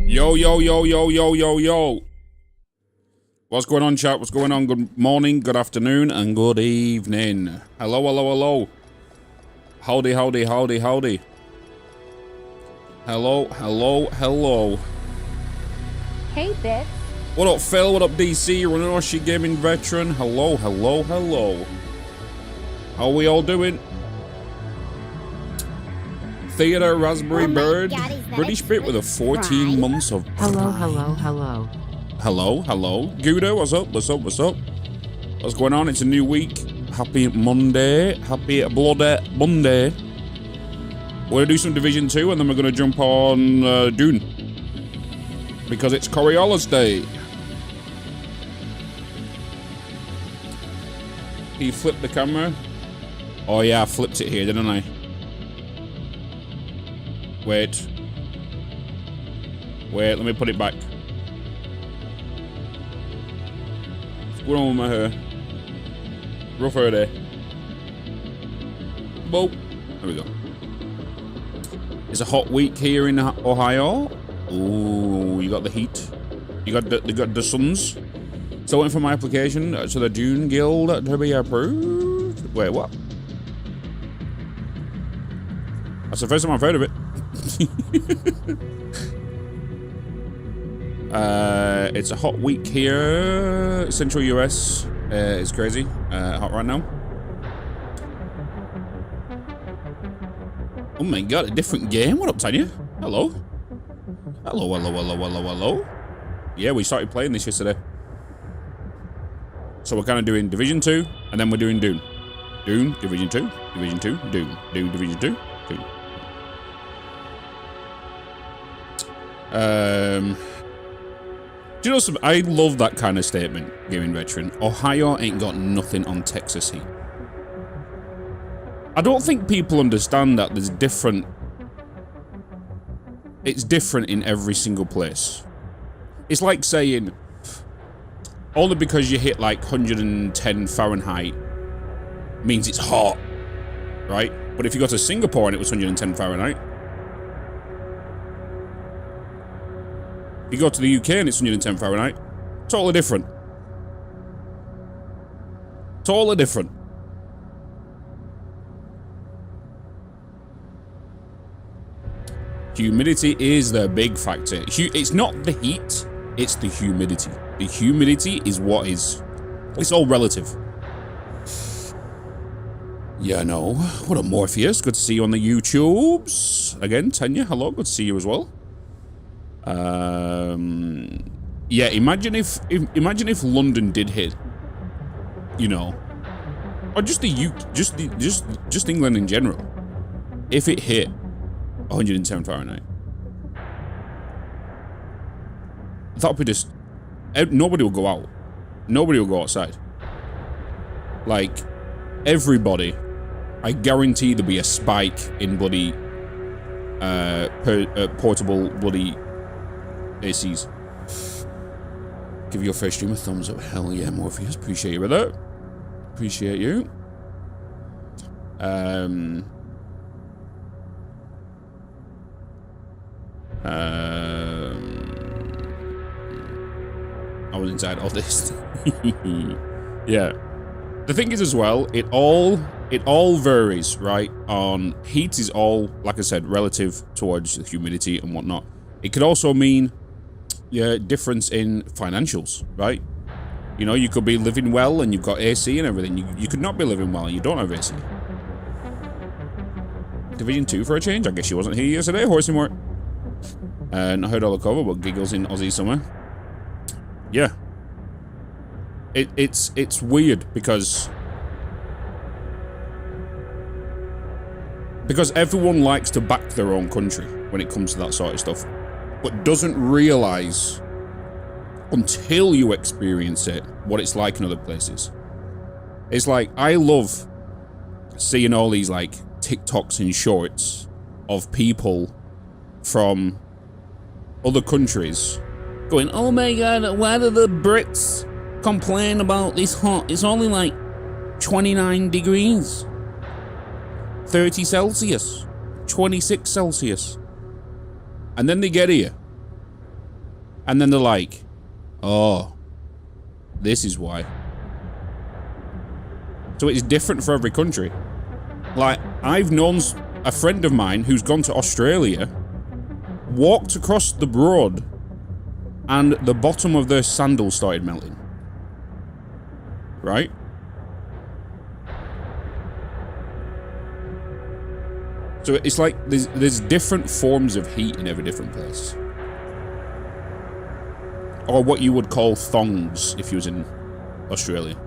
Yo, yo, yo, yo, yo, yo, yo. What's going on, chat? What's going on? Good morning, good afternoon, and good evening. Hello, hello, hello. Howdy, howdy, howdy, howdy. Hello, hello, hello. Hey, Bitz. What up, Phil? What up, DC? Runoshi Gaming Veteran. Hello, hello, hello. How we all doing? Theater Raspberry Bird. British bit with a 14 months of... Hello, hello, hello. Hello, hello. Gouda, what's up? What's up? What's up? What's going on? It's a new week. Happy Monday. Happy bloody Monday. We're going to do some Division 2 and then we're going to jump on Dune. Because it's Coriolis Day. He flipped the camera. Oh yeah, I flipped it here, didn't I? Wait. Wait, let me put it back. What's going on with my hair? Rough hair there. Boop. There we go. It's a hot week here in Ohio. Ooh, you got the heat. You got the suns. So waiting for my application to the Dune Guild to be approved. Wait, what? That's the first time I've heard of it. It's a hot week here. Central US. It's crazy. Hot right now. Oh my god, a different game? What up, Tanya? Hello? Hello, hello, hello, hello, hello. Yeah, we started playing this yesterday. So we're kind of doing Division 2, and then we're doing Dune. Dune, Division 2, Division 2, Dune. Dune, Division 2, Dune. Do you know something? I love that kind of statement, gaming veteran. Ohio ain't got nothing on Texas heat. I don't think people understand that there's different... It's different in every single place. It's like saying, only because you hit like 110 Fahrenheit means it's hot, right? But if you go to Singapore and it was 110 Fahrenheit, you go to the UK and it's 110 Fahrenheit, totally different. Totally different. Humidity is the big factor. It's not the heat, it's the humidity. The humidity is what is... It's all relative. Yeah, no. What up, Morpheus? Good to see you on the YouTubes. Again, Tanya, hello. Good to see you as well. Yeah, imagine if London did hit, you know, or just just England in general. If it hit 110 Fahrenheit, that'd be just... Nobody will go out. Nobody will go outside. Like, everybody, I guarantee there'll be a spike in bloody portable bloody ACs. Give your first stream a thumbs up. Hell yeah, Morpheus. Appreciate you with that. Appreciate you. I was inside all this. Yeah. The thing is as well, it all varies, right? On heat is all, like I said, relative towards the humidity and whatnot. It could also mean, yeah, difference in financials, right? You know, you could be living well and you've got AC and everything. You could not be living well and you don't have AC. Division 2 for a change? I guess she wasn't here yesterday, Horsey Mort. Not heard all the cover, but giggles in Aussie somewhere. Yeah. It's weird because everyone likes to back their own country when it comes to that sort of stuff, but doesn't realize until you experience it what it's like in other places. It's like, I love seeing all these like TikToks and shorts of people from other countries going, oh my god, why do the Brits complain about this hot? It's only like 29 degrees, 30 Celsius, 26 Celsius. And then they get here And then they're like, oh, this is why. So it's different for every country. Like, I've known a friend of mine who's gone to Australia, walked across the road, and the bottom of their sandals started melting. Right? So it's like there's different forms of heat in every different place. Or what you would call thongs if you was in Australia.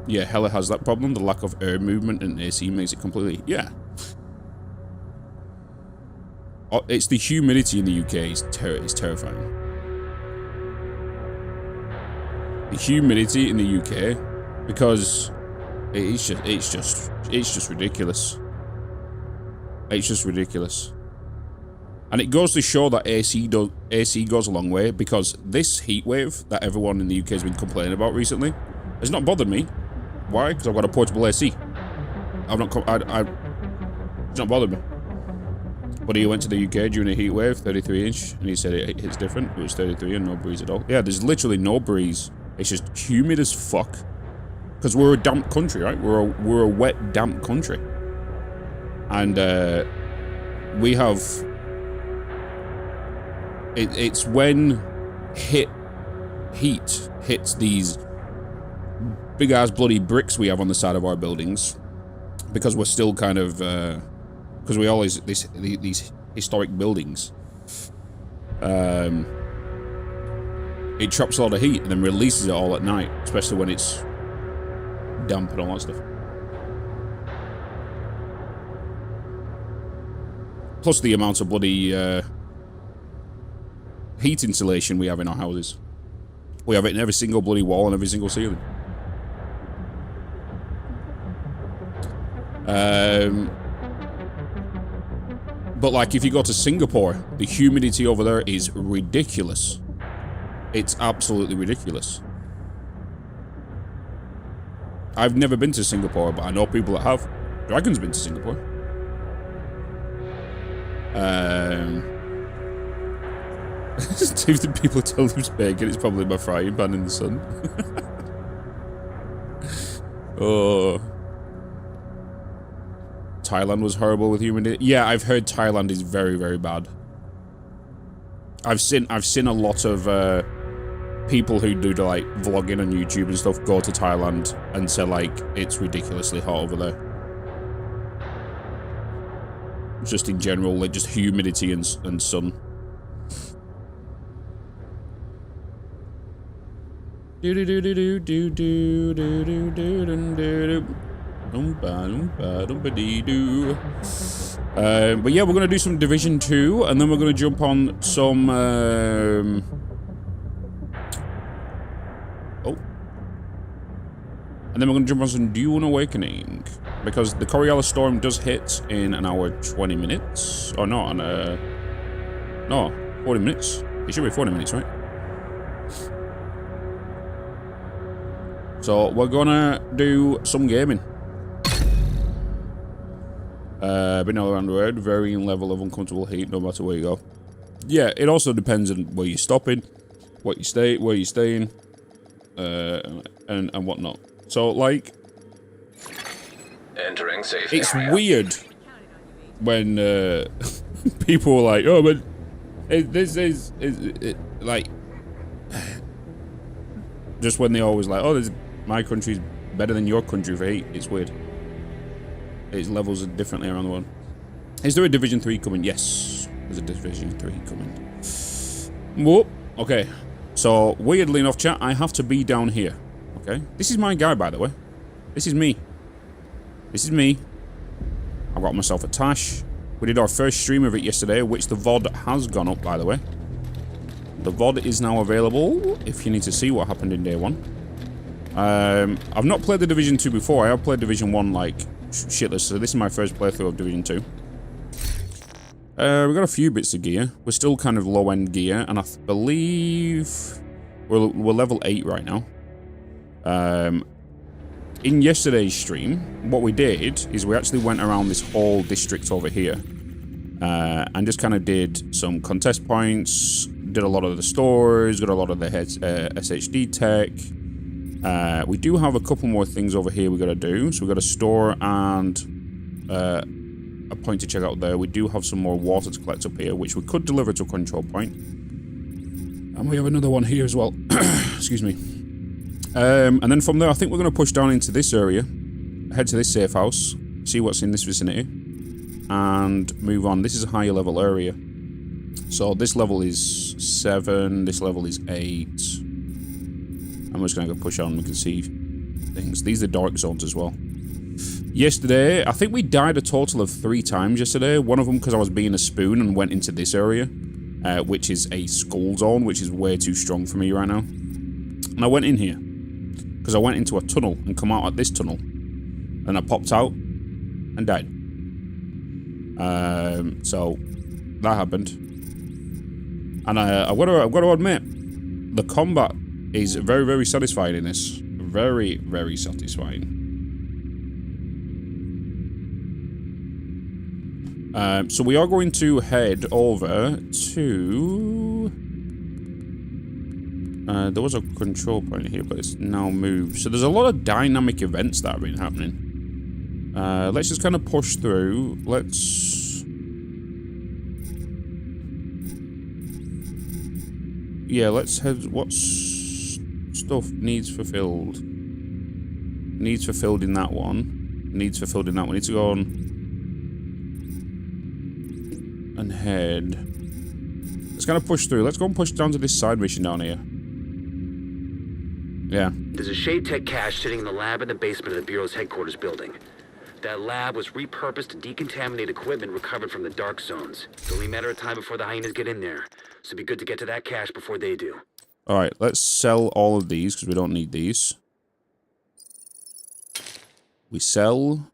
Yeah, hella has that problem. The lack of air movement in AC makes it completely... Yeah. It's the humidity in the UK is terrifying. The humidity in the UK, because it's just ridiculous. It's just ridiculous. And it goes to show that AC goes a long way, because this heat wave that everyone in the UK has been complaining about recently has not bothered me. Why? Because I've got a portable AC. It's not bothered me. But he went to the UK during a heat wave, 33 inch, and he said it hits different. It was 33 and no breeze at all. Yeah, there's literally no breeze. It's just humid as fuck. Because we're a damp country, right? We're a wet, damp country. And we have... It's when heat hits these big ass bloody bricks we have on the side of our buildings, because we're still kind of because we always these historic buildings, it traps a lot of heat and then releases it all at night, especially when it's damp and all that stuff. Plus the amount of bloody heat insulation we have in our houses. We have it in every single bloody wall and every single ceiling. But like if you go to Singapore, the humidity over there is ridiculous. It's absolutely ridiculous. I've never been to Singapore, but I know people that have. Dragon's been to Singapore. If the people tell him bacon, it's probably my frying pan in the sun. Oh. Thailand was horrible with humidity. Yeah, I've heard Thailand is very, very bad. I've seen a lot of people who do like vlogging on YouTube and stuff go to Thailand and say like it's ridiculously hot over there. Just in general, like just humidity and sun. But yeah, we're gonna do some Division 2, and then we're gonna jump on some and then we're gonna jump on some Dune Awakening, because the Coriolis storm does hit in an hour 20 minutes. Or not, no, 40 minutes. It should be 40 minutes, right? So we're gonna do some gaming. Been all around the road, varying level of uncomfortable heat no matter where you go. Yeah, it also depends on where you're stopping, where you're staying, and whatnot. So like, entering safe it's area. weird when people are like, oh, but this is like, just when they always like, oh, my country's better than your country for heat. It's weird. Its levels are differently around the world. Is there a Division 3 coming? Yes, there's a Division 3 coming. Whoop. Okay. So, weirdly enough, chat, I have to be down here. Okay? This is my guy, by the way. This is me. This is me. I got myself a Tash. We did our first stream of it yesterday, which the VOD has gone up, by the way. The VOD is now available, if you need to see what happened in day 1. I've not played the Division 2 before. I have played Division 1, like, shitless, so this is my first playthrough of Division 2. We've got a few bits of gear. We're still kind of low-end gear, and I believe we're level 8 right now. In yesterday's stream, what we did is we actually went around this whole district over here. And just kind of did some contest points, did a lot of the stores, got a lot of the SHD tech. We do have a couple more things over here we got to do. So we got a store and a point to check out there. We do have some more water to collect up here, which we could deliver to a control point. And we have another one here as well. Excuse me. And then from there, I think we're going to push down into this area, head to this safe house, see what's in this vicinity, and move on. This is a higher level area. So this level is 7, this level is 8. I'm just going to go push on, we can see things. These are dark zones as well. Yesterday, I think we died a total of 3 times yesterday. One of them because I was being a spoon and went into this area, which is a skull zone, which is way too strong for me right now. And I went in here because I went into a tunnel and come out at this tunnel. And I popped out and died. So that happened. And I've got to admit, the combat is very, very satisfying in this. Very, very satisfying. So we are going to head over to... there was a control point here, but it's now moved. So there's a lot of dynamic events that have been happening. Let's just kind of push through. Let's... Yeah, let's head... What stuff needs fulfilled? Needs fulfilled in that one. Needs fulfilled in that one. Need to go on... and head. Let's kind of push through. Let's go and push down to this side mission down here. Yeah. There's a Shade Tech cache sitting in the lab in the basement of the Bureau's headquarters building. That lab was repurposed to decontaminate equipment recovered from the dark zones. It's only a matter of time before the hyenas get in there, so it'd be good to get to that cache before they do. Alright, let's sell all of these, because we don't need these. We sell...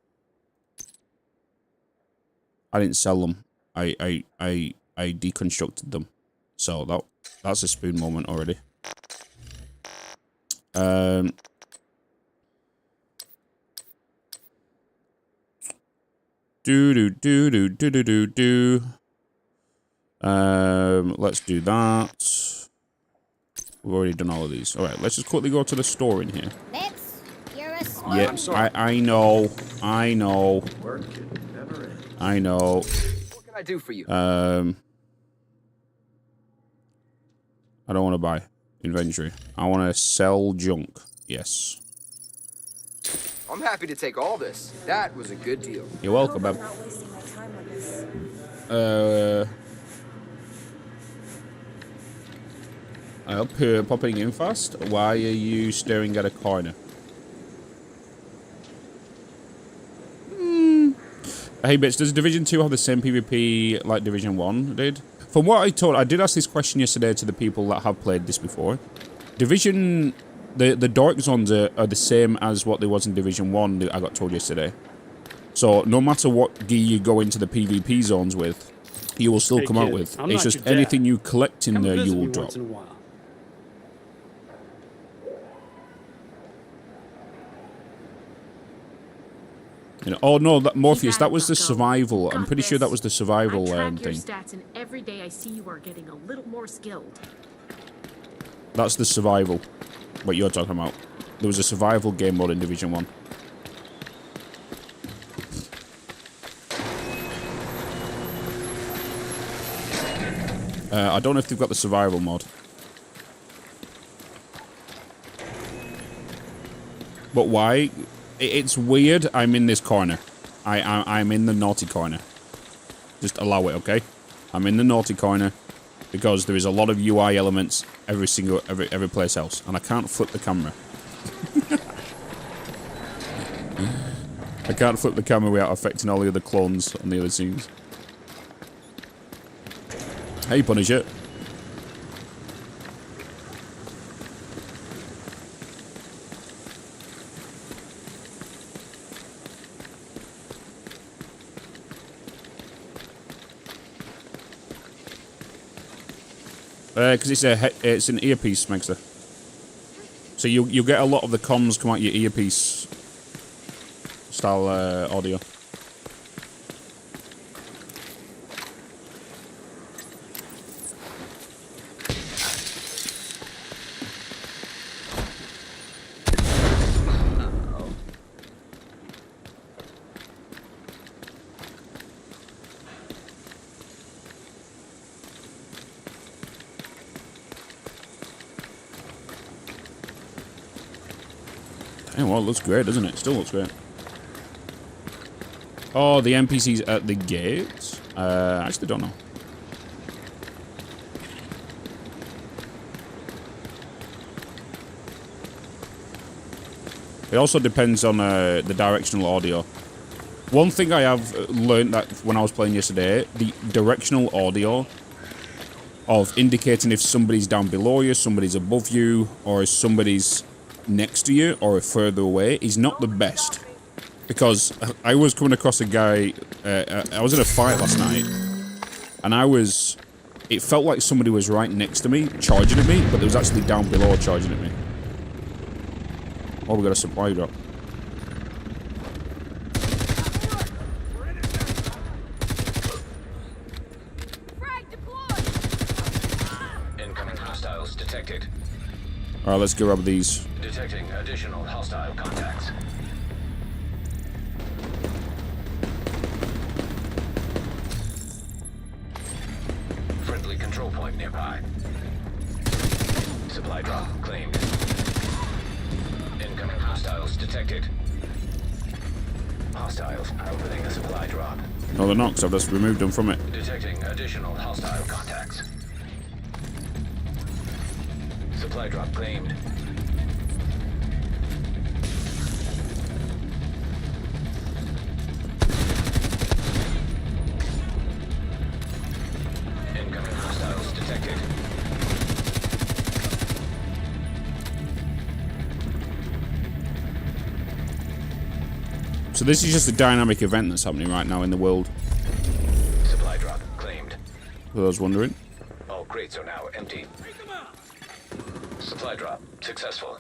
I didn't sell them. I deconstructed them. So that's a spoon moment already. Let's do that. We've already done all of these. Alright, let's just quickly go to the store in here. Bitz, you're a smart. Yeah, I know. I know. I know. I do for you. I don't want to buy inventory. I want to sell junk. Yes. I'm happy to take all this. That was a good deal. You're welcome, Bob. I hope you're popping in fast. Why are you staring at a corner? Hey Bitz, does Division 2 have the same PvP like Division 1 did? From what I told, I did ask this question yesterday to the people that have played this before. Division, the dark zones are the same as what there was in Division 1 that I got told yesterday. So no matter what gear you go into the PvP zones with, you will still come out with. It's just anything you collect in there you will drop. You know, oh no, Morpheus, that was the survival. I'm pretty sure that was the survival thing. Stats, and every day I see you are getting a little more skilled. That's the survival. What you're talking about. There was a survival game mode in Division 1. I don't know if they've got the survival mod. But why? It's weird. I'm in this corner. I'm in the naughty corner. Just allow it, okay? I'm in the naughty corner because there is a lot of UI elements every place else, and I can't flip the camera. I can't flip the camera without affecting all the other clones on the other scenes. Hey, Punisher. Because it's an earpiece, Megster. So you get a lot of the comms come out your earpiece style audio. Yeah, well, it looks great, doesn't it? Still looks great. Oh, the NPCs at the gates? I actually don't know. It also depends on the directional audio. One thing I have learned that when I was playing yesterday, the directional audio of indicating if somebody's down below you, somebody's above you, or if somebody's next to you or further away is not the best. Because I was coming across a guy, I was in a fight last night, and it felt like somebody was right next to me, charging at me, but they was actually down below charging at me. Oh, we got a supply drop. Incoming hostiles detected. Alright, let's grab these. Detecting additional hostile contacts. Friendly control point nearby. Supply drop claimed. Incoming hostiles detected. Hostiles are opening a supply drop. No, they're not, because I've just removed them from it. Detecting additional hostile contacts. Supply drop claimed. Incoming hostiles detected. So this is just a dynamic event that's happening right now in the world. Supply drop claimed. For those wondering. All crates are now empty. Supply drop successful.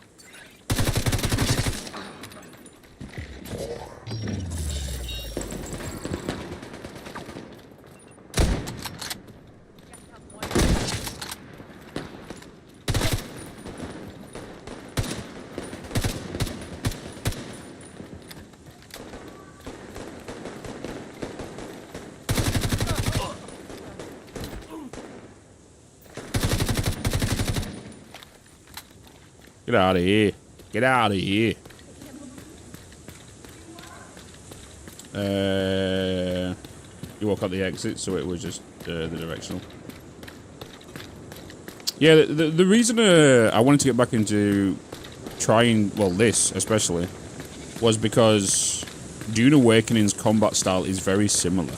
Get out of here. Get out of here. You walk out the exit, so it was just the directional. Yeah, the reason I wanted to get back into trying, well, this especially, was because Dune Awakening's combat style is very similar.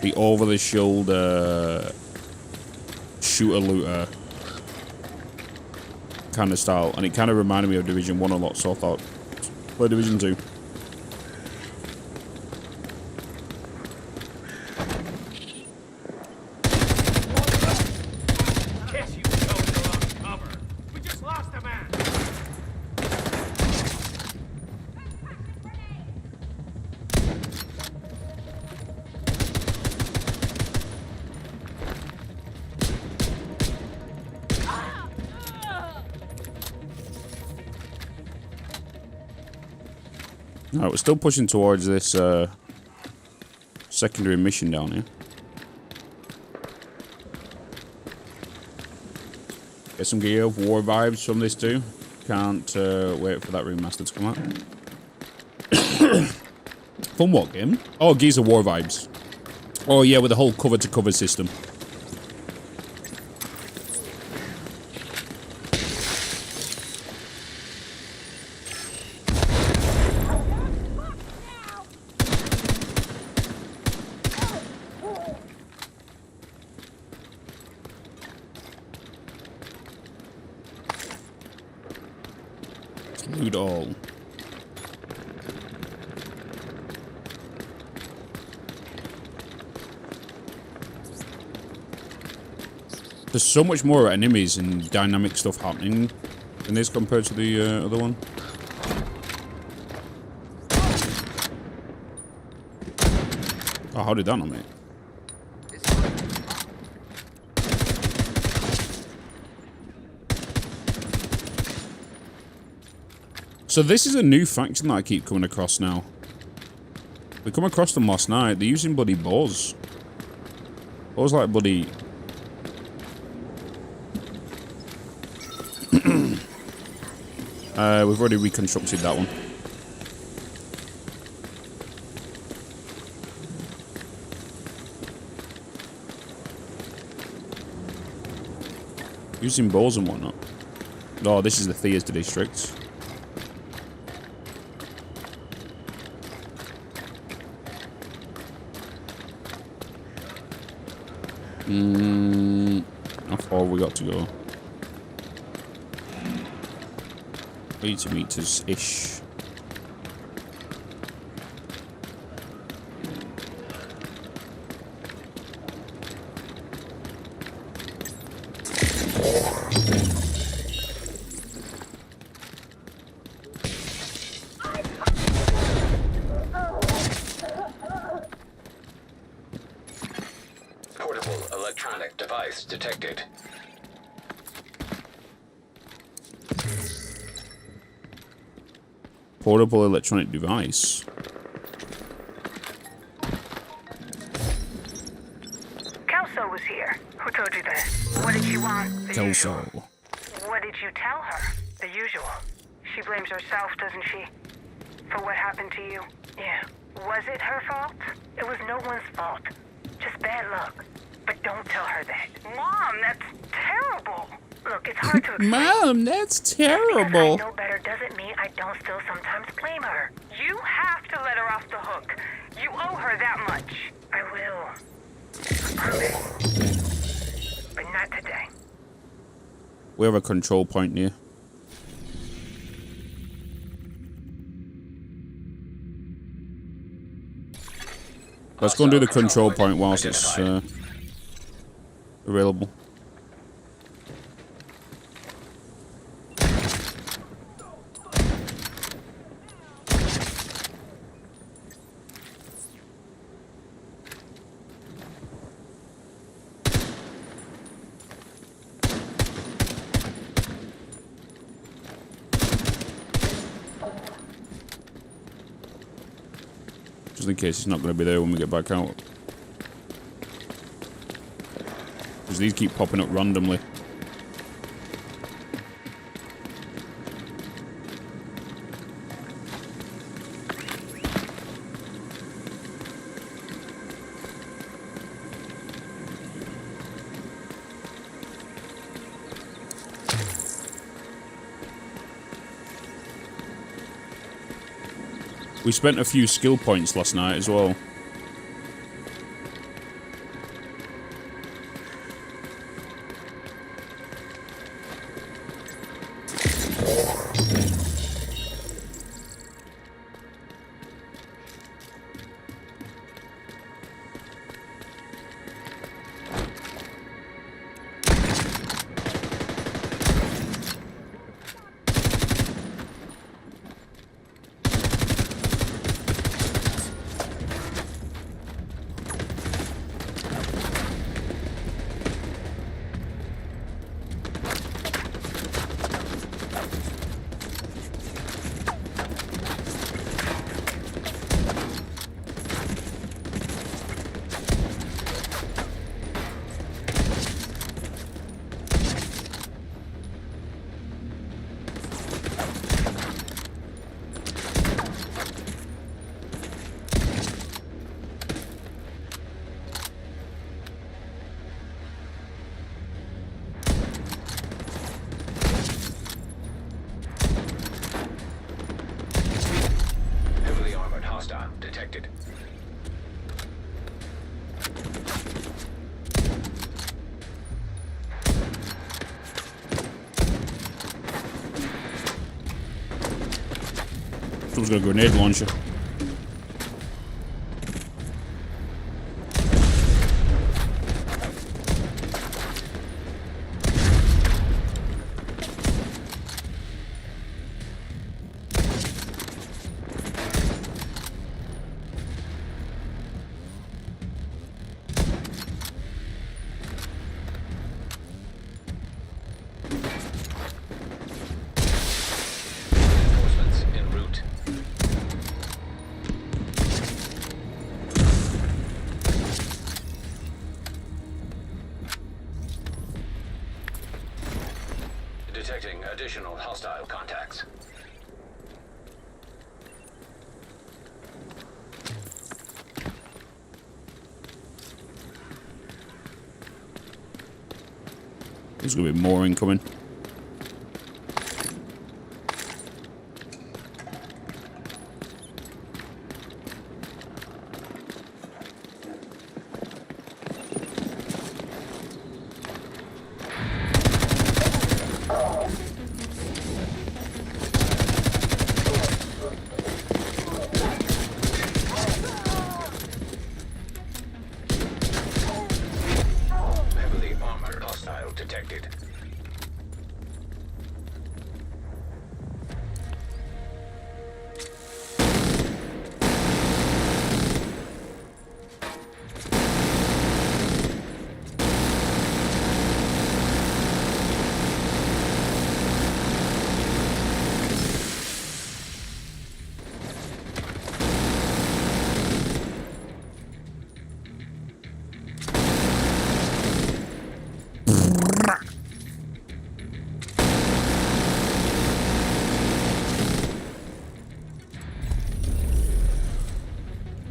The over-the-shoulder shooter-looter kind of style, and it kind of reminded me of Division 1 a lot, so I thought, play Division 2. Alright, we're still pushing towards this secondary mission down here. Get some Gear of War vibes from this too. Can't wait for that remaster to come out. From what game? Oh, Gears of War vibes. Oh yeah, with the whole cover-to-cover system. Loot all. There's so much more enemies and dynamic stuff happening in this compared to the other one. Oh, how did that not, mate? So this is a new faction that I keep coming across now. We come across them last night. They're using bloody bows. Bows like bloody... We've already reconstructed that one. Using balls and whatnot. Oh, this is the theatre district. How far have we got to go? 80 meters-ish. Portable electronic device detected. Portable electronic device. Kelso was here. Who told you that? What did she want? The Kelso. usual. What did you tell her? The usual. She blames herself, doesn't she? For what happened to you? Yeah. Was it her fault? It was no one's fault. Just bad luck. But don't tell her that. Mom, that's terrible. Look, it's hard to explain. Mom, that's terrible. Because I know better doesn't mean I don't still sometimes blame her. You have to let her off the hook. You owe her that much. I will. I promise. But not today. We have a control point near. Let's go and do the control point whilst it's available. Just in case it's not going to be there when we get back out. Because these keep popping up randomly. We spent a few skill points last night as well. Someone's got a grenade launcher. Detecting additional hostile contacts. There's going to be more incoming. Heavily armored hostile detected.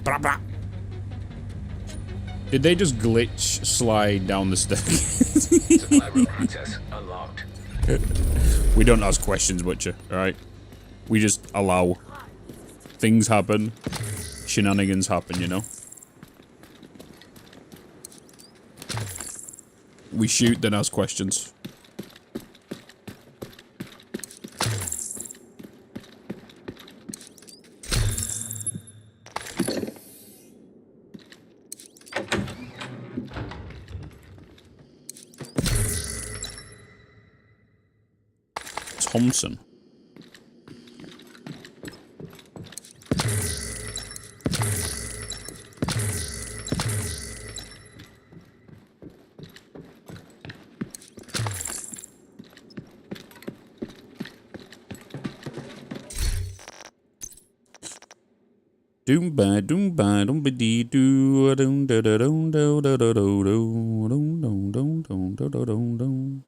Blah, blah. Did they just glitch slide down the stairs? Supply room access unlocked. We don't ask questions, Butcher, alright? We just allow. Things happen. Shenanigans happen, you know? We shoot, then ask questions. Thompson. Doom ba be dee doo dum da da dum do da da do do dum dum dum dum da da dum dum.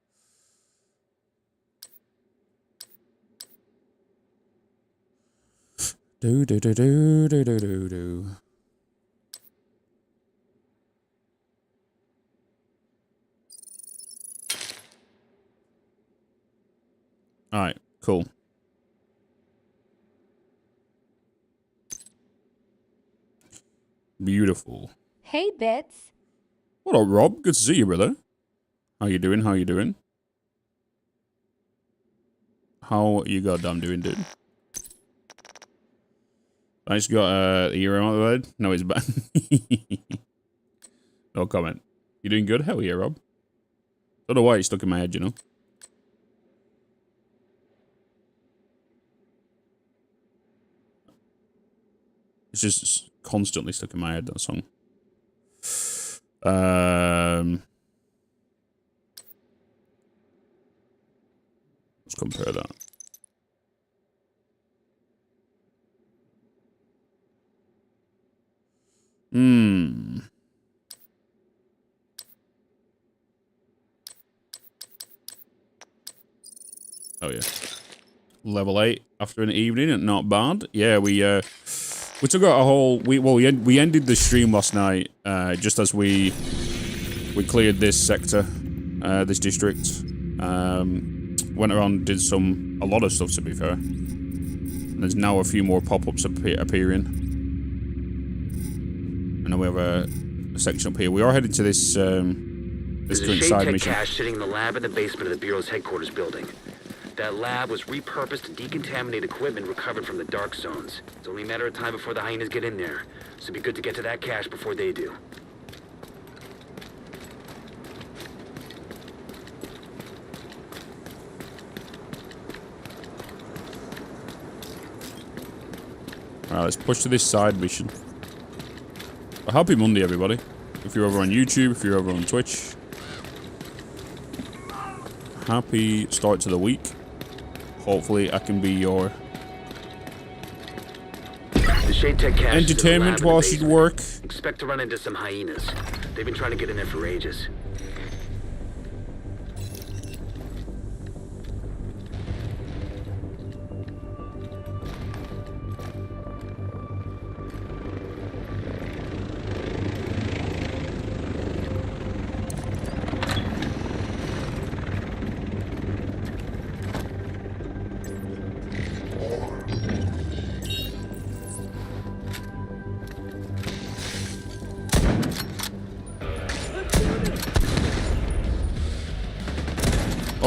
Do do do do do do do do. All right, cool. Beautiful. Hey, Bitz. What up, Rob? Good to see you, brother. How you doing? How you doing? How you goddamn doing, dude? I just got the ear on the head. No, it's bad. No comment. You doing good? Hell yeah, Rob. Don't know why it's stuck in my head, you know. It's just constantly stuck in my head, that song. Let's compare that. Oh yeah. Level 8 after an evening, not bad. Yeah, we took out a whole we ended the stream last night just as we cleared this sector, this district. Went around, did a lot of stuff, to be fair. And there's now a few more pop-ups appearing. And then we have a section up here. We are headed to this this current side mission. Cache sitting in the lab in the basement of the Bureau's headquarters building. That lab was repurposed to decontaminate equipment recovered from the dark zones. It's only a matter of time before the hyenas get in there, so it'd be good to get to that cache before they do. Alright, let's push to this side mission. Well, happy Monday, everybody. If you're over on YouTube, if you're over on Twitch. Happy start to the week. Hopefully, I can be your entertainment while she'd work. Expect to run into some hyenas. They've been trying to get in there for ages.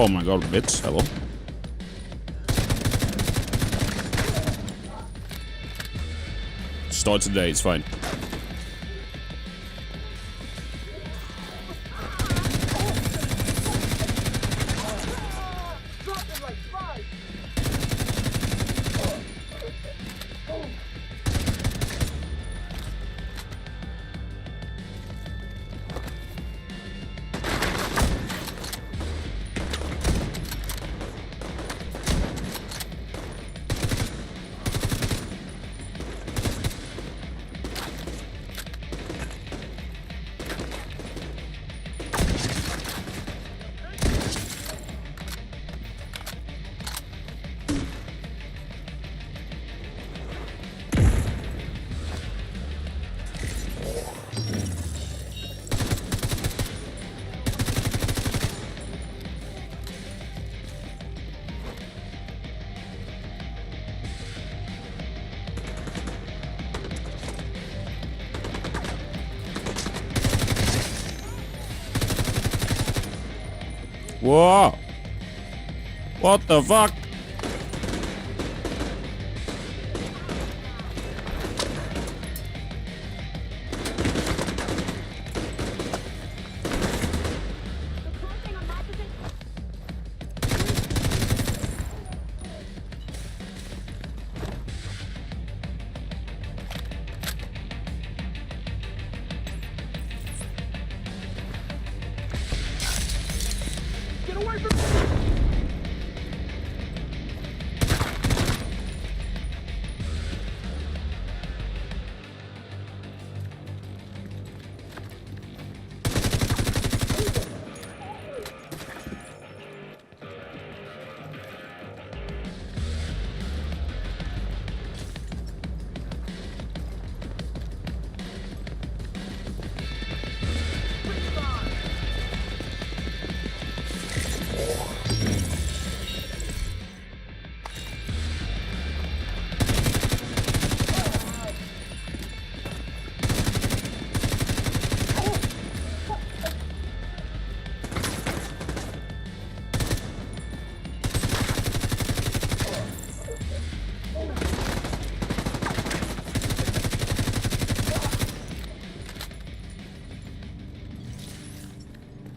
Oh my god, Bitz, hello. Start today, it's fine. Whoa! What the fuck?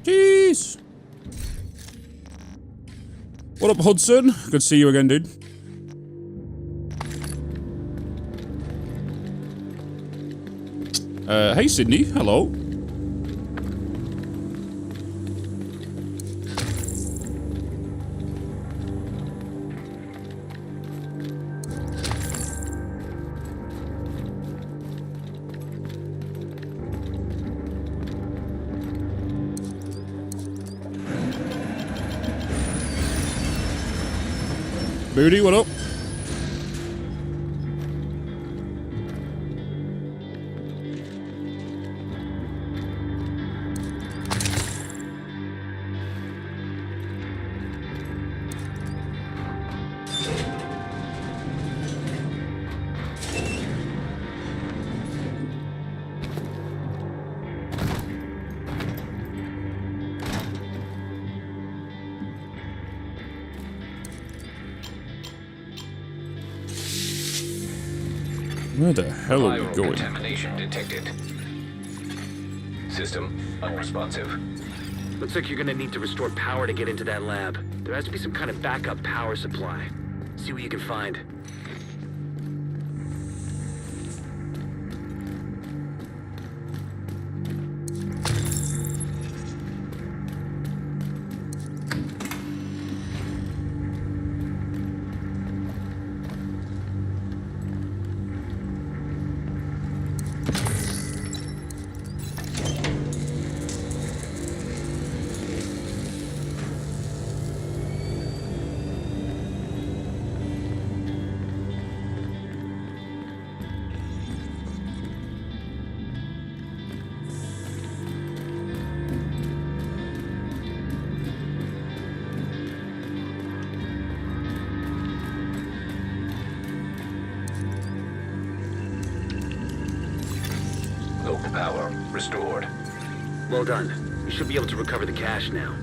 Jeez. What up, Hudson? Good to see you again, dude. Hey, Sydney. Hello. Booty, what up? Where the hell are we going? Contamination detected. System unresponsive. Looks like you're gonna need to restore power to get into that lab. There has to be some kind of backup power supply. See what you can find. Local power restored. Well done. You should be able to recover the cash now.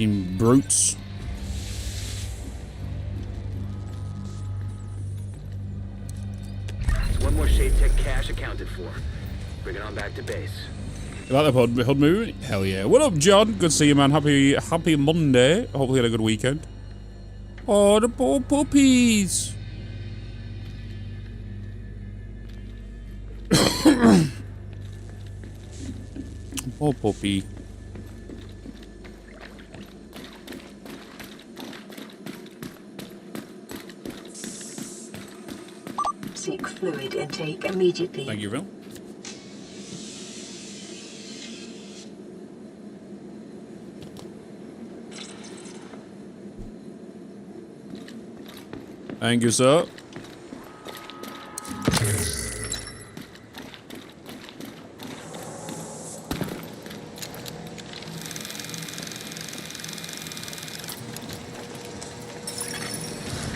Fucking brutes. One more Shade Tech cache accounted for. Bring it on back to base. You like the HUD movie? Hell yeah. What up, John? Good to see you, man. Happy Monday. Hopefully you had a good weekend. Oh, the poor puppies. Poor puppy. Seek fluid intake immediately. Thank you, Phil. Thank you, sir.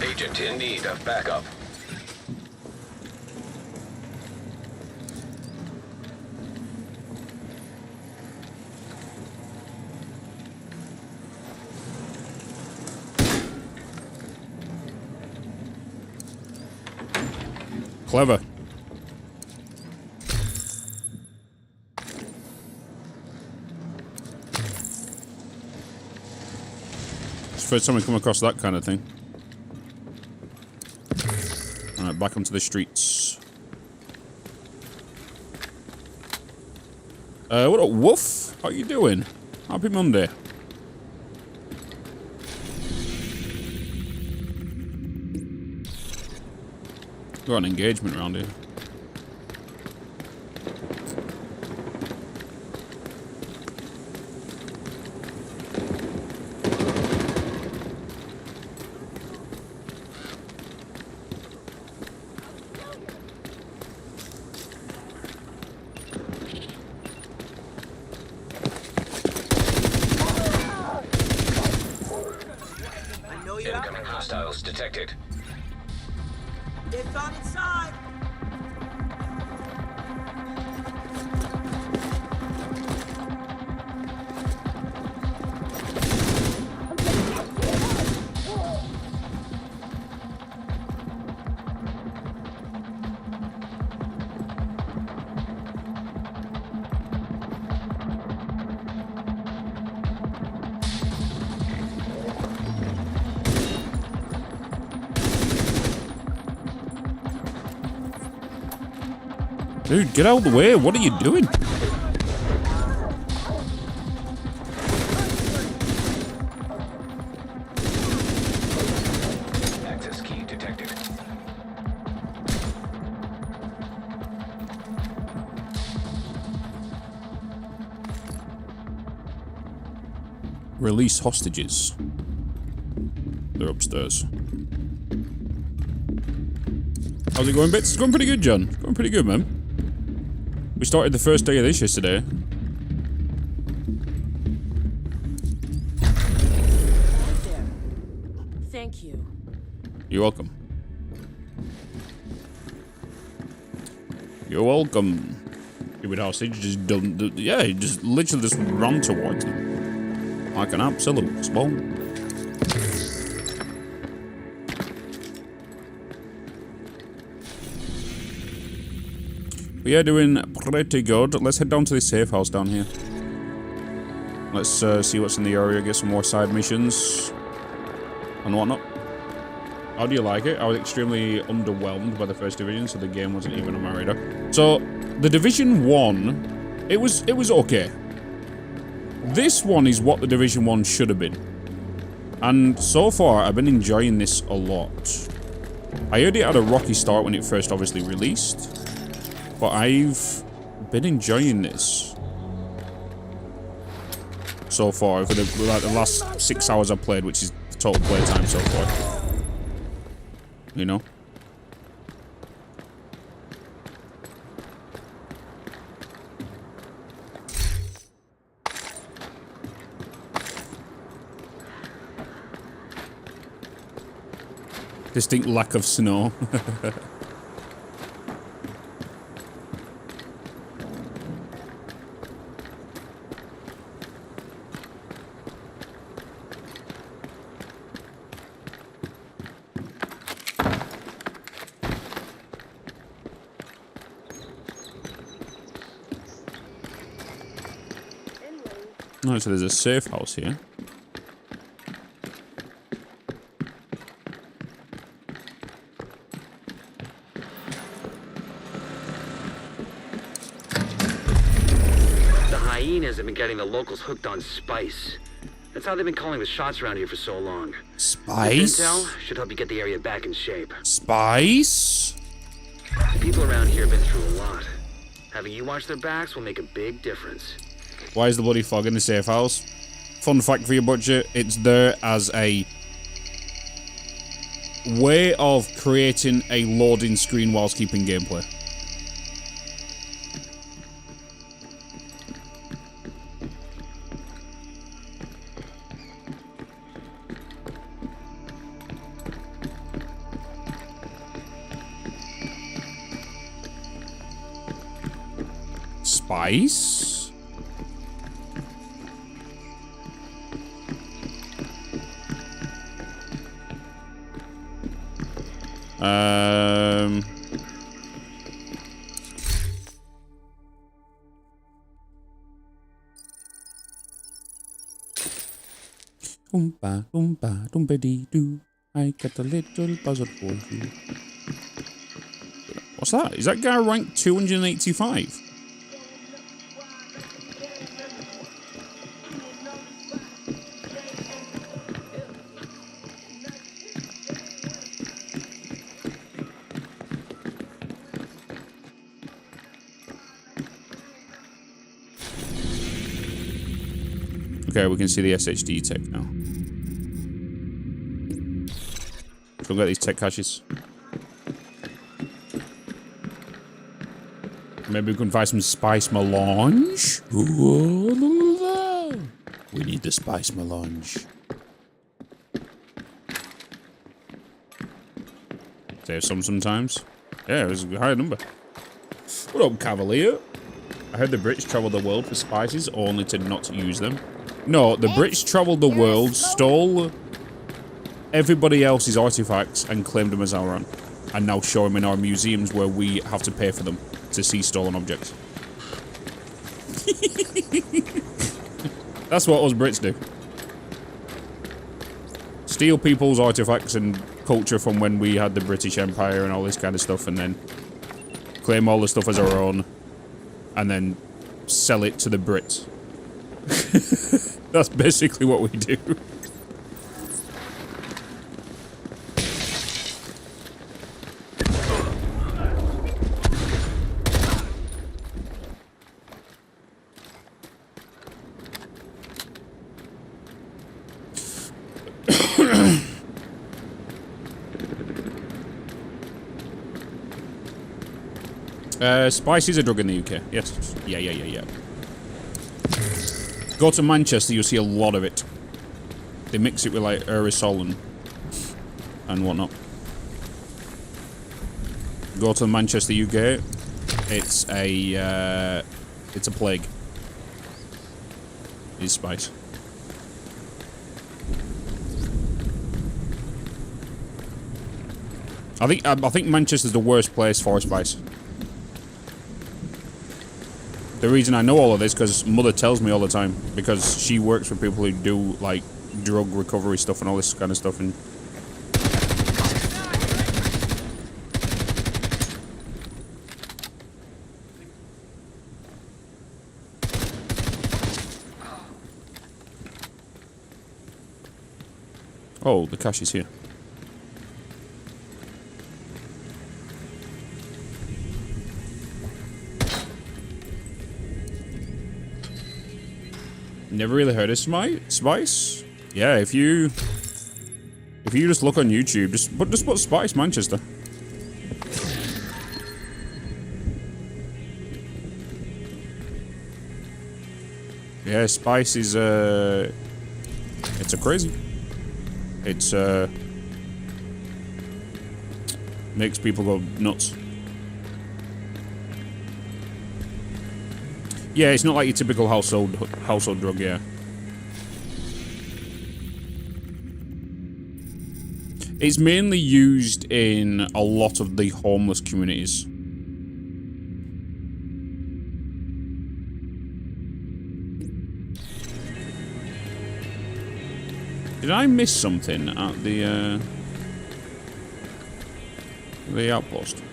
Agent in need of backup. Clever. It's the first time we come across that kind of thing. Alright, back onto the streets. What up, Wolf? How you doing? Happy Monday. Got an engagement around here. Incoming hostiles detected. It's on its side. Dude, get out of the way. What are you doing? Access key detected. Release hostages. They're upstairs. How's it going, Bitz? It's going pretty good, John. It's going pretty good, man. We started the first day of this yesterday. Thank you. You're welcome. You're welcome. With hostage, just don't. Yeah, he just literally just run towards them like an absolute spawn. We are doing pretty good. Let's head down to this safe house down here. Let's see what's in the area, get some more side missions and whatnot. How do you like it? I was extremely underwhelmed by the first division, so the game wasn't even on my radar. So, the Division 1, it was okay. This one is what the Division 1 should have been. And so far, I've been enjoying this a lot. I heard it had a rocky start when it first obviously released. But I've been enjoying this so far for the last 6 hours I've played, which is the total playtime so far. You know? Distinct lack of snow. No, so there's a safe house here. The hyenas have been getting the locals hooked on spice. That's how they've been calling the shots around here for so long. Spice? This intel should help you get the area back in shape. Spice? The people around here have been through a lot. Having you watch their backs will make a big difference. Why is the bloody fog in the safe house? Fun fact for your budget, it's there as a way of creating a loading screen whilst keeping gameplay. Spice? Oompa, oompa, doompity-doo. I got a little puzzle for you. What's that? Is that guy ranked 285? Okay, we can see the SHD tech now. Let's look at these tech caches. Maybe we can find some spice melange. Ooh, we need the spice melange. There's sometimes. Yeah, it was a higher number. What up, Cavalier? I heard the Brits traveled the world for spices, only to not use them. No, the Brits traveled the world, stole everybody else's artifacts, and claimed them as our own. And now show them in our museums where we have to pay for them to see stolen objects. That's what us Brits do. Steal people's artifacts and culture from when we had the British Empire and all this kind of stuff, and then claim all the stuff as our own, and then sell it to the Brits. That's basically what we do. Spice is a drug in the UK. Yes. Yeah. Go to Manchester, you'll see a lot of it. They mix it with like aerosol and whatnot. Go to Manchester, UK. It's a plague. It's spice. I think Manchester's the worst place for spice. The reason I know all of this because Mother tells me all the time, because she works with people who do like drug recovery stuff and all this kind of stuff. And oh, the cache is here. Never really heard of spice? Yeah, if you just look on YouTube, just put Spice Manchester. Yeah, spice is it's a crazy. It's makes people go nuts. Yeah, it's not like your typical household drug, yeah. It's mainly used in a lot of the homeless communities. Did I miss something at the outpost?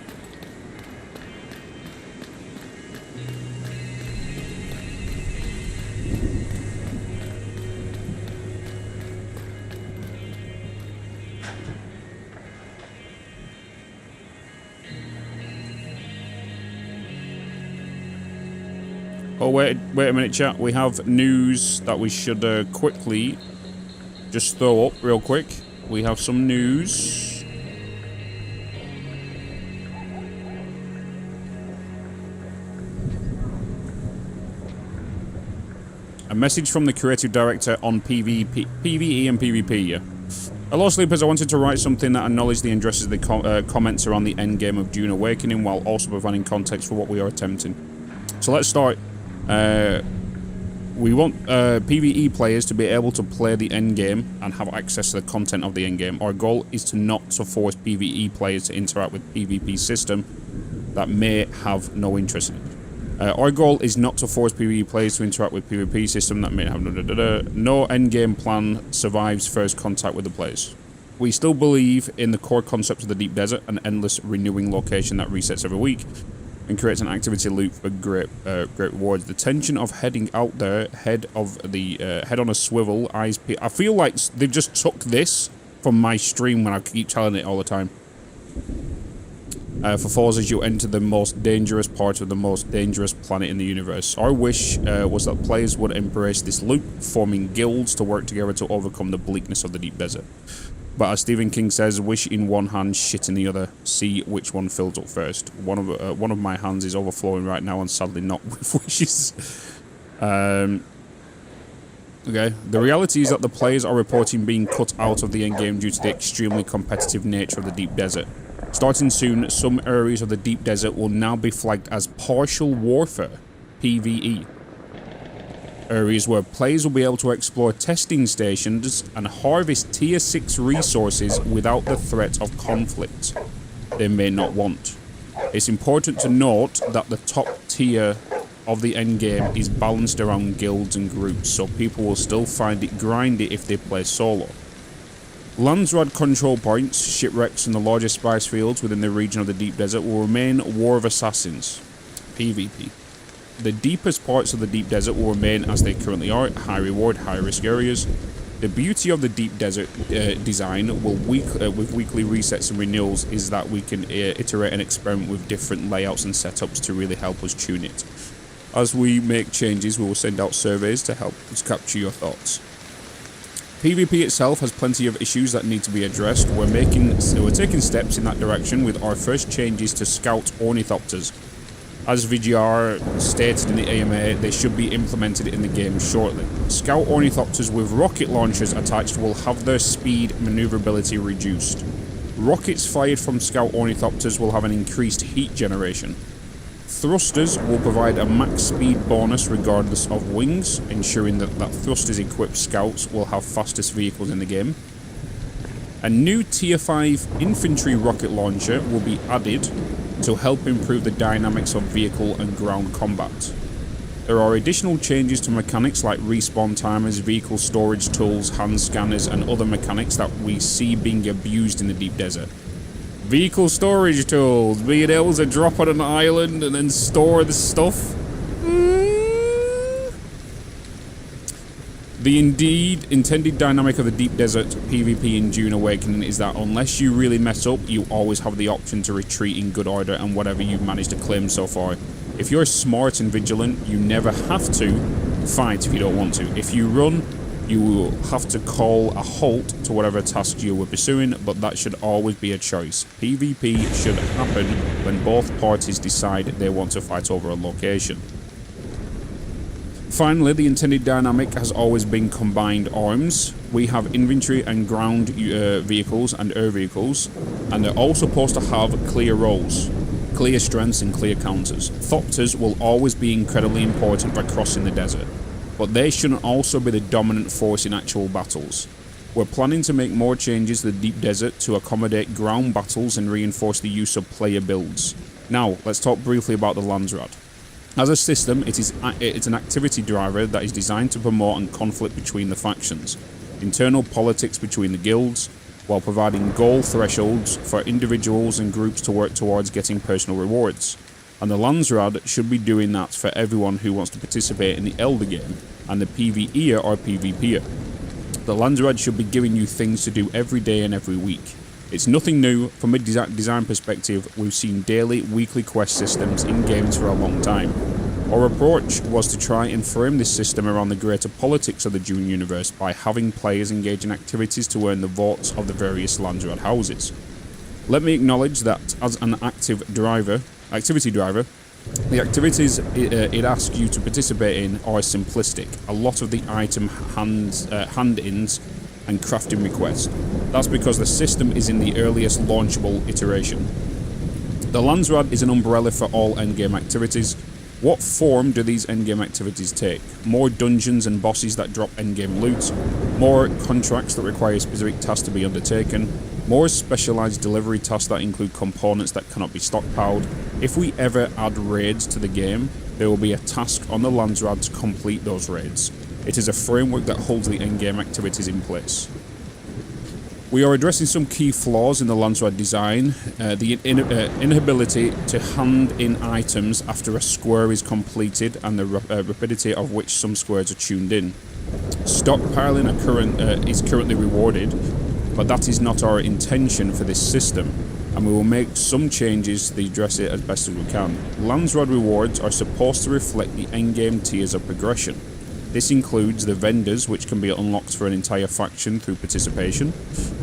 Oh, wait a minute, chat. We have news that we should quickly just throw up real quick. We have some news. A message from the creative director on PvE and PvP, yeah. Hello, Sleepers. I wanted to write something that acknowledged the addresses of the comments around the endgame of Dune Awakening while also providing context for what we are attempting. So let's start. We want PvE players to be able to play the endgame and have access to the content of the endgame. Our goal is to not to force PvE players to interact with PvP system that may have no interest in it. Our goal is not to force PvE players to interact with PvP system that may have no endgame plan survives first contact with the players. We still believe in the core concept of the deep desert, an endless renewing location that resets every week and creates an activity loop for great rewards. The tension of heading out there, head on a swivel, eyes peeled. I feel like they've just took this from my stream when I keep telling it all the time. For falls as you enter the most dangerous part of the most dangerous planet in the universe. Our wish was that players would embrace this loop, forming guilds to work together to overcome the bleakness of the deep desert. But as Stephen King says, wish in one hand, shit in the other. See which one fills up first. One of my hands is overflowing right now, and sadly not with wishes. Okay. The reality is that the players are reporting being cut out of the endgame due to the extremely competitive nature of the deep desert. Starting soon, some areas of the deep desert will now be flagged as partial warfare, PvE. Areas where players will be able to explore testing stations and harvest tier 6 resources without the threat of conflict they may not want. It's important to note that the top tier of the endgame is balanced around guilds and groups, so people will still find it grindy if they play solo. Landsrad control points, shipwrecks and the largest spice fields within the region of the deep desert will remain War of Assassins, PvP. The deepest parts of the deep desert will remain as they currently are, high reward, high risk areas. The beauty of the deep desert design with weekly resets and renewals is that we can iterate and experiment with different layouts and setups to really help us tune it. As we make changes, we will send out surveys to help us capture your thoughts. PvP itself has plenty of issues that need to be addressed. We're taking steps in that direction with our first changes to scout ornithopters. As VGR stated in the AMA, they should be implemented in the game shortly. Scout ornithopters with rocket launchers attached will have their speed maneuverability reduced. Rockets fired from scout ornithopters will have an increased heat generation. Thrusters will provide a max speed bonus regardless of wings, ensuring that thrusters equipped scouts will have fastest vehicles in the game. A new tier 5 infantry rocket launcher will be added to help improve the dynamics of vehicle and ground combat. There are additional changes to mechanics like respawn timers, vehicle storage tools, hand scanners and other mechanics that we see being abused in the deep desert. Vehicle storage tools, being able to drop on an island and then store the stuff. The intended dynamic of the deep desert PvP in Dune Awakening is that unless you really mess up, you always have the option to retreat in good order and whatever you've managed to claim so far. If you're smart and vigilant, you never have to fight if you don't want to. If you run, you will have to call a halt to whatever task you were pursuing, but that should always be a choice. PvP should happen when both parties decide they want to fight over a location. Finally, the intended dynamic has always been combined arms. We have infantry and ground vehicles and air vehicles, and they're all supposed to have clear roles, clear strengths and clear counters. Thopters will always be incredibly important by crossing the desert, but they shouldn't also be the dominant force in actual battles. We're planning to make more changes to the deep desert to accommodate ground battles and reinforce the use of player builds. Now, let's talk briefly about the Landsrad. As a system, it's an activity driver that is designed to promote and conflict between the factions. internal politics between the guilds, while providing goal thresholds for individuals and groups to work towards getting personal rewards. And the Landsrad should be doing that for everyone who wants to participate in the Elder game, and the PvEer or PvPer. The Landsrad should be giving you things to do every day and every week. It's nothing new. From a design perspective, we've seen daily, weekly quest systems in games for a long time. Our approach was to try and frame this system around the greater politics of the Dune universe by having players engage in activities to earn the votes of the various Landsrad houses. Let me acknowledge that as an activity driver, the activities it asks you to participate in are simplistic. A lot of the item hand-ins and crafting requests. That's because the system is in the earliest launchable iteration. The Landsrad is an umbrella for all endgame activities. What form do these endgame activities take? More dungeons and bosses that drop endgame loot, more contracts that require specific tasks to be undertaken, more specialized delivery tasks that include components that cannot be stockpiled. If we ever add raids to the game, there will be a task on the Landsrad to complete those raids. It is a framework that holds the endgame activities in place. We are addressing some key flaws in the Landsrad design, the inability to hand in items after a square is completed and the rapidity of which some squares are tuned in. Stockpiling is currently rewarded, but that is not our intention for this system, and we will make some changes to address it as best as we can. Landsrad rewards are supposed to reflect the endgame tiers of progression. This includes the vendors, which can be unlocked for an entire faction through participation.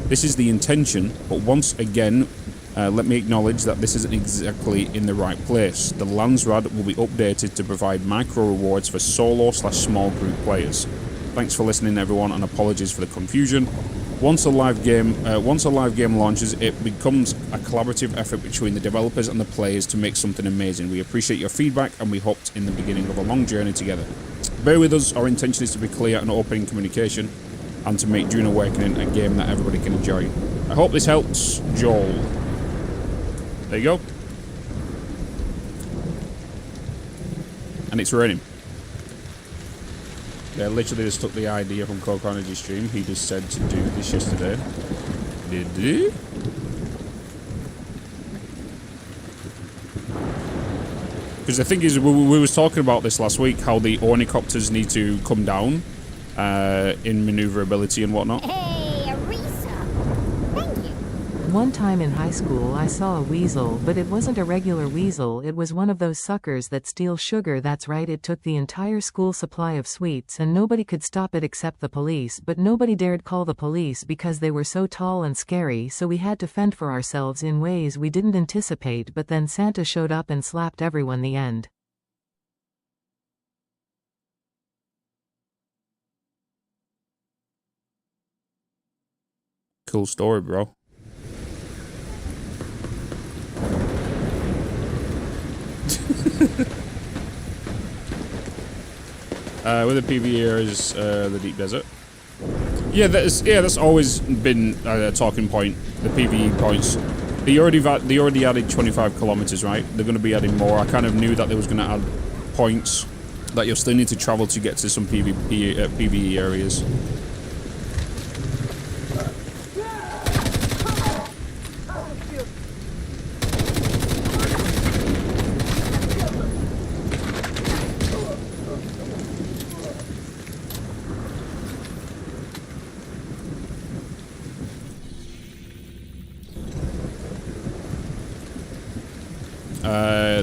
This is the intention, but once again, let me acknowledge that this isn't exactly in the right place. The Landsrad will be updated to provide micro rewards for solo/small group players. Thanks for listening, everyone, and apologies for the confusion. Once a live game launches, it becomes a collaborative effort between the developers and the players to make something amazing. We appreciate your feedback, and we hoped in the beginning of a long journey together. Bear with us. Our intention is to be clear and open in communication, and to make Dune Awakening a game that everybody can enjoy. I hope this helps, Joel. There you go. And it's raining. They literally just took the idea from Coco Energy stream. He just said to do this yesterday. Did he? Because the thing is, we was talking about this last week, how the ornicopters need to come down in maneuverability and whatnot. Hey, Arisa. Thank you. One time in high school I saw a weasel, but it wasn't a regular weasel, it was one of those suckers that steal sugar. That's right, it took the entire school supply of sweets and nobody could stop it except the police, but nobody dared call the police because they were so tall and scary, so we had to fend for ourselves in ways we didn't anticipate, but then Santa showed up and slapped everyone. The end. Cool story, bro. With the PvE is the deep desert. Yeah, that's always been a talking point. The PvE points. They already added 25 kilometers, right? They're going to be adding more. I kind of knew that they was going to add points that you'll still need to travel to get to some PvE areas.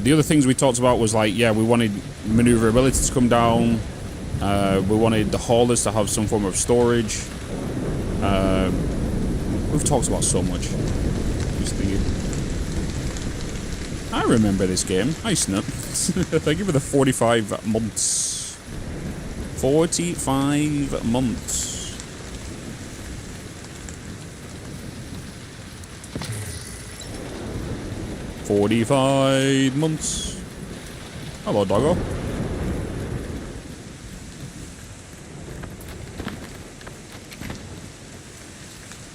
The other things we talked about was like, yeah, we wanted maneuverability to come down. We wanted the haulers to have some form of storage. We've talked about so much. I remember this game. Hi, Snut. Thank you for the 45 months. 45 months. $45 months. Hello, doggo.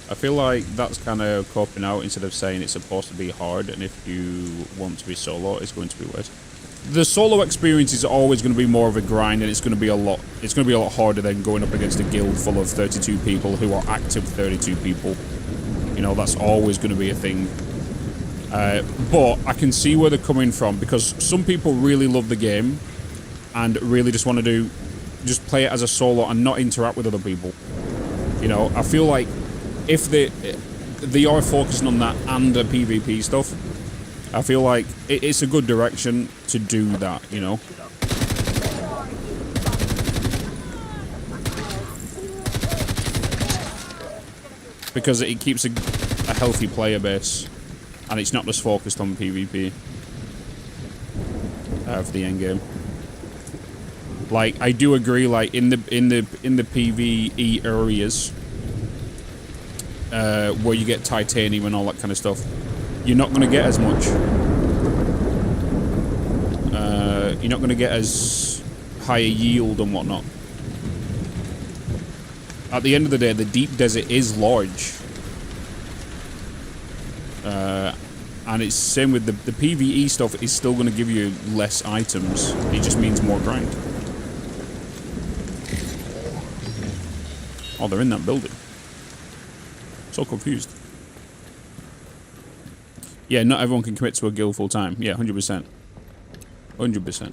I feel like that's kind of coping out instead of saying it's supposed to be hard, and if you want to be solo, it's going to be weird. the solo experience is always going to be more of a grind, and it's going to be a lot harder than going up against a guild full of 32 people who are active 32 people. You know, that's always going to be a thing. But I can see where they're coming from, because some people really love the game and really just want to just play it as a solo and not interact with other people. You know, I feel like if they are focusing on that and the PvP stuff, I feel like it's a good direction to do that, you know. Because it keeps a healthy player base, and it's not just focused on PvP for the end game. Like, I do agree, like in the PvE areas where you get titanium and all that kind of stuff, you're not going to get as much. You're not going to get as high a yield and whatnot. At the end of the day, the deep desert is large. And it's same with the PvE stuff is still going to give you less items. It just means more grind. Oh, they're in that building. So confused. Yeah, not everyone can commit to a guild full time. Yeah, 100%. 100%.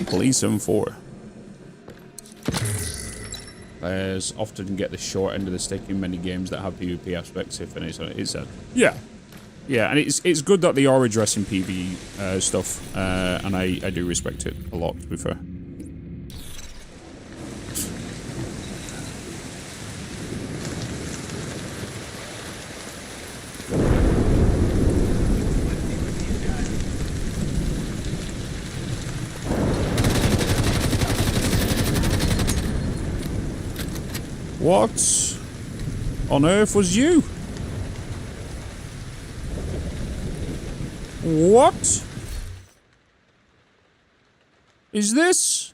Police M4. Players often get the short end of the stick in many games that have PvP aspects. If any, so it's a yeah, and it's good that they are addressing PvE stuff, and I do respect it a lot, to be fair. What on earth was you? What is this?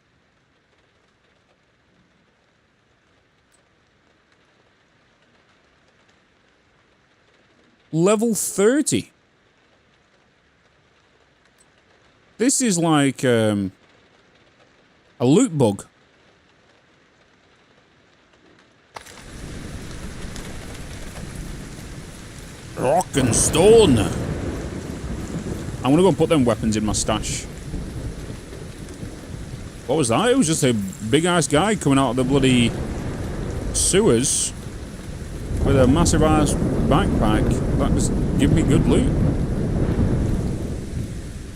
Level 30. This is like a loot bug. Rock and stone. I'm gonna go and put them weapons in my stash. What was that? It was just a big ass guy coming out of the bloody sewers with a massive ass backpack that just gave me good loot.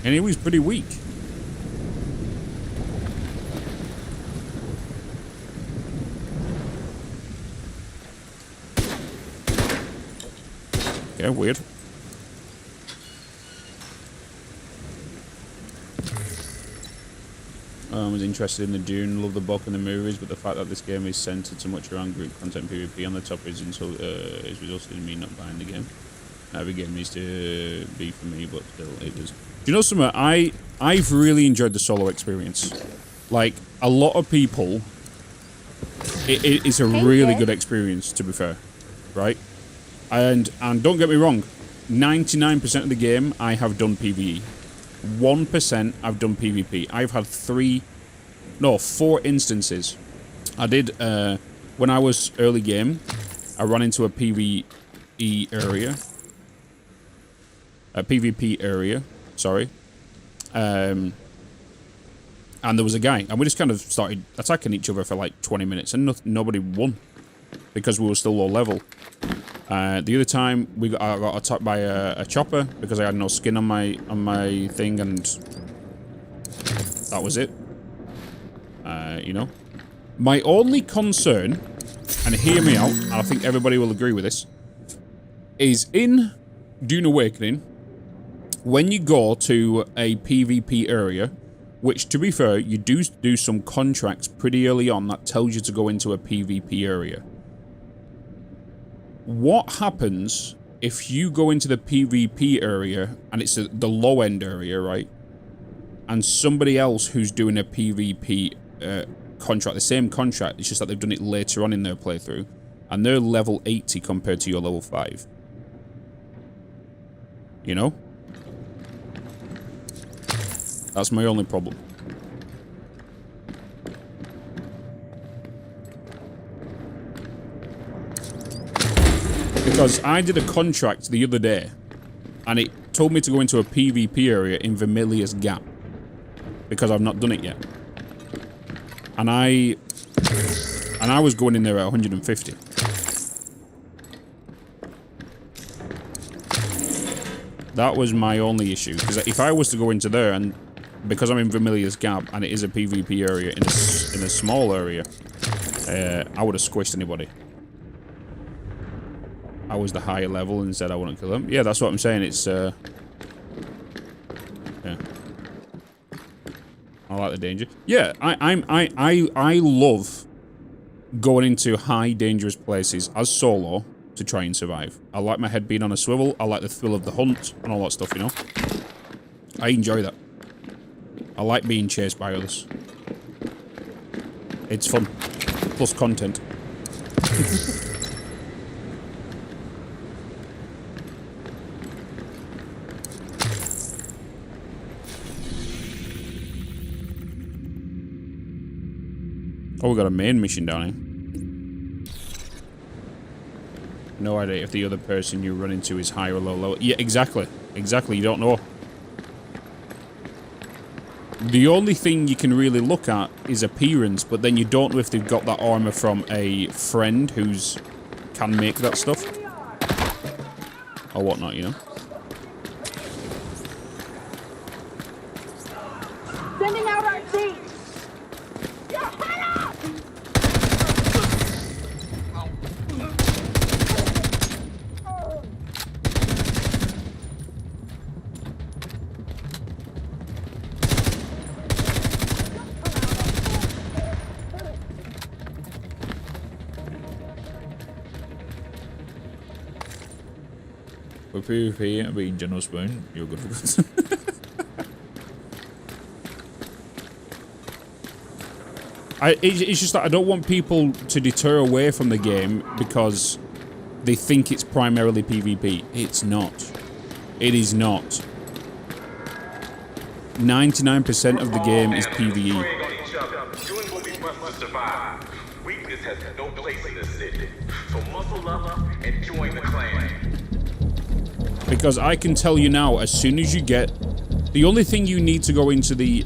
And he was pretty weak. Yeah, weird. I was interested in the Dune, love the book and the movies, but the fact that this game is centered so much around group content PvP on the top is resulted in me not buying the game. Every game needs to be for me, but still it is. Do you know something? I've really enjoyed the solo experience. Like, a lot of people, it's a really good experience, to be fair, right? And don't get me wrong, 99% of the game I have done PvE. 1% I've done PvP. I've had 4 instances. I did, when I was early game, I ran into a PvE area. A PvP area, sorry. And there was a guy, and we just kind of started attacking each other for like 20 minutes, and nobody won. Because we were still low level. The other time I got attacked by a chopper because I had no skin on my thing, and that was it. You know, my only concern, and hear me out, and I think everybody will agree with this, is in Dune Awakening, when you go to a PvP area, Which, to be fair, you do some contracts pretty early on that tells you to go into a PvP area. What happens if you go into the PvP area, and it's the low-end area, right? And somebody else who's doing a PvP contract, the same contract, it's just that they've done it later on in their playthrough, and they're level 80 compared to your level 5. You know? That's my only problem. Because I did a contract the other day, and it told me to go into a PvP area in Vermilius Gap. Because I've not done it yet. And I was going in there at 150. That was my only issue. Because if I was to go into there, and because I'm in Vermilius Gap, and it is a PvP area in a small area, I would have squished anybody. I was the higher level and said I wouldn't kill them. Yeah, that's what I'm saying. It's, yeah. I like the danger. Yeah, I love going into high dangerous places as solo to try and survive. I like my head being on a swivel. I like the thrill of the hunt and all that stuff, you know? I enjoy that. I like being chased by others. It's fun. Plus content. Oh, we got a main mission down here. No idea if the other person you run into is high or low level. Yeah, exactly. Exactly, you don't know. The only thing you can really look at is appearance, but then you don't know if they've got that armor from a friend who's can make that stuff. Or whatnot, you know? Sending out our team! For PvP, I'll be in General Spoon. You're good for good. It's just that I don't want people to deter away from the game because they think it's primarily PvP. It's not. It is not. 99% of the game is PvE. Weakness has no place in this city. So muscle up and join the clan. Because I can tell you now, as soon as you get... The only thing you need to go into the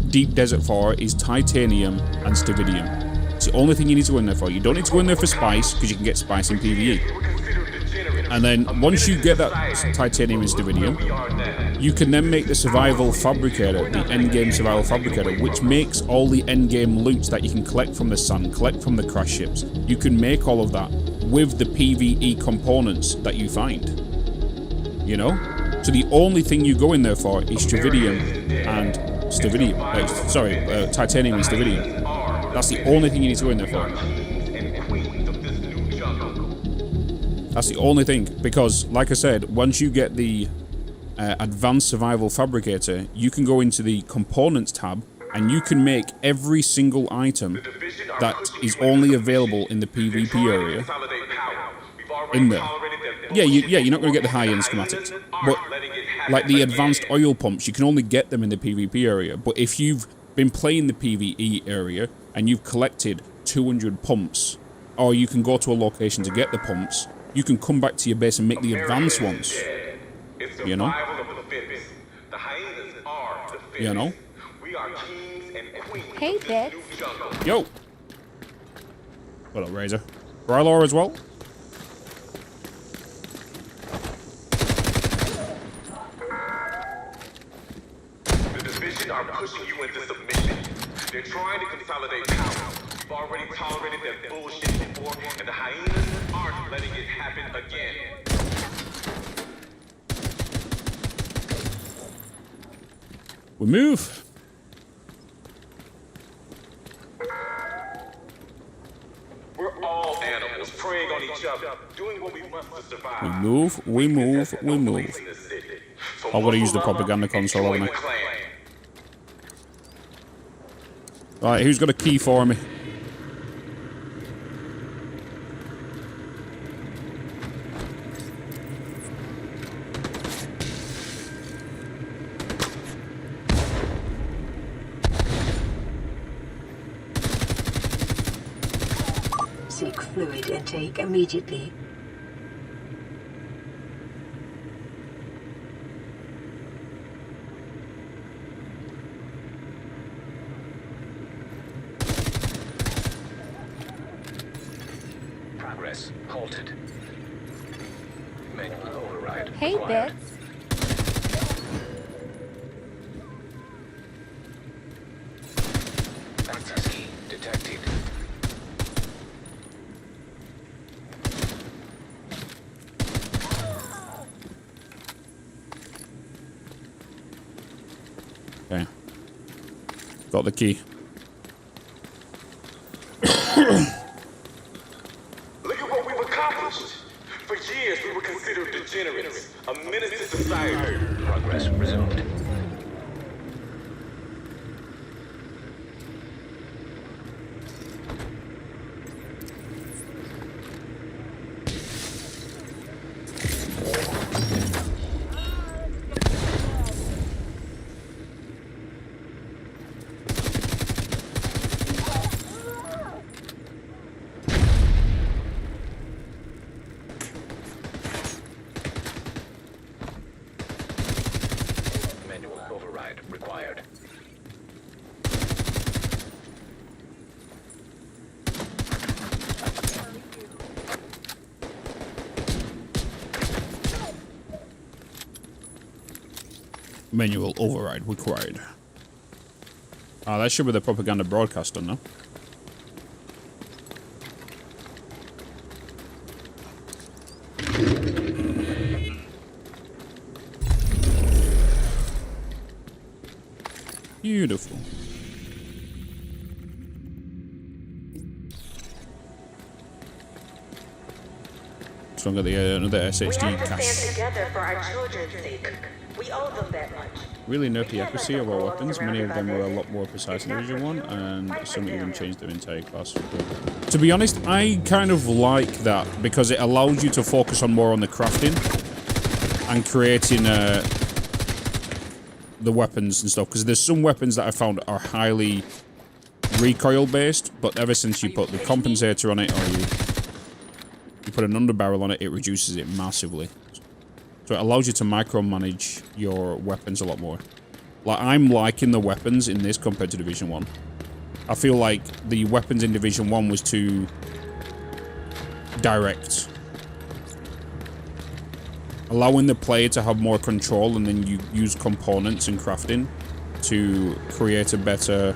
deep desert for is titanium and stiridium. It's the only thing you need to go in there for. You don't need to go in there for spice, because you can get spice in PvE. And then, once you get that titanium and stiridium, you can then make the survival fabricator, the endgame survival fabricator, which makes all the endgame loot that you can collect from the sun, collect from the crash ships. You can make all of that with the PvE components that you find. You know? So the only thing you go in there for is stiridium and stiridium. Titanium and stiridium. That's the only thing you need to go in there for. That's the only thing. Because, like I said, once you get the Advanced Survival Fabricator, you can go into the Components tab and you can make every single item that is only available in the PvP area in there. Yeah, you're not going to get the high-end schematics. But, like the advanced oil pumps, you can only get them in the PvP area. But if you've been playing the PvE area and you've collected 200 pumps, or you can go to a location to get the pumps, you can come back to your base and make the advanced ones. You know? You know? Hey, Bitz. Yo! What up, Razor? Rylor as well? Are pushing you into submission. They're trying to consolidate power. You've already tolerated their bullshit before, and the hyenas aren't letting it happen again. We move. each other, doing what we must to survive. We move, we move, we move. I've got to use the propaganda console, haven't I? Right, who's got a key for me? Seek fluid intake immediately. Progress halted. Manual override. Hey, required. Bitz. Access key detected. Okay. Got the key. Look at what we've accomplished. For years, we were considered degenerates, a menace to society. Progress resumed. Manual override required. Manual override required. Ah, that should be the propaganda broadcaster, no? Beautiful. So I've got the another SHD cache. Together for our children's sake. We owe them that much. Really nerfed the accuracy of our weapons. Many of them were a lot more precise in Division 1, and some even changed their entire class. To be honest, I kind of like that because it allows you to focus on more on the crafting and creating the weapons and stuff. Because there's some weapons that I found are highly recoil based, but ever since you put the compensator on it or you put an underbarrel on it, it reduces it massively. So it allows you to micromanage your weapons a lot more. Like, I'm liking the weapons in this compared to Division 1. I feel like the weapons in Division 1 was too direct. Allowing the player to have more control, and then you use components and crafting to create a better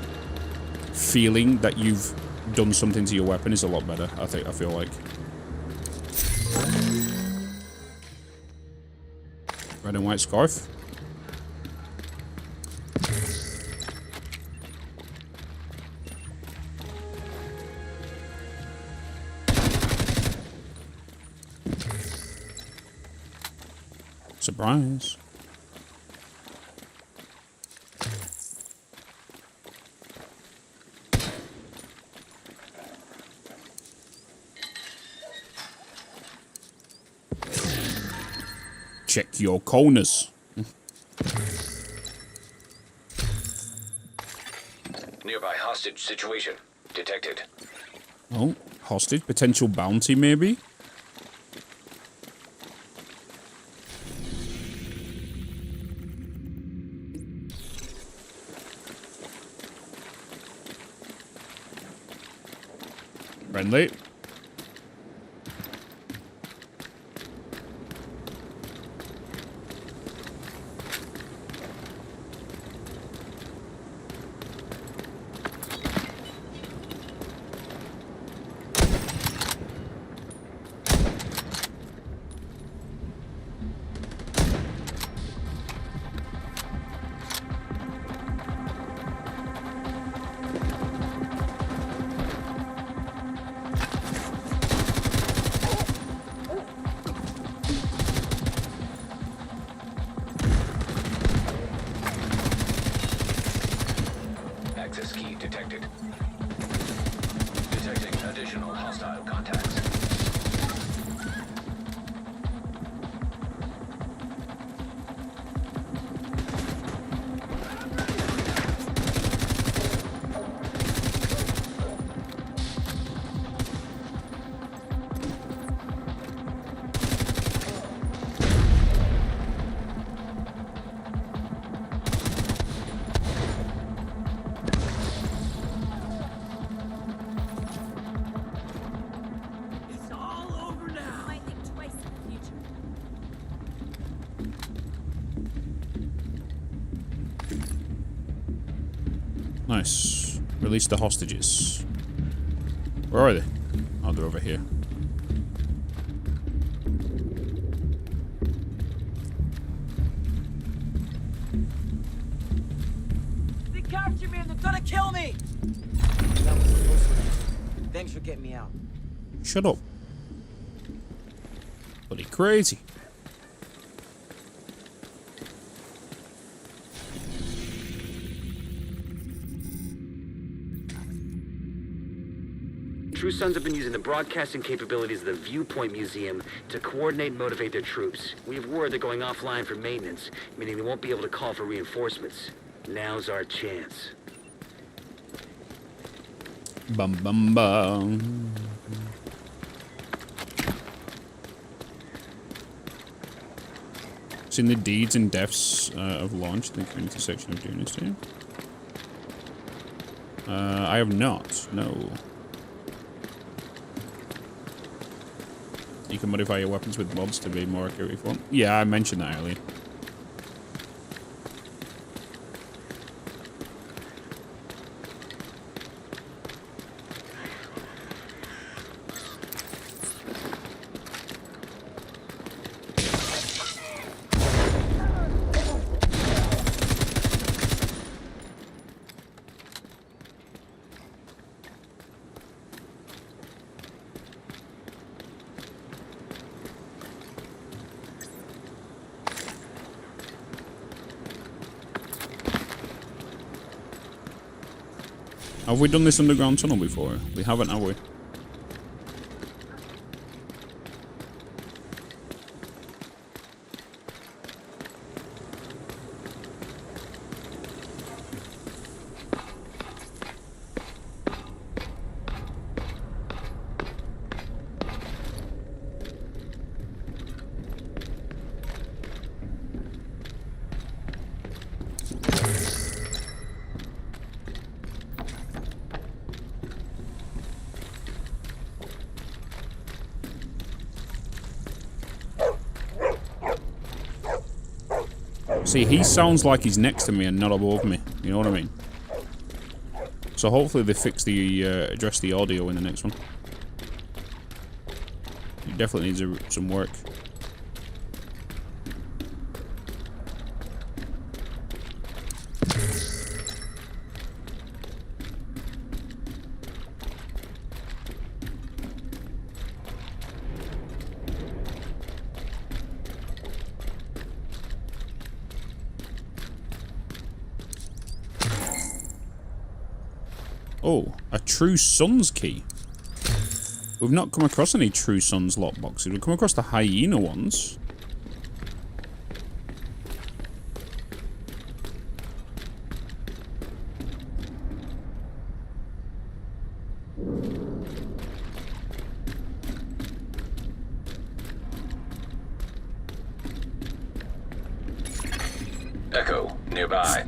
feeling that you've done something to your weapon is a lot better, I feel like. Red and white scarf. Surprise. Check your corners. Nearby hostage situation detected. Oh, hostage, potential bounty maybe? Friendly. Nice. Release the hostages. Where are they? Oh, they're over here. They captured me and they're gonna kill me! Thanks for getting me out. Shut up. Bloody crazy. True Sons have been using the broadcasting capabilities of the Viewpoint Museum to coordinate and motivate their troops. We have word they're going offline for maintenance, meaning they won't be able to call for reinforcements. Now's our chance. Bum bum bum. Seen the deeds and deaths of launch in the community section of Dune Awakening? I have not, no. You can modify your weapons with mods to be more accurate if you want. Yeah, I mentioned that earlier. Have we done this underground tunnel before? We haven't, have we? See, he sounds like he's next to me and not above me. You know what I mean? So hopefully they fix the, address the audio in the next one. It definitely needs some work. Oh, a True Sons key. We've not come across any True Sons lockboxes. We've come across the hyena ones. Echo, nearby.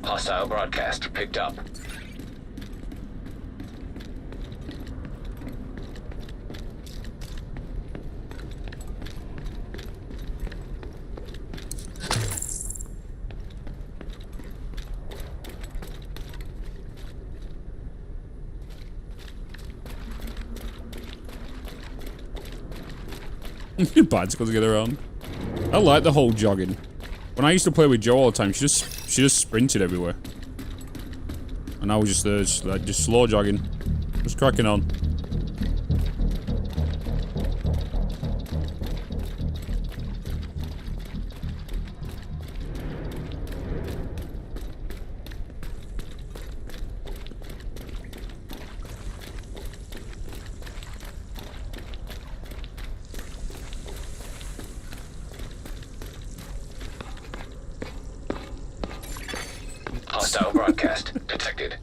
Hostile broadcast picked up. Bicycles to get around. I like the whole jogging. When I used to play with Jo all the time, she just sprinted everywhere. And I was just there, just slow jogging. Just cracking on. Hostile broadcast detected.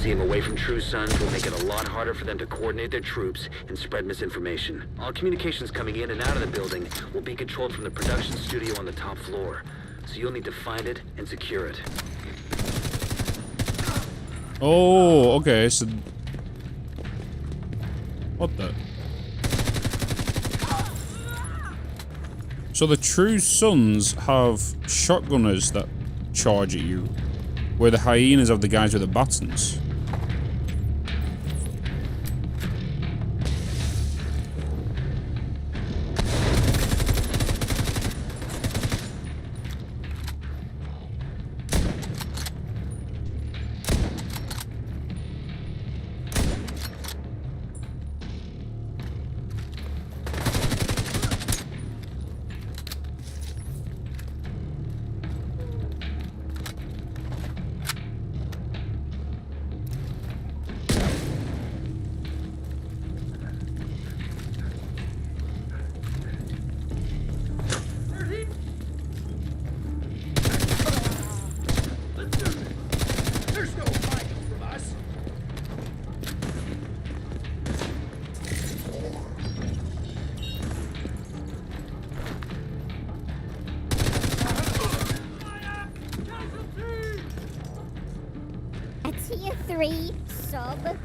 Keeping him away from True Sons will make it a lot harder for them to coordinate their troops and spread misinformation. All communications coming in and out of the building will be controlled from the production studio on the top floor, so you'll need to find it and secure it. Oh, okay, so... What the... So the True Sons have shotgunners that charge at you, where the hyenas have the guys with the batons. A tier 3 sub?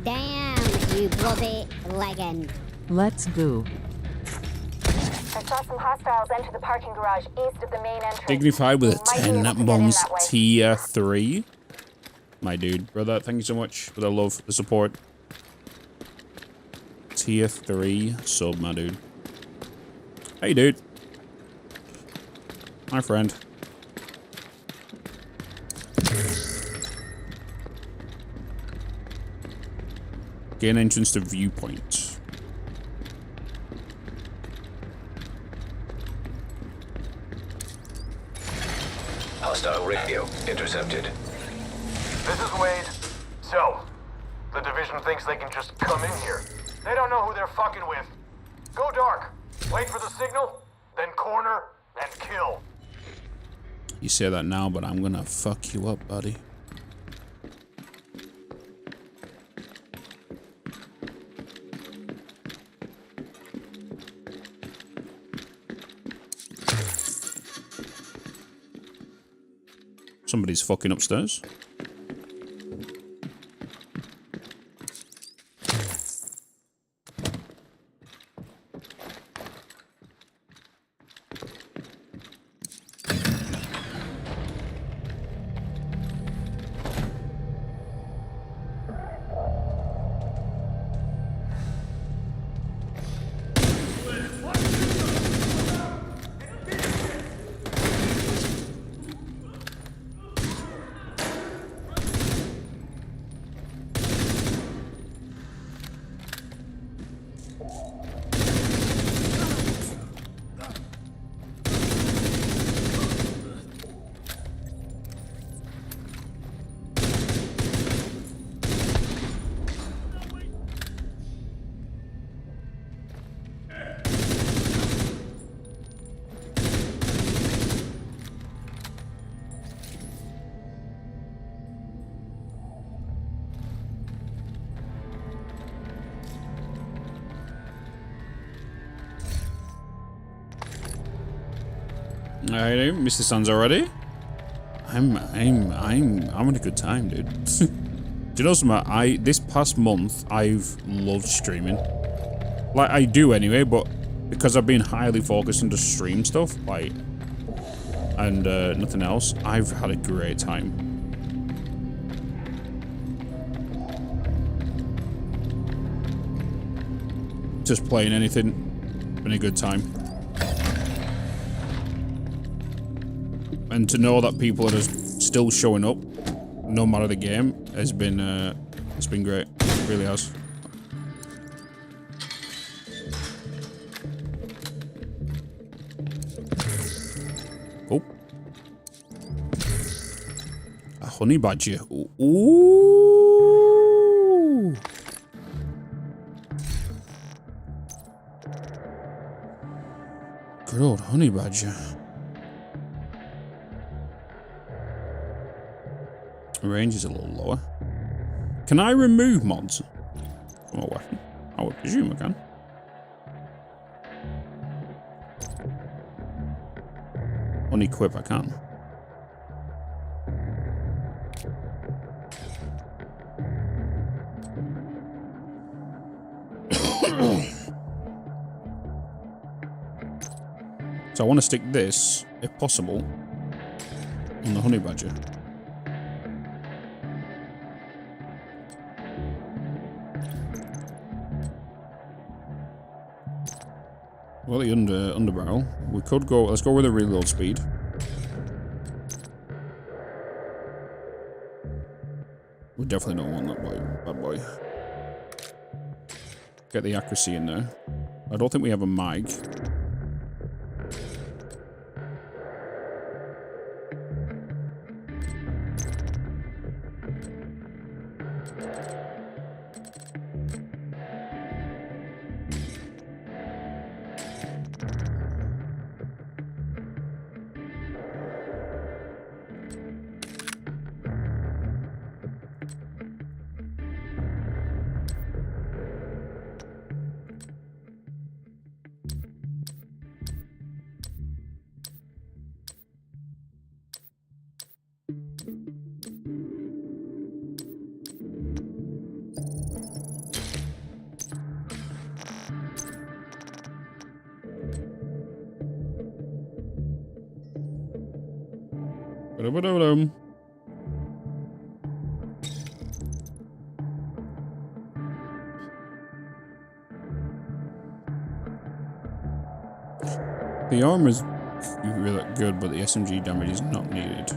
Damn, you bloody legend. Let's go. I saw some hostiles enter the parking garage east of the main entrance. Dignified with a Might be able 10 to get in bombs that way. tier 3. My dude, brother, thank you so much for the love, the support. Tier 3 sub, my dude. Hey, dude. My friend. Gain entrance to Viewpoint. Hostile radio intercepted. This is Wade. So, the division thinks they can just come in here. They don't know who they're fucking with. Go dark. Wait for the signal, then corner, and kill. You say that now, but I'm gonna fuck you up, buddy. Somebody's fucking upstairs. I missed the suns already. I'm having a good time, dude. Do you know something? This past month I've loved streaming. Like I do anyway, but because I've been highly focused on just stream stuff, like and nothing else, I've had a great time. Just playing anything, been a good time. And to know that people are just still showing up, no matter the game, has been it's been great. It really has. Oh, a honey badger. Ooh. Good old honey badger. Range is a little lower. Can I remove mods from a weapon? I would presume I can. Unequip I can. So I want to stick this, if possible, on the honey badger. Well, the under barrel. We could go. Let's go with a reload speed. We definitely don't want that boy, bad boy. Get the accuracy in there. I don't think we have a mag. The armor is really good, but the SMG damage is not needed.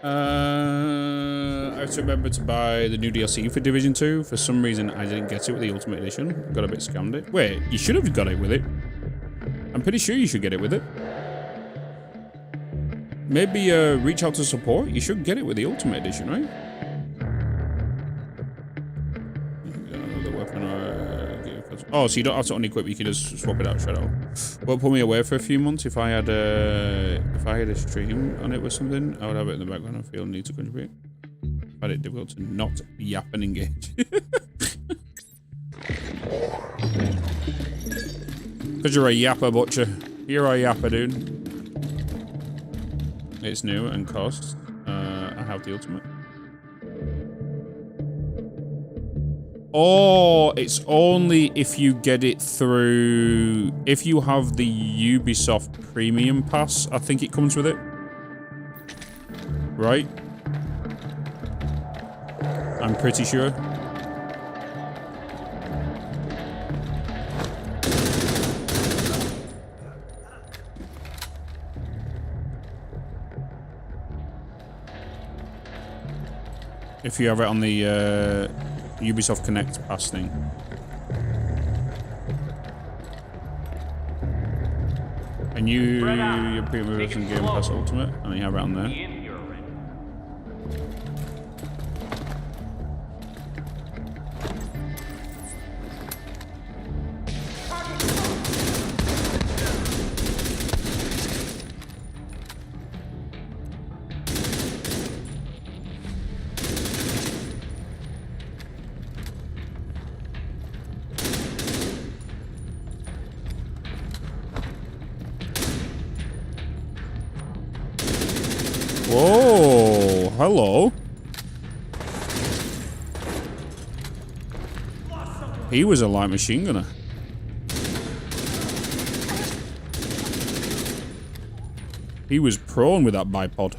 I have to remember to buy the new DLC for Division 2. For some reason, I didn't get it with the Ultimate Edition. Got a bit scammed it. Wait, you should have got it with it. I'm pretty sure you should get it with it. Maybe reach out to support. You should get it with the Ultimate Edition, right? Another weapon or... Oh, so you don't have to unequip. You can just swap it out, Shadow. Well, put me away for a few months. If I had a stream on it or something, I would have it in the background. I feel need to contribute. I find it difficult to not yap and engage. Because you're a yapper, butcher. You're a yapper, dude. It's new and costs. I have the ultimate. Oh, it's only if you get it through... If you have the Ubisoft Premium Pass, I think it comes with it. Right? I'm pretty sure. If you have it on the Ubisoft Connect Pass thing. And you're Premium Version Game Pass Ultimate, and you have it on there. Whoa, hello. He was a light machine gunner. He was prone with that bipod.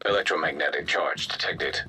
Electromagnetic charge detected.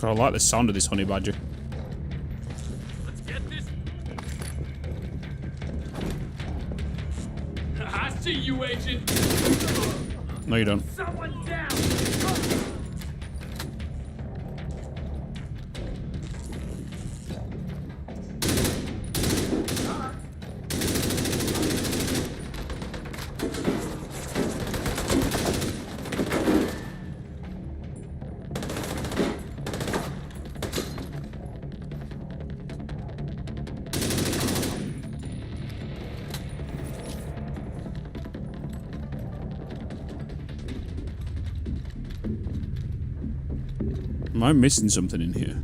I like the sound of this honey badger. Let's get this. I see you, Agent. No, you don't. Someone down. Am I missing something in here?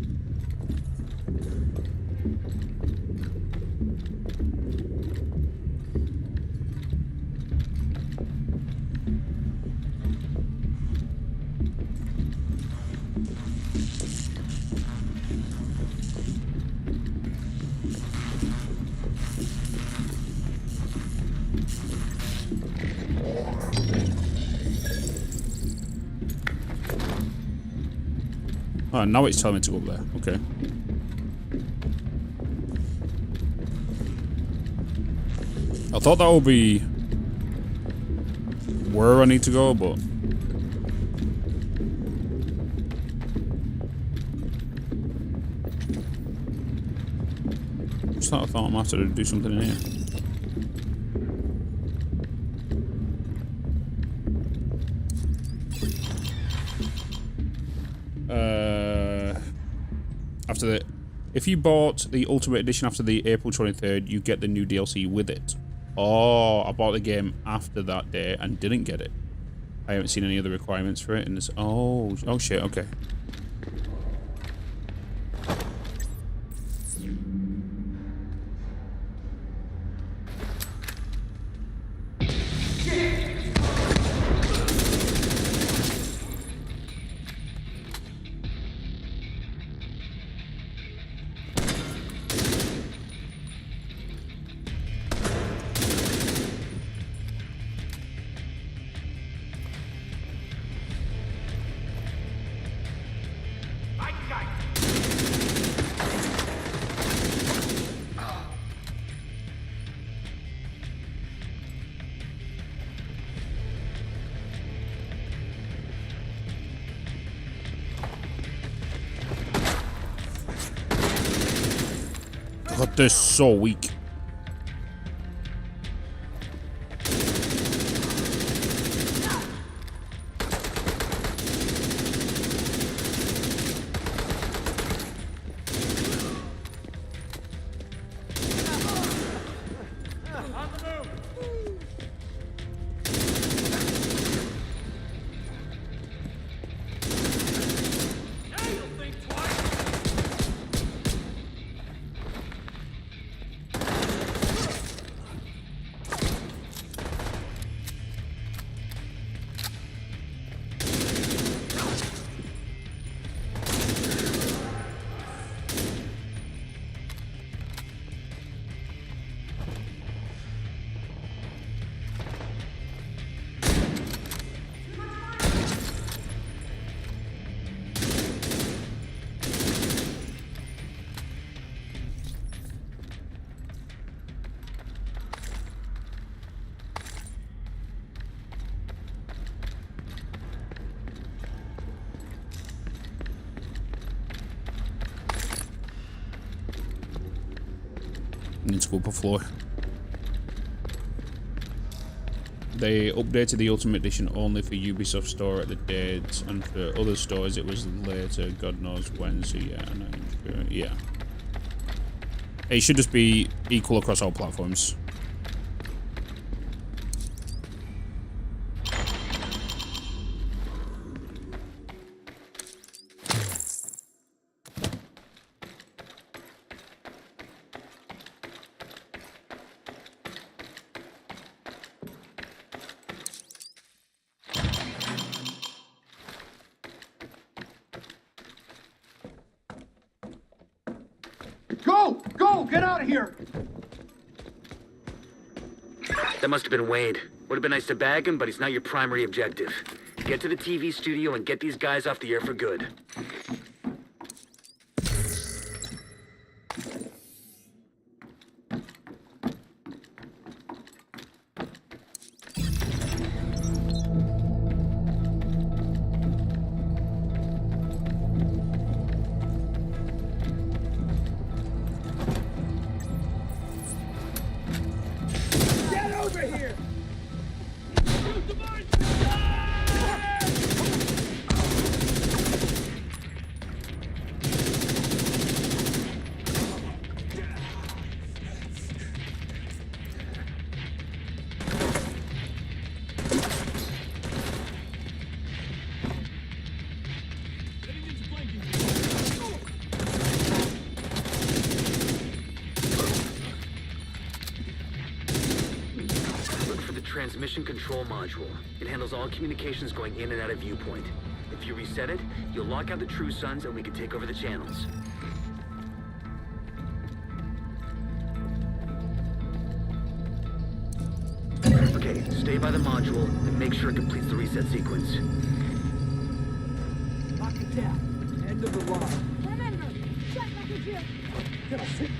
Oh, now it's telling me to go up there. Okay. I thought that would be where I need to go, but just thought I might have to do something in here. If you bought the Ultimate Edition after the April 23rd, you get the new DLC with it. Oh, I bought the game after that day and didn't get it. I haven't seen any other requirements for it. And it's oh shit. Okay. God, they're so weak. to go up a floor. They updated the Ultimate Edition only for Ubisoft Store at the date, and for other stores it was later, God knows when, so yeah, yeah. It should just be equal across all platforms. Go! Get out of here! That must have been Wade. Would have been nice to bag him, but he's not your primary objective. Get to the TV studio and get these guys off the air for good. Transmission control module. It handles all communications going in and out of Viewpoint. If you reset it, you'll lock out the True Sons and we can take over the channels. Okay, stay by the module and make sure it completes the reset sequence. Lock it down. End of the line. Remember, shut like a drill. Get a sit.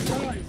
Guys.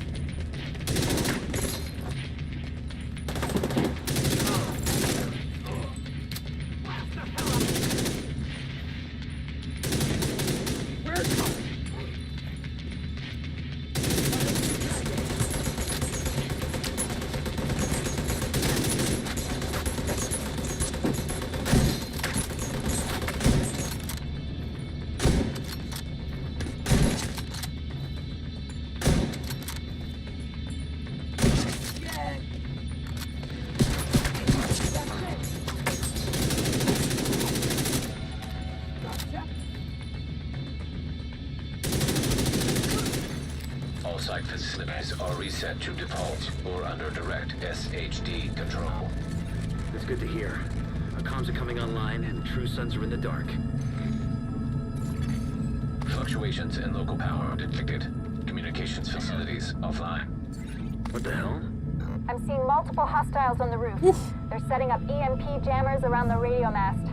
Site facilities are reset to default or under direct SHD control. That's good to hear. Our comms are coming online and the True Sons are in the dark. Fluctuations in local power detected. Communications facilities offline. What the hell? I'm seeing multiple hostiles on the roof. They're setting up EMP jammers around the radio mast.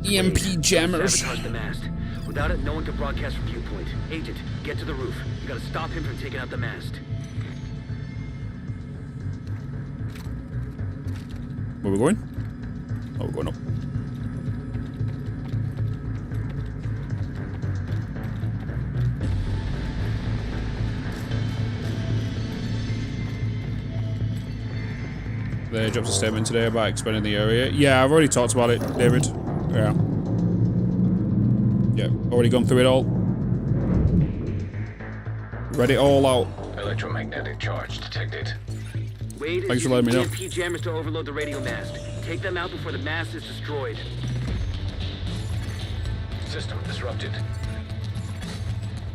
EMP jammers. Sabotage the mast. Without it, no one can broadcast from Viewpoint. Agent, get to the roof. You gotta stop him from taking out the mast. Where are we going? Oh, we're going up. They dropped a statement today about expanding the area. Yeah, I've already talked about it, David. Yeah. Yeah, already gone through it all. Read it all out. Electromagnetic charge detected. Wade Thanks is for letting me know. EMP jammers to overload the radio mast. Take them out before the mast is destroyed. System disrupted.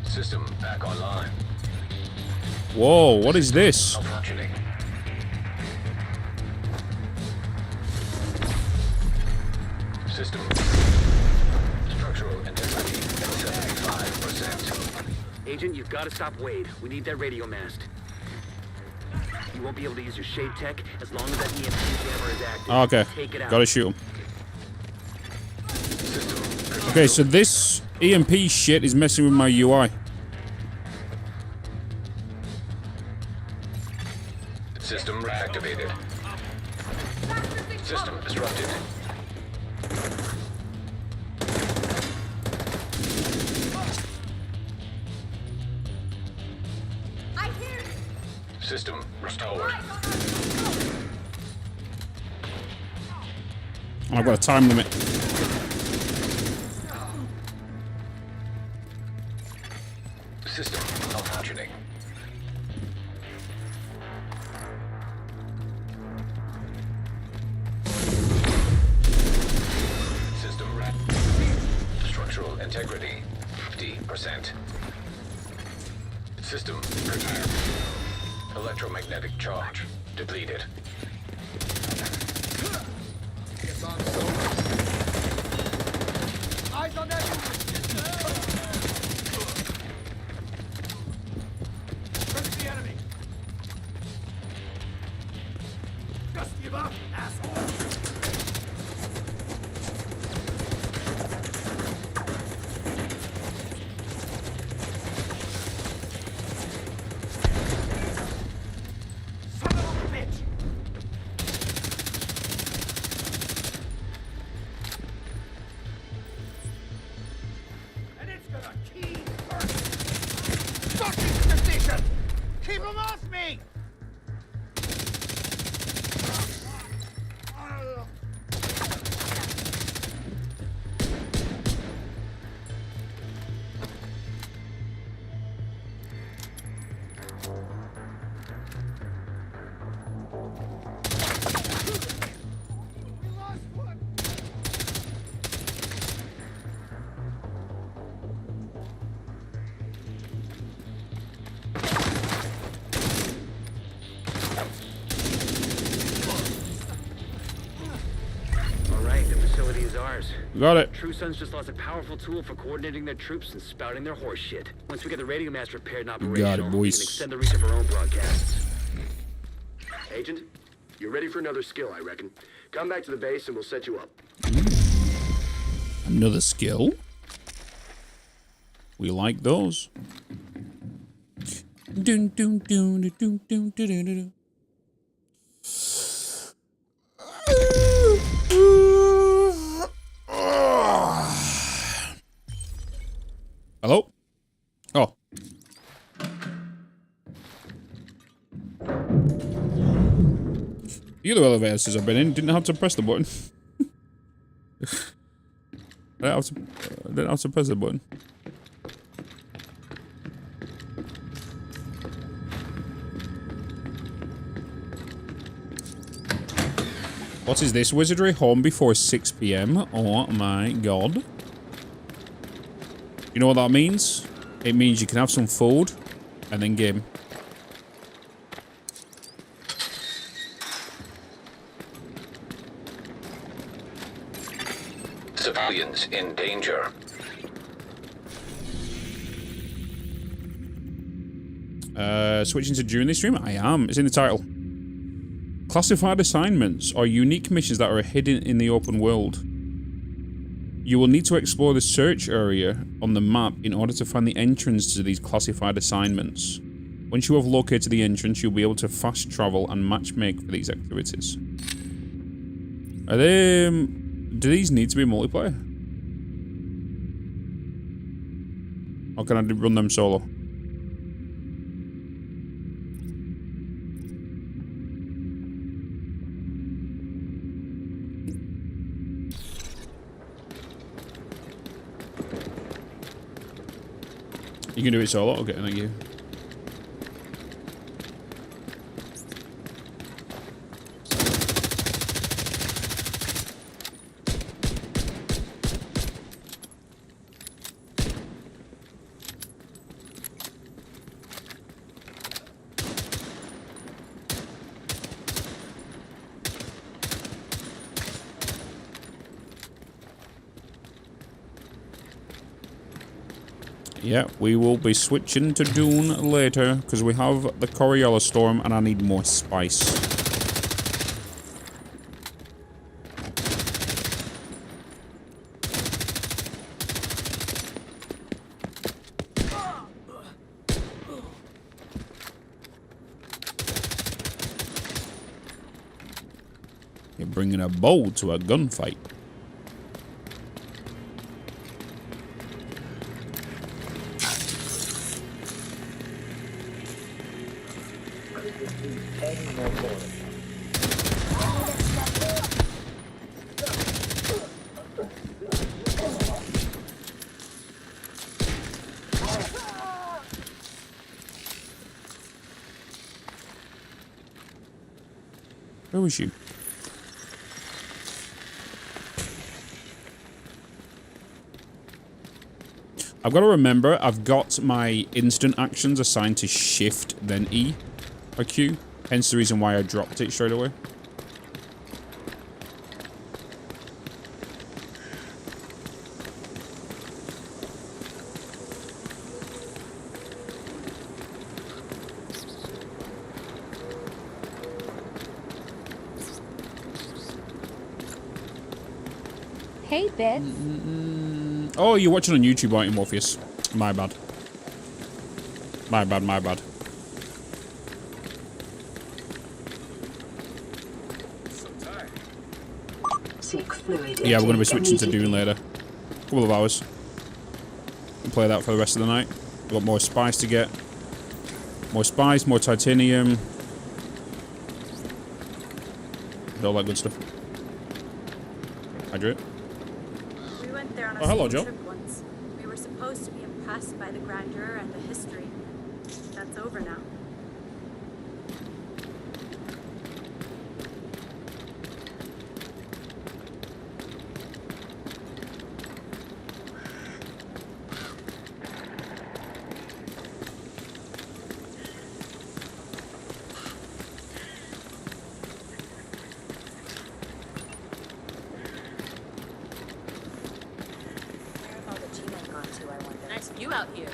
System back online. Whoa, what is this? Malfunctioning. System. Structural integrity at 75%. Agent, you've got to stop Wade. We need that radio mast. You won't be able to use your shade tech as long as that EMP jammer is active. Oh, okay, Take it out. gotta shoot him. Okay, so this EMP shit is messing with my UI. System reactivated. System disrupted. System restored. I've got a time limit. System malfunctioning. System red. Structural integrity 50%. System prepared. Electromagnetic charge depleted. Eyes on that. Where's the enemy? Just give up, asshole. Keep him off me! Got it. True Sons just lost a powerful tool for coordinating their troops and spouting their horse shit. Once we get the radio mast repaired and operational, we can extend the reach of our own broadcasts. Agent, you're ready for another skill, I reckon. Come back to the base and we'll set you up. Another skill? We like those. Dun, dun, dun, dun, dun, dun, dun, dun, dun. Hello? Oh. The other elevators I've been in didn't have to press the button. I didn't have to press the button. What is this wizardry? Home before 6 PM? Oh my god. You know what that means? It means you can have some food and then game. Civilians in danger. Switching to during this stream? I am. It's in the title. Classified assignments are unique missions that are hidden in the open world. You will need to explore the search area on the map in order to find the entrance to these classified assignments. Once you have located the entrance, you'll be able to fast travel and matchmake for these activities. Are they... do these need to be multiplayer? Or can I run them solo? You can do it solo? Okay, thank you. Yeah, we will be switching to Dune later, because we have the Coriolis Storm and I need more spice. You're bringing a bow to a gunfight. receive any more bullets. Where was you? I've got to remember, I've got my instant actions assigned to Shift, then E or Q. Hence the reason why I dropped it straight away. Hey, Bitz. Oh, you're watching on YouTube, aren't you, Morpheus? My bad. My bad, my bad. Yeah, we're going to be switching to Dune later. A couple of hours. We'll play that for the rest of the night. We've got more spice to get. More spice, more titanium. All that good stuff. Hydrate. We went there on a hello, school Joe. trip once. We were supposed to be impressed by the grandeur and the history. That's over now. Nice view out here.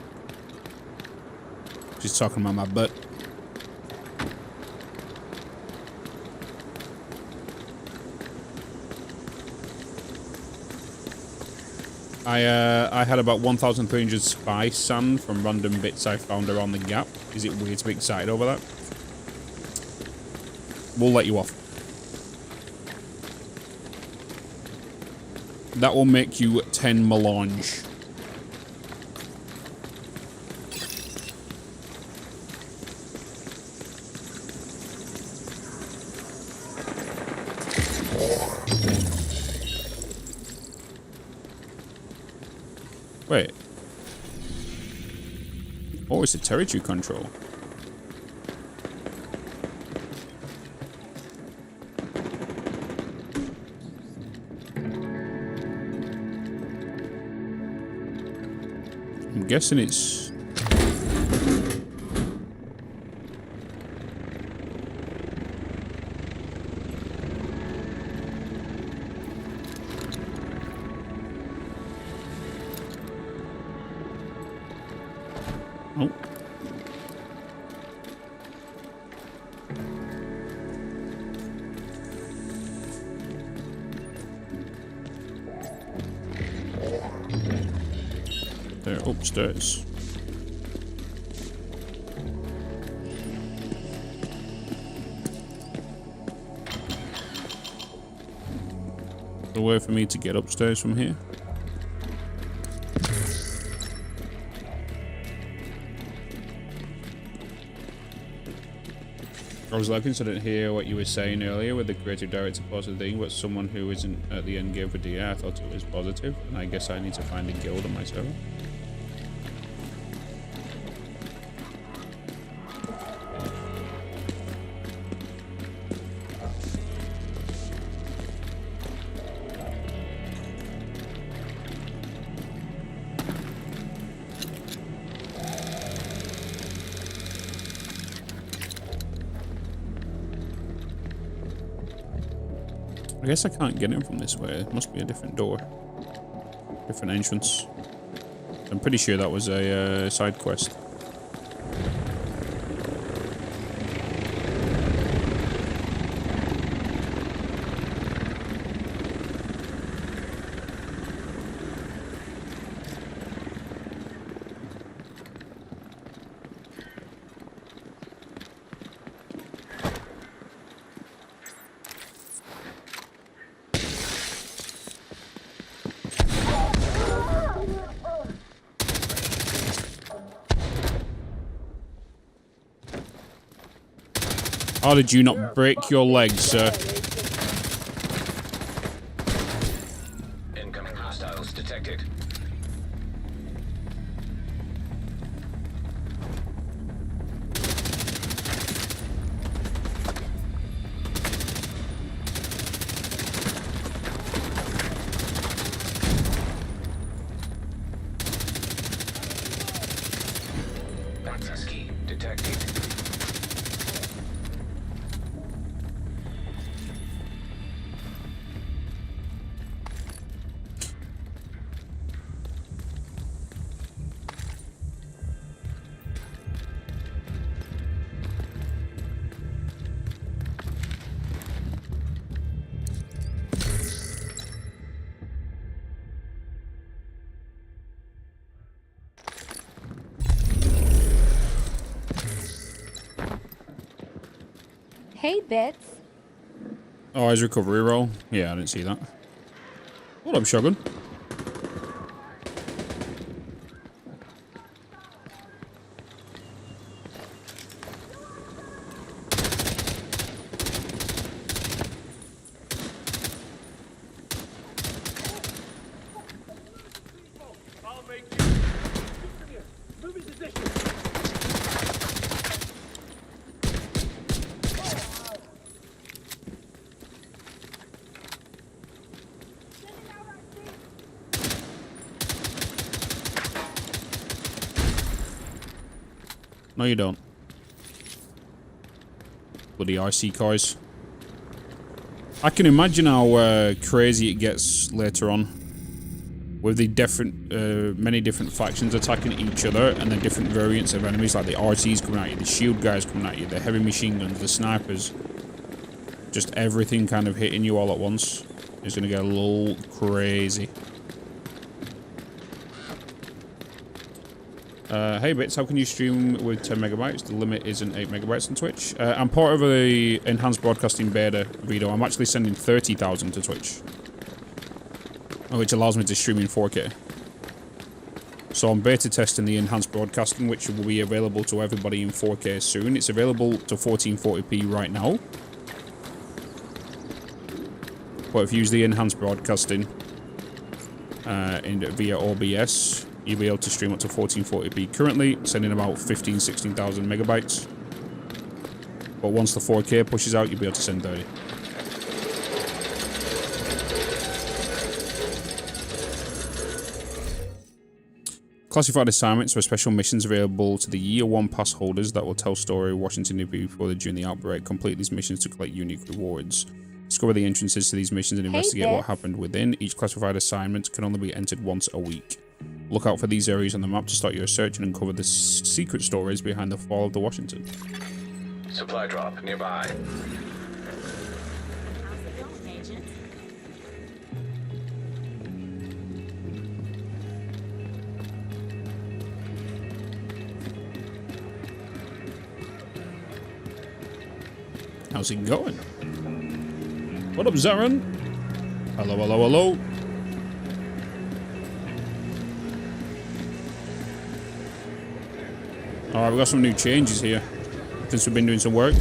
She's talking about my butt. I had about 1,300 spice sand from random bits I found around the gap. Is it weird to be excited over that? We'll let you off. That will make you 10 melange. Wait. Oh, it's a territory control. I'm guessing it's... Oh. They're upstairs. The way for me to get upstairs from here. I was lucky, so I didn't hear what you were saying earlier with the creative director positive thing, but someone who isn't at the end game for DA, I thought it was positive, and I guess I need to find a guild on my server. I guess I can't get in from this way. It must be a different door. Different entrance. I'm pretty sure that was a side quest. How did you not break your legs, sir? Incoming hostiles detected. Access key detected. Hey, Bitz. Oh, his recovery roll? Yeah, I didn't see that. Hold up, Shogun. No, you don't. Bloody RC cars. I can imagine how crazy it gets later on. With the different, many different factions attacking each other, and the different variants of enemies, like the RCs coming at you, the shield guys coming at you, the heavy machine guns, the snipers. Just everything kind of hitting you all at once. It's gonna get a little crazy. Hey Bitz, how can you stream with 10 megabytes? The limit isn't 8 megabytes on Twitch. I'm part of the enhanced broadcasting beta video. I'm actually sending 30,000 to Twitch, which allows me to stream in 4K. So I'm beta testing the enhanced broadcasting, which will be available to everybody in 4K soon. It's available to 1440p right now. But if you use the enhanced broadcasting via OBS, you'll be able to stream up to 1440p. Currently, sending about 16,000 megabytes. But once the 4K pushes out, you'll be able to send 30. Classified assignments are special missions available to the Year 1 pass holders that will tell story of Washington before or during the outbreak. Complete these missions to collect unique rewards. Discover the entrances to these missions and investigate what happened within. Each classified assignment can only be entered once a week. Look out for these areas on the map to start your search and uncover the secret stories behind the fall of the Washington. Supply drop nearby. How's it going? What up, Zaran? Hello, hello, hello. Alright, we got some new changes here since we've been doing some work.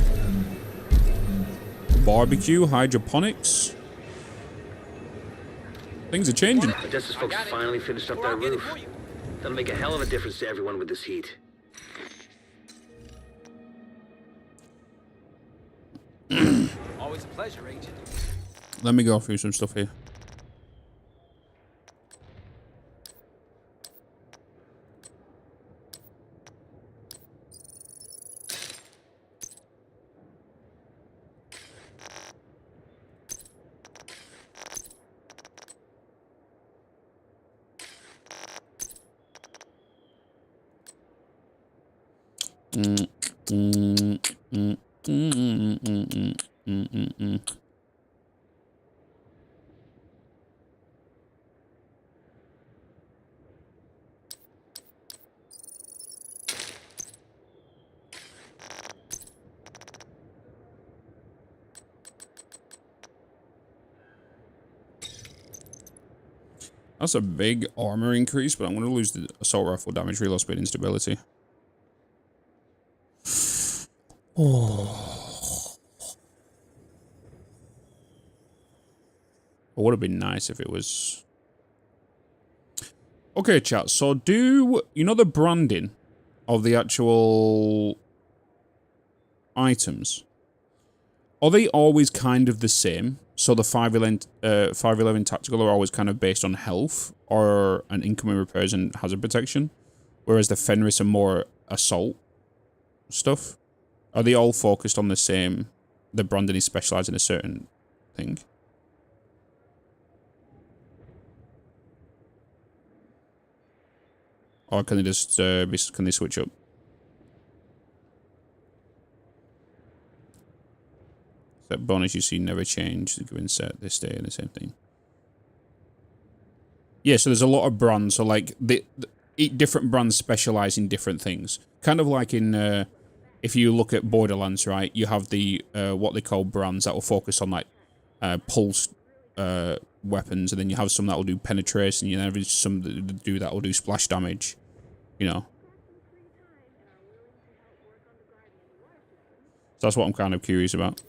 Barbecue, hydroponics. Things are changing. The Justice folks finally finished up that roof. That'll make a hell of a difference to everyone with this heat. Always a pleasure, Agent. Let me go through some stuff here. That's a big armor increase, but I'm going to lose the assault rifle damage, reload speed, and stability. Oh. It would have been nice if it was... Okay, chat. So do... You know the branding of the actual items? Are they always kind of the same? So the 511 tactical are always kind of based on health or an incoming repairs and hazard protection, whereas the Fenris are more assault stuff. Are they all focused on the same? The branding is specialized in a certain thing. Or can they just can they switch up? That bonus you see never change. The given set, they stay in the same thing. Yeah, so there's a lot of brands. So like different brands specialize in different things. Kind of like in if you look at Borderlands, right? You have the what they call brands that will focus on like pulse weapons, and then you have some that will do penetration. You have some that will do splash damage. You know. So that's what I'm kind of curious about.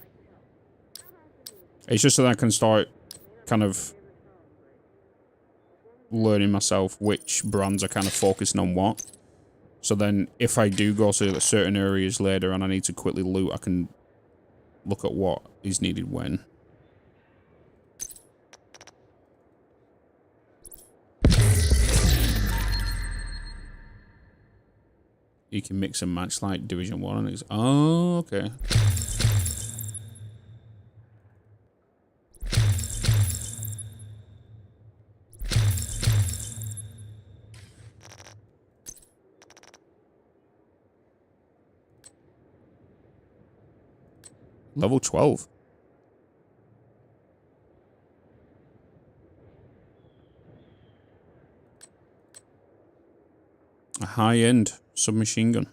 It's just so that I can start kind of learning myself which brands are kind of focusing on what. So then if I do go to certain areas later and I need to quickly loot, I can look at what is needed when. You can mix and match like Division 1 and it's... Oh, okay. Level 12. A high-end submachine gun.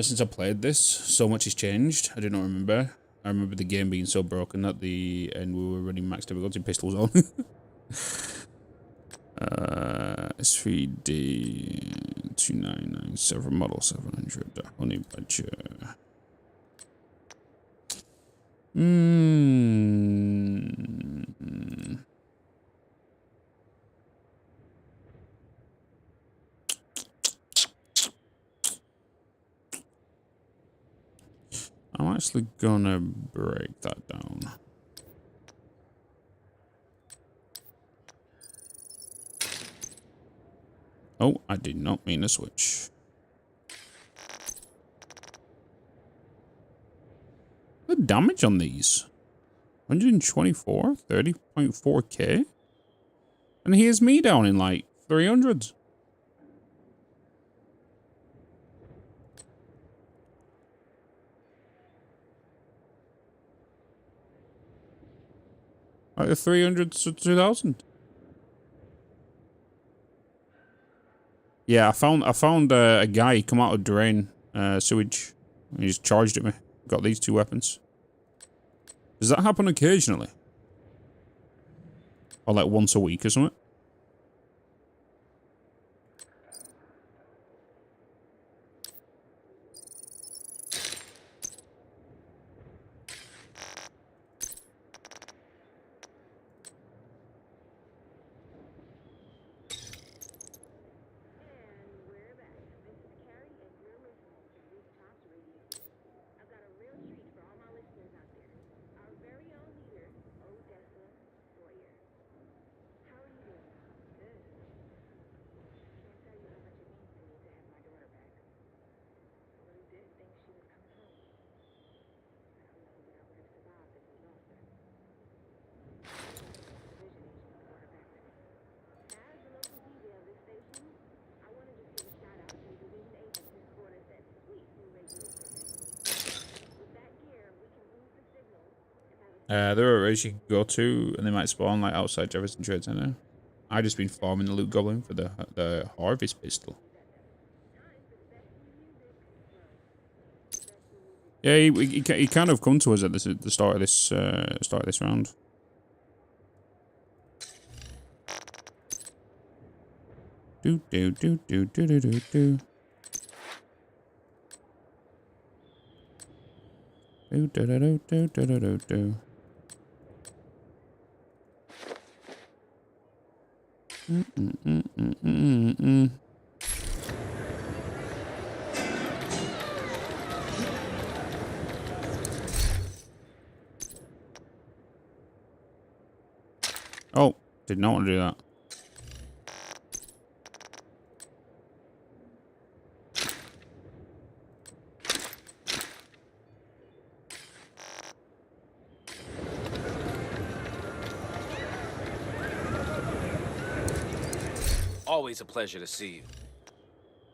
Since I played this, so much has changed. I do not remember. I remember the game being so broken at the end we were running max difficulty pistols on. S3D 2997 model 700 honey badger. I'm actually gonna break that down. Oh, I did not mean to switch. The damage on these 124, 30.4k, and here's me down in like 300s. Like the 300 to 2000. Yeah, I found a guy come out of drain sewage. He just charged at me. Got these two weapons. Does that happen occasionally? Or like once a week or something? There are areas you can go to, and they might spawn like outside Jefferson Trade Center. I just been farming the loot goblin for the harvest pistol. Yeah, he kind of come to us at the start of this round. do do do do do do do do. Do do do do do do do do. Oh, did not want to do that. Always a pleasure to see you.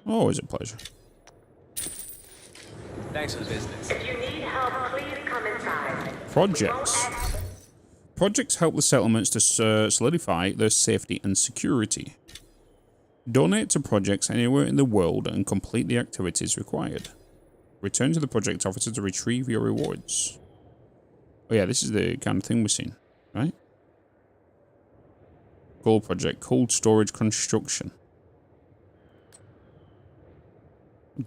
Always a pleasure. Thanks for the business. If you need help, please come inside. Projects. Projects help the settlements to solidify their safety and security. Donate to projects anywhere in the world and complete the activities required. Return to the project officer to retrieve your rewards. Oh yeah, this is the kind of thing we're seeing, right? Goal project, cold storage construction.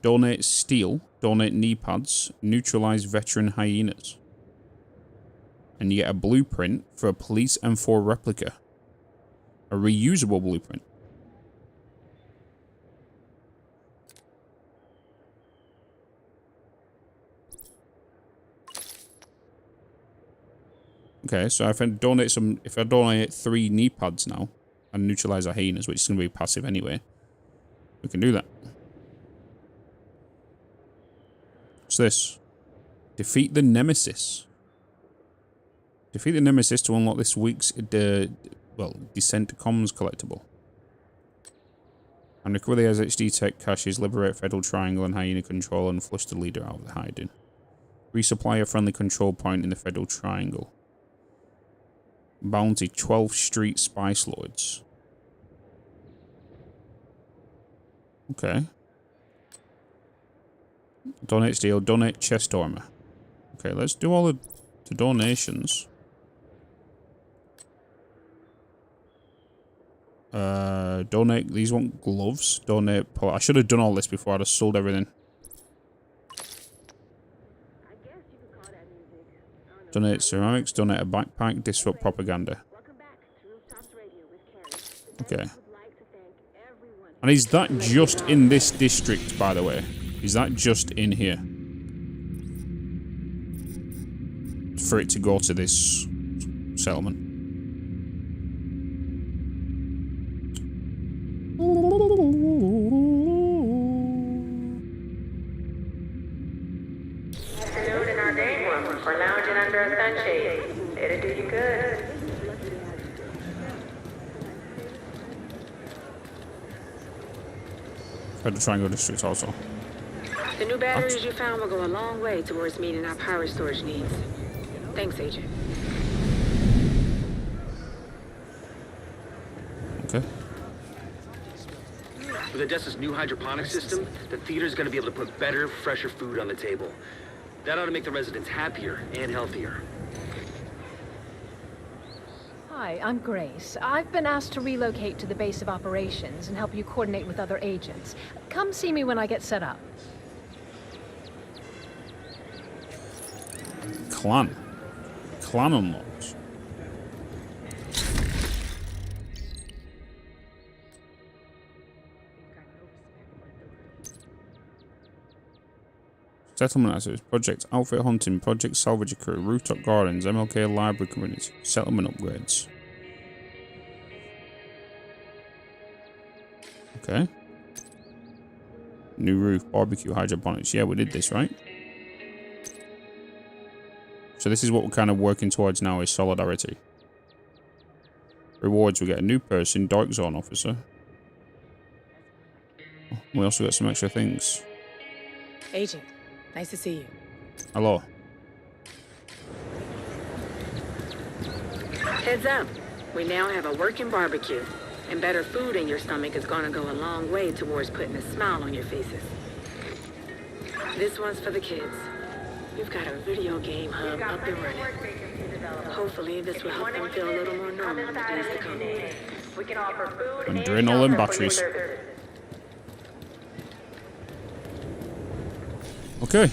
Donate steel, donate knee pads, neutralize veteran hyenas. And you get a blueprint for a police M4 replica. A reusable blueprint. Okay, so if I donate 3 knee pads now and neutralize our hyenas, which is going to be passive anyway, we can do that. What's this? Defeat the Nemesis. Defeat the Nemesis to unlock this week's Descent Comms collectible. And recover the SHD tech caches, liberate Federal Triangle and Hyena Control, and flush the leader out of the hiding. Resupply a friendly control point in the Federal Triangle. Bounty 12th Street Spice Lords. Okay. Donate steel, donate chest armor. Okay, let's do all the donations. Donate, these want gloves. Donate, I should have done all this before I'd have sold everything. Donate ceramics, donate a backpack, disrupt propaganda. Okay. And is that just in this district, by the way? Is that just in here? For it to go to this settlement. Afternoon in our day room or lounging under a sunshade. It'll do you good. Federal Triangle District also. The new batteries you found will go a long way towards meeting our power storage needs. Thanks, Agent. Okay. With Odessa's new hydroponic system, the theater's going to be able to put better, fresher food on the table. That ought to make the residents happier and healthier. Hi, I'm Grace. I've been asked to relocate to the base of operations and help you coordinate with other agents. Come see me when I get set up. Clan unlocks. Settlement assets, project outfit hunting, project salvage crew, rooftop gardens, MLK library community, settlement upgrades. Okay. New roof, barbecue, hydroponics. Yeah, we did this, right? So this is what we're kind of working towards now, is solidarity. Rewards, we get a new person, Dark Zone officer. We also got some extra things. Agent, nice to see you. Hello. Heads up. We now have a working barbecue. And better food in your stomach is going to go a long way towards putting a smile on your faces. This one's for the kids. We've got a video game hub up and running. Hopefully this will help them feel a little more normal in the days to come. We can offer food And and drain all them shelter for your batteries. services. Okay.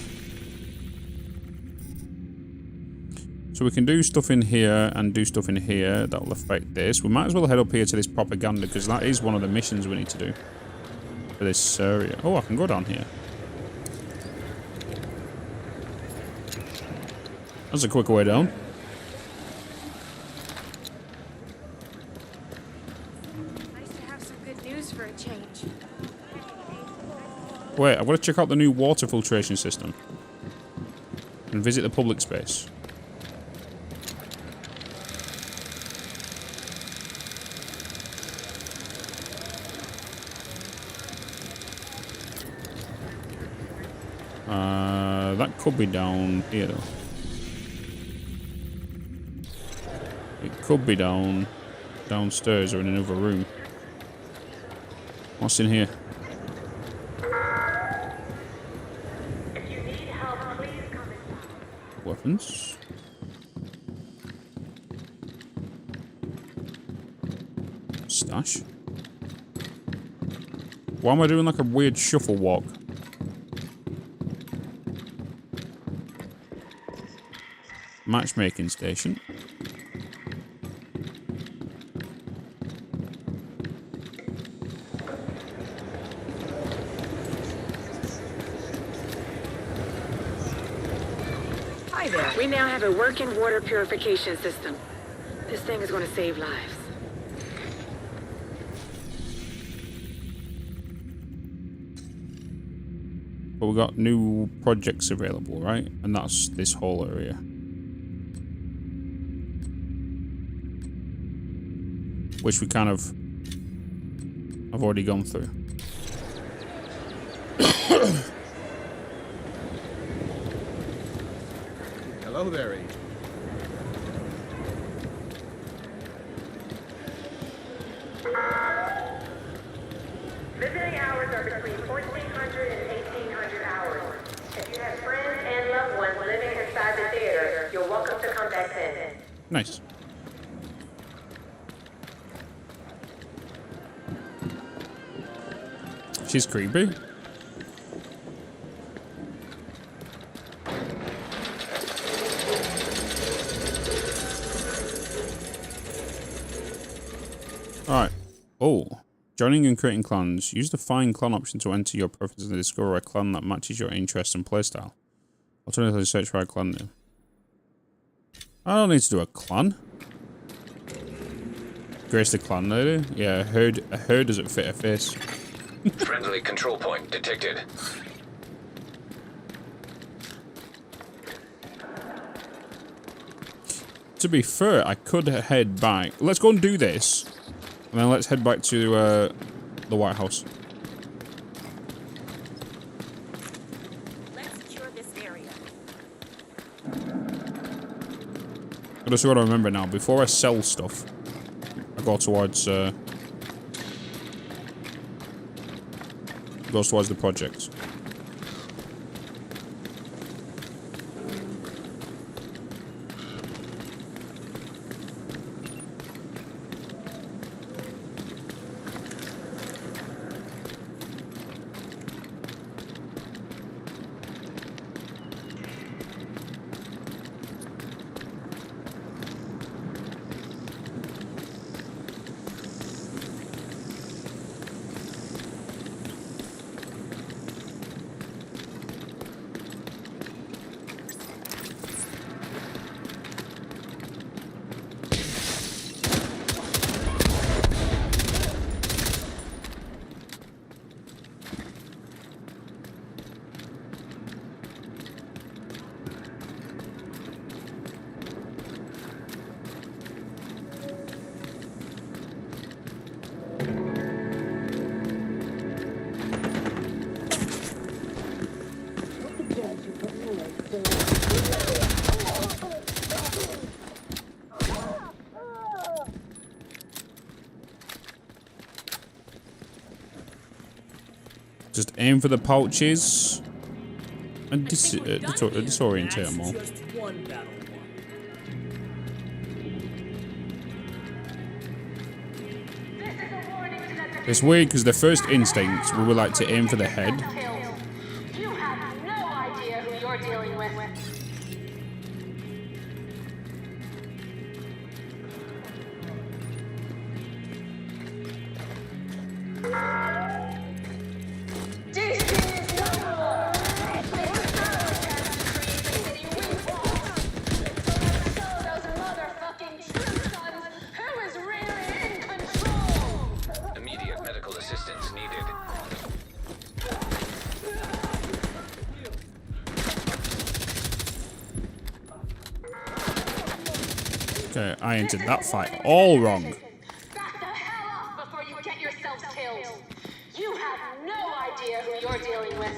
So we can do stuff in here and do stuff in here that will affect this. We might as well head up here to this propaganda because that is one of the missions we need to do for this area. Oh, I can go down here. That's a quicker way down. Nice to have some good news for a change. Wait, I've got to check out the new water filtration system. And visit the public space. That could be down here though. It could be downstairs or in another room. What's in here? If you need help, please come inside. Weapons. Stash. Why am I doing like a weird shuffle walk? Matchmaking station. Hi there. We now have a working water purification system. This thing is going to save lives. But we got new projects available, right? And that's this whole area. Which we kind of have already gone through. Hello there, Agent. Visiting hours are between 1,400 and 1,800 hours. If you have friends and loved ones living inside the theater, you're welcome to come back then. Nice. She's creepy. Alright. Oh. Joining and creating clans. Use the find clan option to enter your preferences and discover a clan that matches your interests and playstyle. Alternatively, search for a clan name. I don't need to do a clan. Grace the clan lady? Yeah, a herd doesn't fit a face. Friendly control point detected. To be fair, I could head back. Let's go and do this. And then let's head back to the White House. Let's secure this area. I just got to remember now, before I sell stuff, I go towards goes towards the project. Just aim for the pouches and disorientate them all. Just one battle won. It's weird because the first instinct, we were like to aim for the head. You have no idea who you're dealing with. Immediate medical assistance needed. Okay, I entered that fight all wrong. Back the hell off before you get yourselves killed. You have no idea who you're dealing with.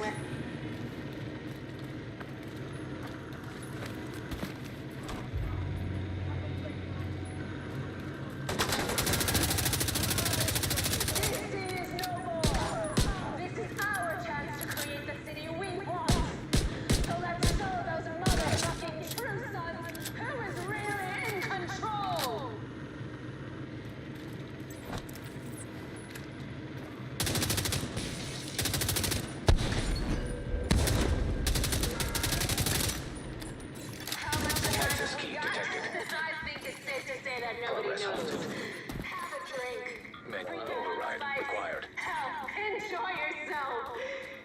Manual override required. Hell, enjoy yourself.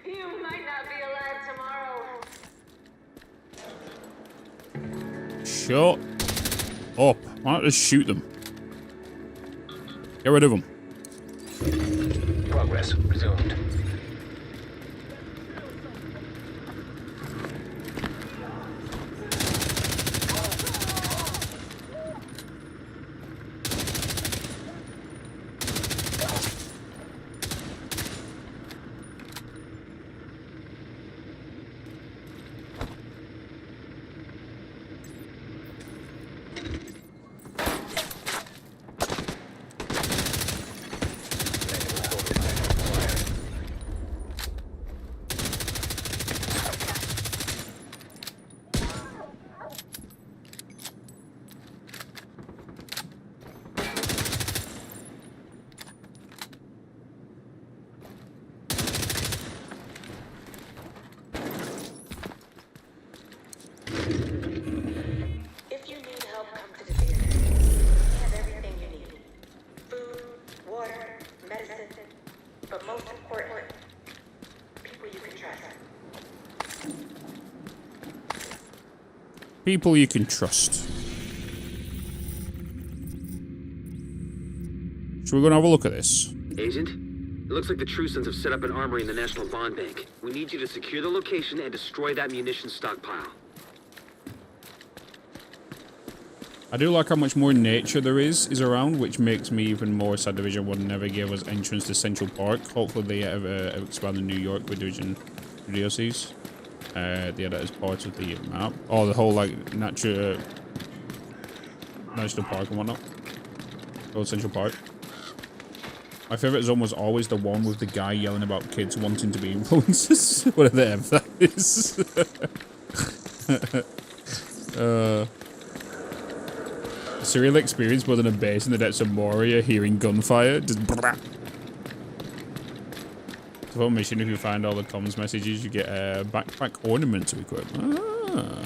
You might not be alive tomorrow. Shut up. Why not just shoot them? Get rid of them. Progress resumed. But most importantly, people you can trust. People you can trust. So we're gonna have a look at this. Agent, it looks like the True Sons have set up an armory in the National Bond Bank. We need you to secure the location and destroy that munitions stockpile. I do like how much more nature there is around, which makes me even more sad Division 1 never gave us entrance to Central Park. Hopefully they have expanded New York with Division DLCs. Yeah, that is part of the map. Oh, the whole, like, national park and whatnot. Old Central Park. My favourite zone was always the one with the guy yelling about kids wanting to be influencers. Whatever that is. A surreal experience more than a base in the depths of Moria, hearing gunfire. Just brrrr. The whole mission, if you find all the comms messages, you get a backpack ornament to equip. Ah.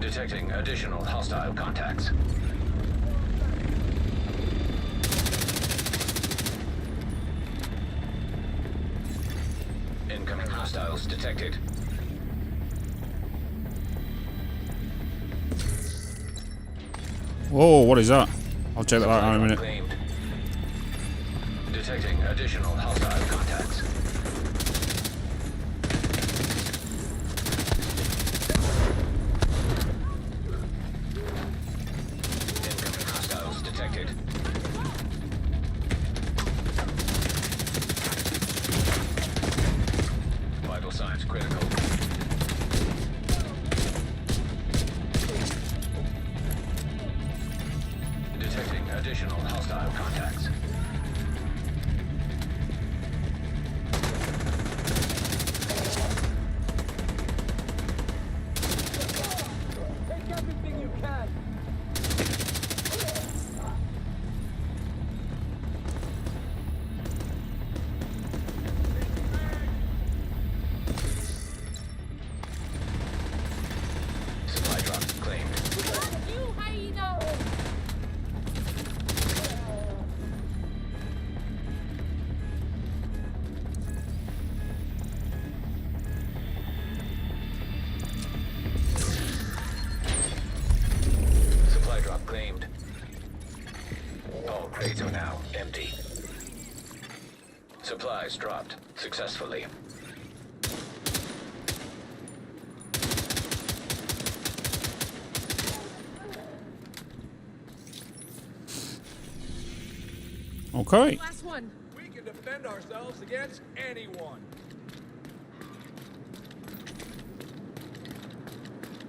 Detecting additional hostile contacts. Incoming hostiles detected. Whoa, what is that? I'll check that out in a minute. Claimed. Detecting additional hostile contacts. Incoming hostiles detected. Additional hostile contacts. Take everything you can. Supply drop claimed. You hyena! Supply drop claimed. All crates are now empty. Supplies dropped successfully. Okay. Last one. We can defend ourselves against anyone.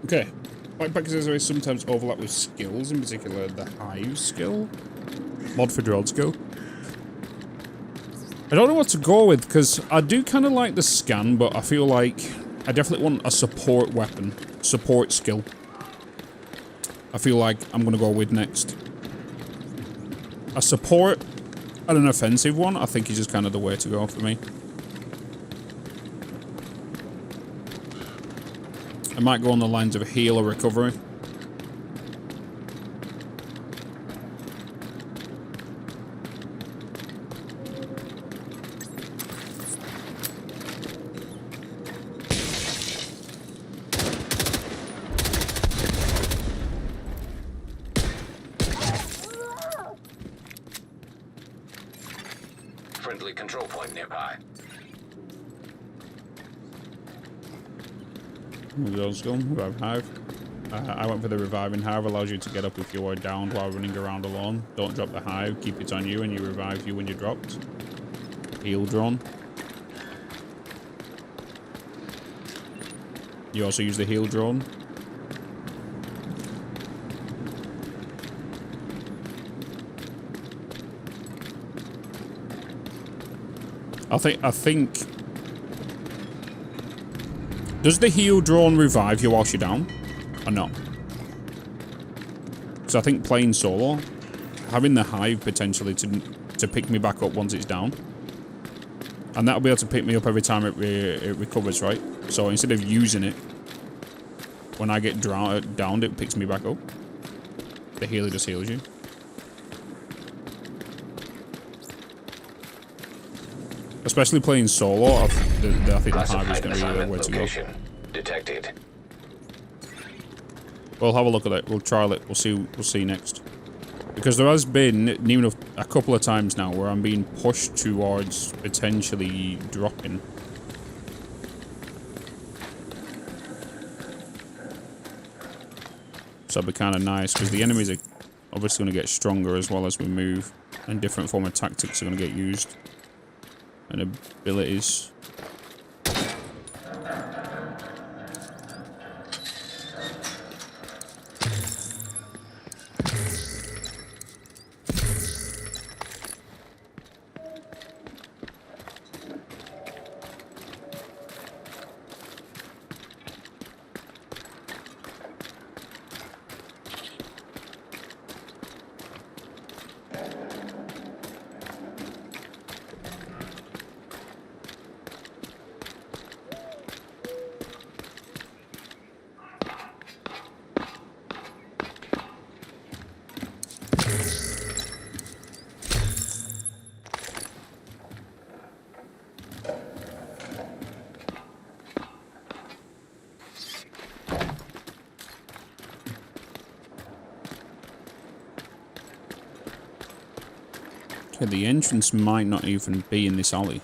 Okay. Backpack accessories sometimes overlap with skills, in particular the hive skill. Mod for drone skill. I don't know what to go with, because I do kind of like the scan, but I feel like I definitely want a support weapon. Support skill. I feel like I'm going to go with next. A support and an offensive one, I think is just kind of the way to go for me. I might go on the lines of heal or recovery. Friendly control point nearby. Let's go. Revive hive. I went for the reviving hive. Allows you to get up if you are downed while running around alone. Don't drop the hive. Keep it on you and you revive you when you're dropped. Heal drone. You also use the heal drone. I think does the heal drone revive you whilst you're down or not? Because I think playing solo, having the hive potentially to pick me back up once it's down, and that'll be able to pick me up every time it recovers, right? So instead of using it when I get downed, it picks me back up. The healer just heals you. Especially playing solo, I think the hive is going to be the way to go. Detected. We'll have a look at it. We'll trial it. We'll see next. Because there has been even a couple of times now where I'm being pushed towards potentially dropping. So it'd be kind of nice because the enemies are obviously going to get stronger as well as we move, and different form of tactics are going to get used. And abilities. Okay, the entrance might not even be in this alley.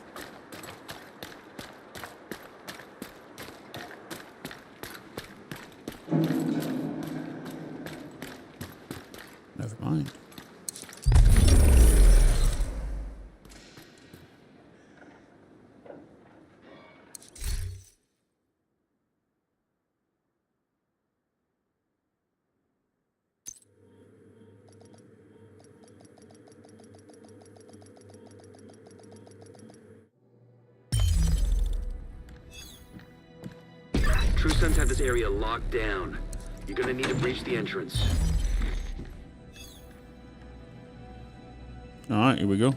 Never mind. Sons have this area locked down. You're gonna need to breach the entrance. Alright, here we go.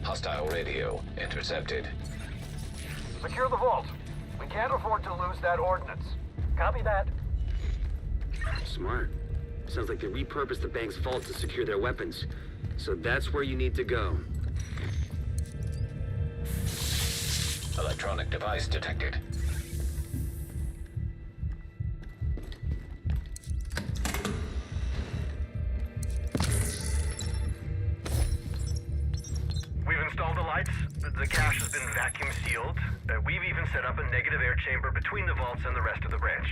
Hostile radio intercepted. Secure the vault. We can't afford to lose that ordnance. Copy that. Smart. Sounds like they repurposed the bank's vault to secure their weapons. So that's where you need to go. Electronic device detected. We've installed the lights. The cache has been vacuum sealed. We've even set up a negative air chamber between the vaults and the rest of the branch.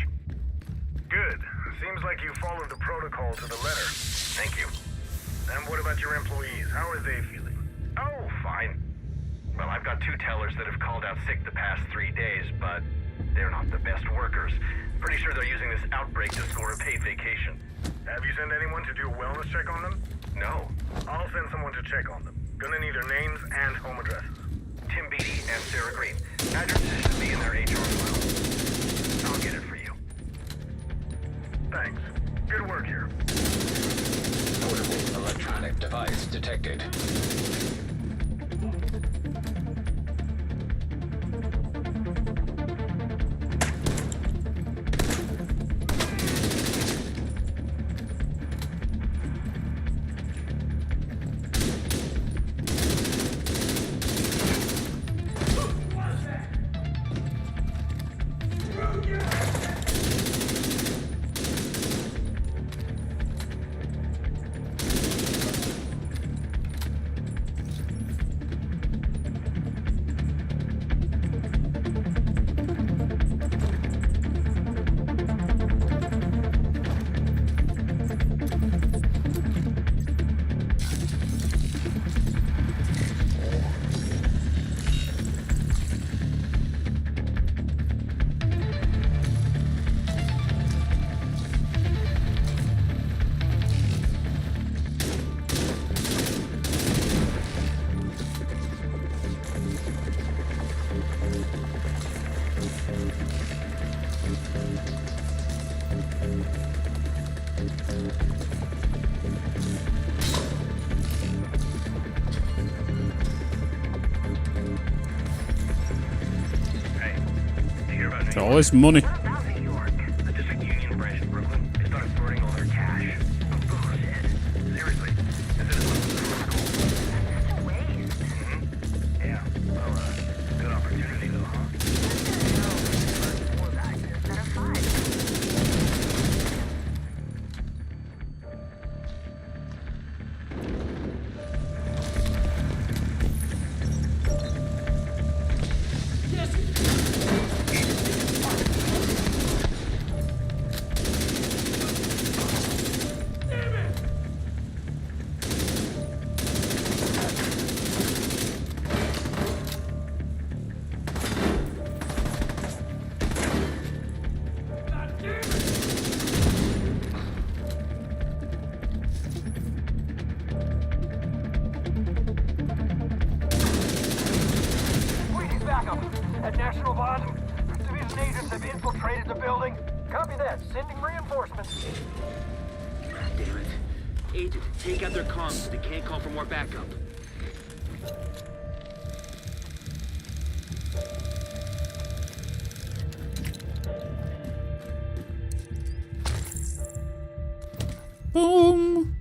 Good. Seems like you followed the protocol to the letter. Thank you. And what about your employees? How are they feeling? Oh, fine. Well, I've got 2 tellers that have called out sick the past 3 days, but they're not the best workers. Pretty sure they're using this outbreak to score a paid vacation. Have you sent anyone to do a wellness check on them? No. I'll send someone to check on them. Gonna need their names and home addresses. Tim Beattie and Sarah Green. Addresses should be in their HR file. I'll get it for you. Thanks. Good work here. Portable electronic device detected. All this money. The District Union branch in Brooklyn, they started burning all their cash. Bullshit. Seriously. This is a waste. Yeah. Well, good opportunity though, huh? damn it. Agent, take out their comms so they can't call for more backup. Boom.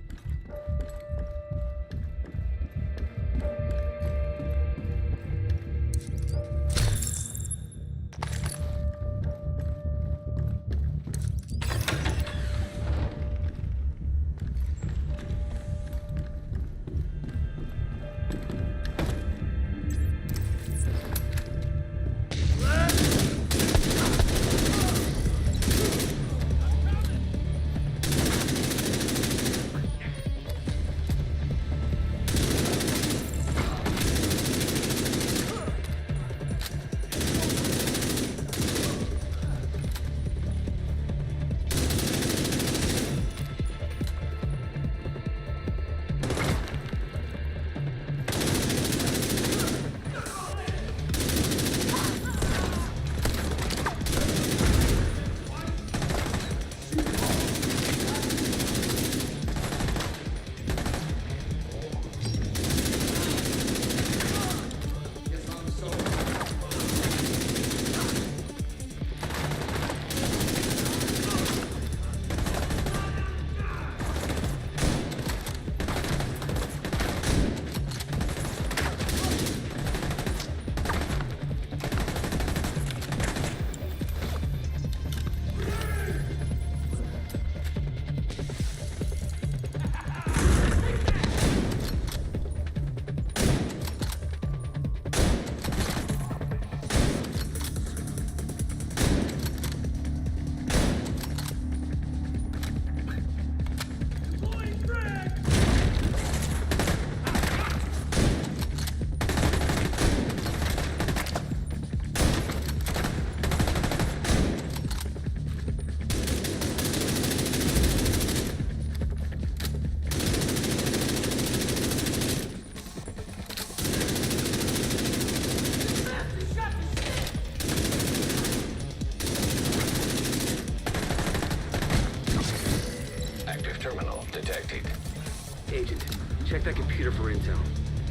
Agent, check that computer for intel.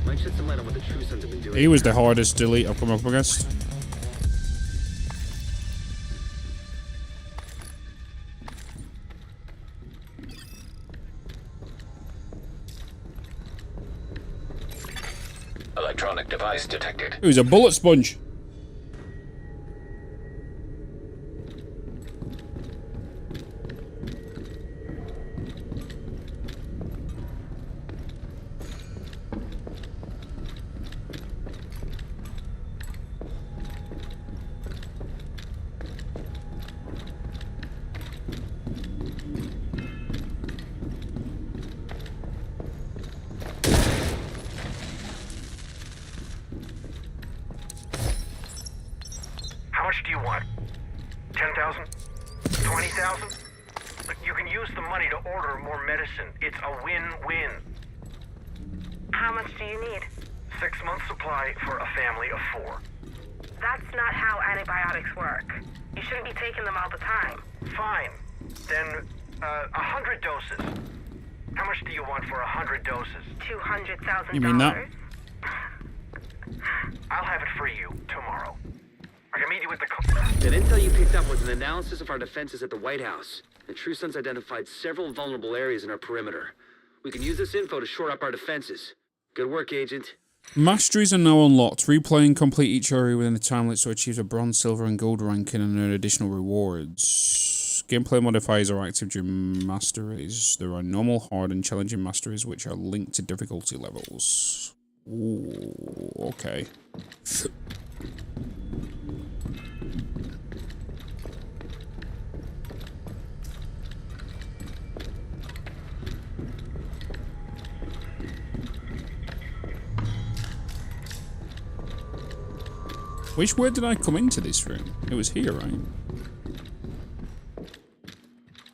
Might shed some light on what the True Sons have been doing. He was the hardest delete I've come up against. Electronic device detected. It was a bullet sponge. How much do you want? 10,000? 20,000? You can use the money to order more medicine. It's a win-win. How much do you need? 6 months supply for a family of 4. That's not how antibiotics work. You shouldn't be taking them all the time. Fine. Then, 100 doses. How much do you want for 100 doses? $200,000. You mean that? I'll have it for you tomorrow. I can meet you at the... That intel you picked up was an analysis of our defenses at the White House. The True Sons identified several vulnerable areas in our perimeter. We can use this info to shore up our defenses. Good work, Agent. Masteries are now unlocked. Replay and complete each area within the time limit so achieve a bronze, silver, and gold ranking and earn additional rewards. Gameplay modifiers are active during masteries. There are normal, hard, and challenging masteries which are linked to difficulty levels. Ooh, okay. Which way did I come into this room? It was here, right?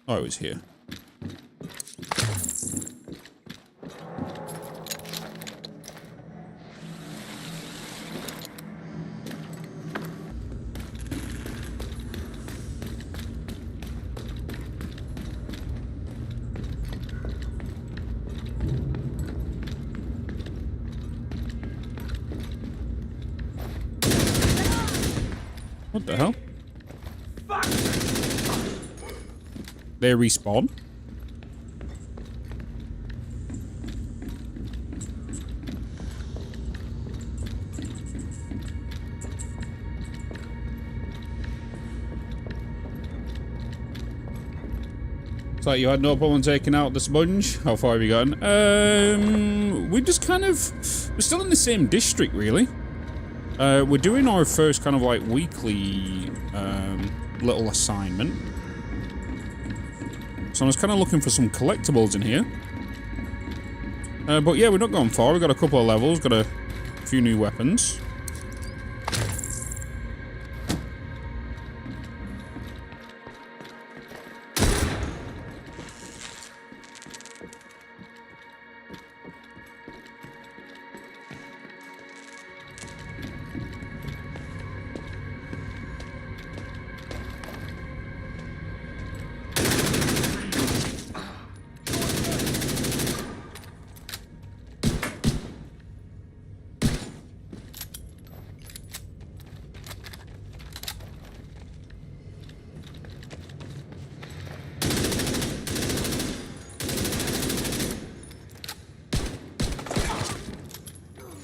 Oh, it was here. What the hell? They respawn? It's like you had no problem taking out the sponge. How far have you gotten? We just kind of... We're still in the same district, really. We're doing our first kind of like weekly little assignment. So I was kind of looking for some collectibles in here. But yeah, we're not going far. We've got a couple of levels, got a few new weapons.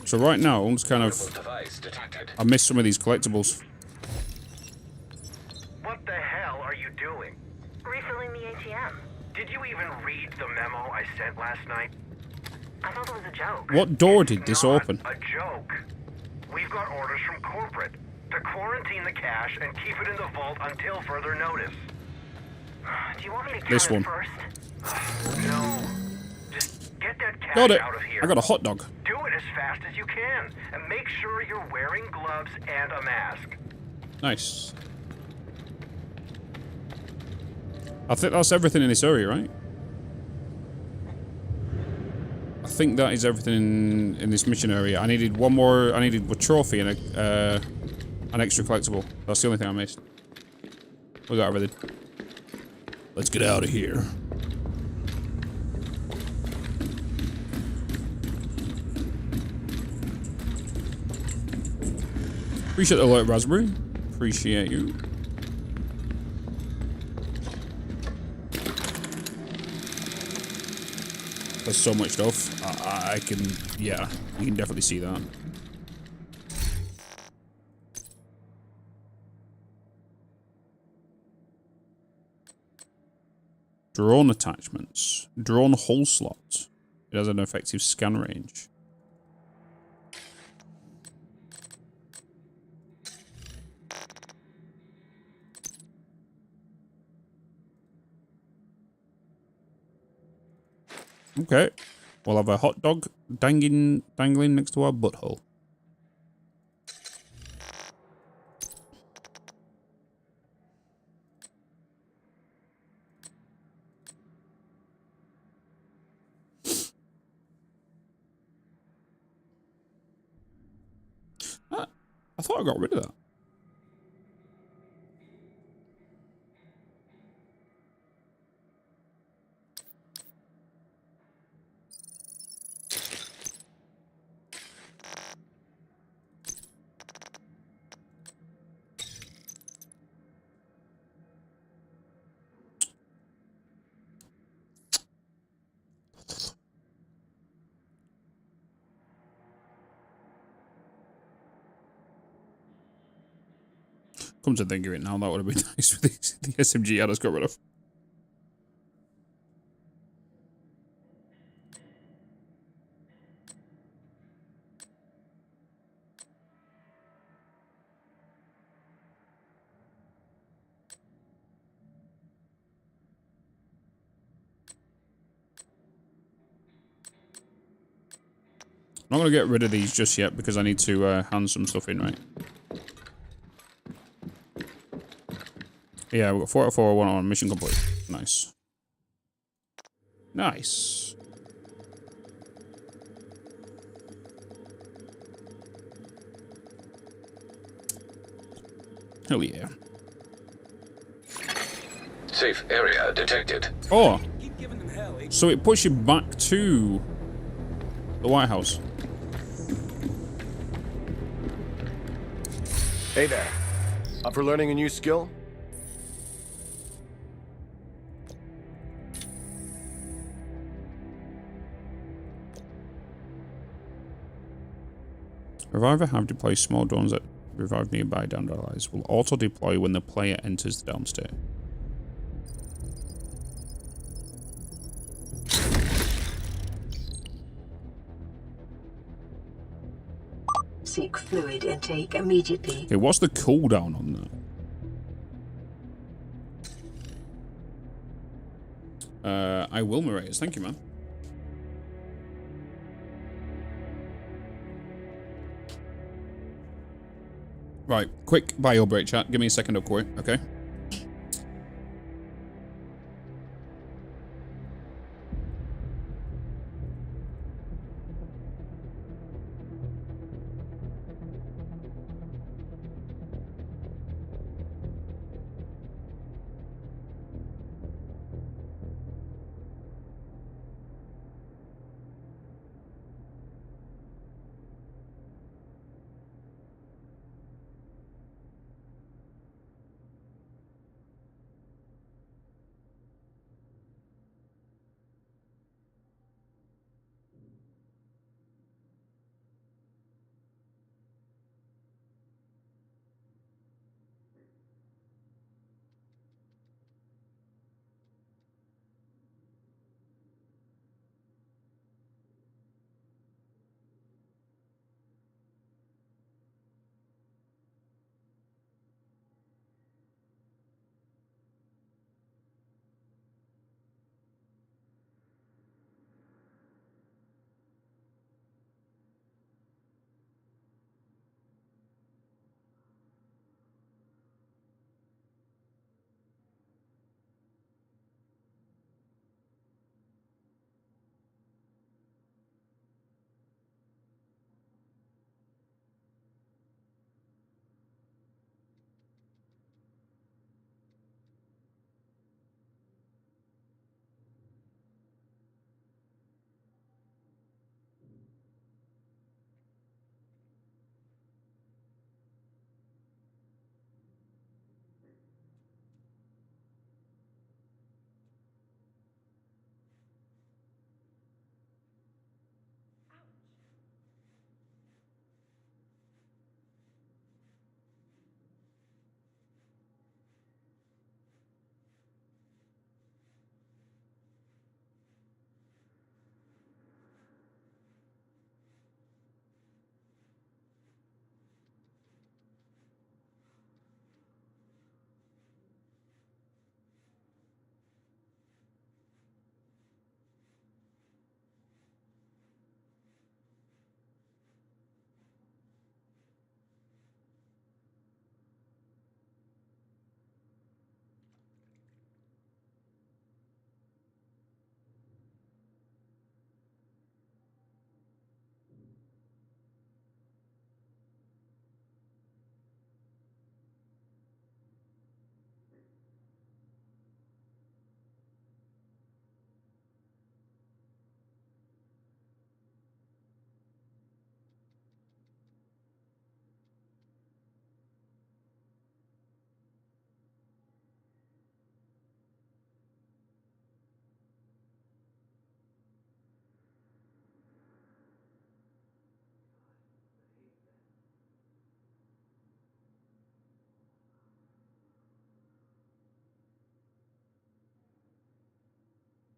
So right now, I'm just kind of... I missed some of these collectibles. What the hell are you doing? Refilling the ATM. Did you even read the memo I sent last night? I thought it was a joke. What door did this open? A joke. We've got orders from corporate to quarantine the cash and keep it in the vault until further notice. Do you want me to count This it one. first? No. Just get that cash Got it. out of here. I got a hot dog. Do it as fast as you can, and make sure you're wearing gloves and a mask. Nice. I think that's everything in this area, right? I think that is everything in this mission area. I needed one more. I needed a trophy and an extra collectible. That's the only thing I missed. We got everything. Let's get out of here. Appreciate the alert, Raspberry. Appreciate you. There's so much stuff. I can, yeah, you can definitely see that. Drone attachments. Drone hull slot. It has an effective scan range. Okay. We'll have a hot dog dangling next to our butthole. I thought I got rid of that. Come to think of it now, that would have been nice with the SMG I just got rid of. I'm not going to get rid of these just yet because I need to hand some stuff in, right? Yeah, we've got 4 out of 4, 1 on mission complete. Nice. Nice. Hell yeah. Safe area detected. Oh! So it puts you back to the White House. Hey there. Up for learning a new skill? Reviver have deploy small drones that revive nearby downed allies. Will auto deploy when the player enters the down state. Seek fluid intake immediately. Okay, what's the cooldown on that? I will, Marias. Thank you, man. Right, quick bio break, chat. Give me a second of quick, okay?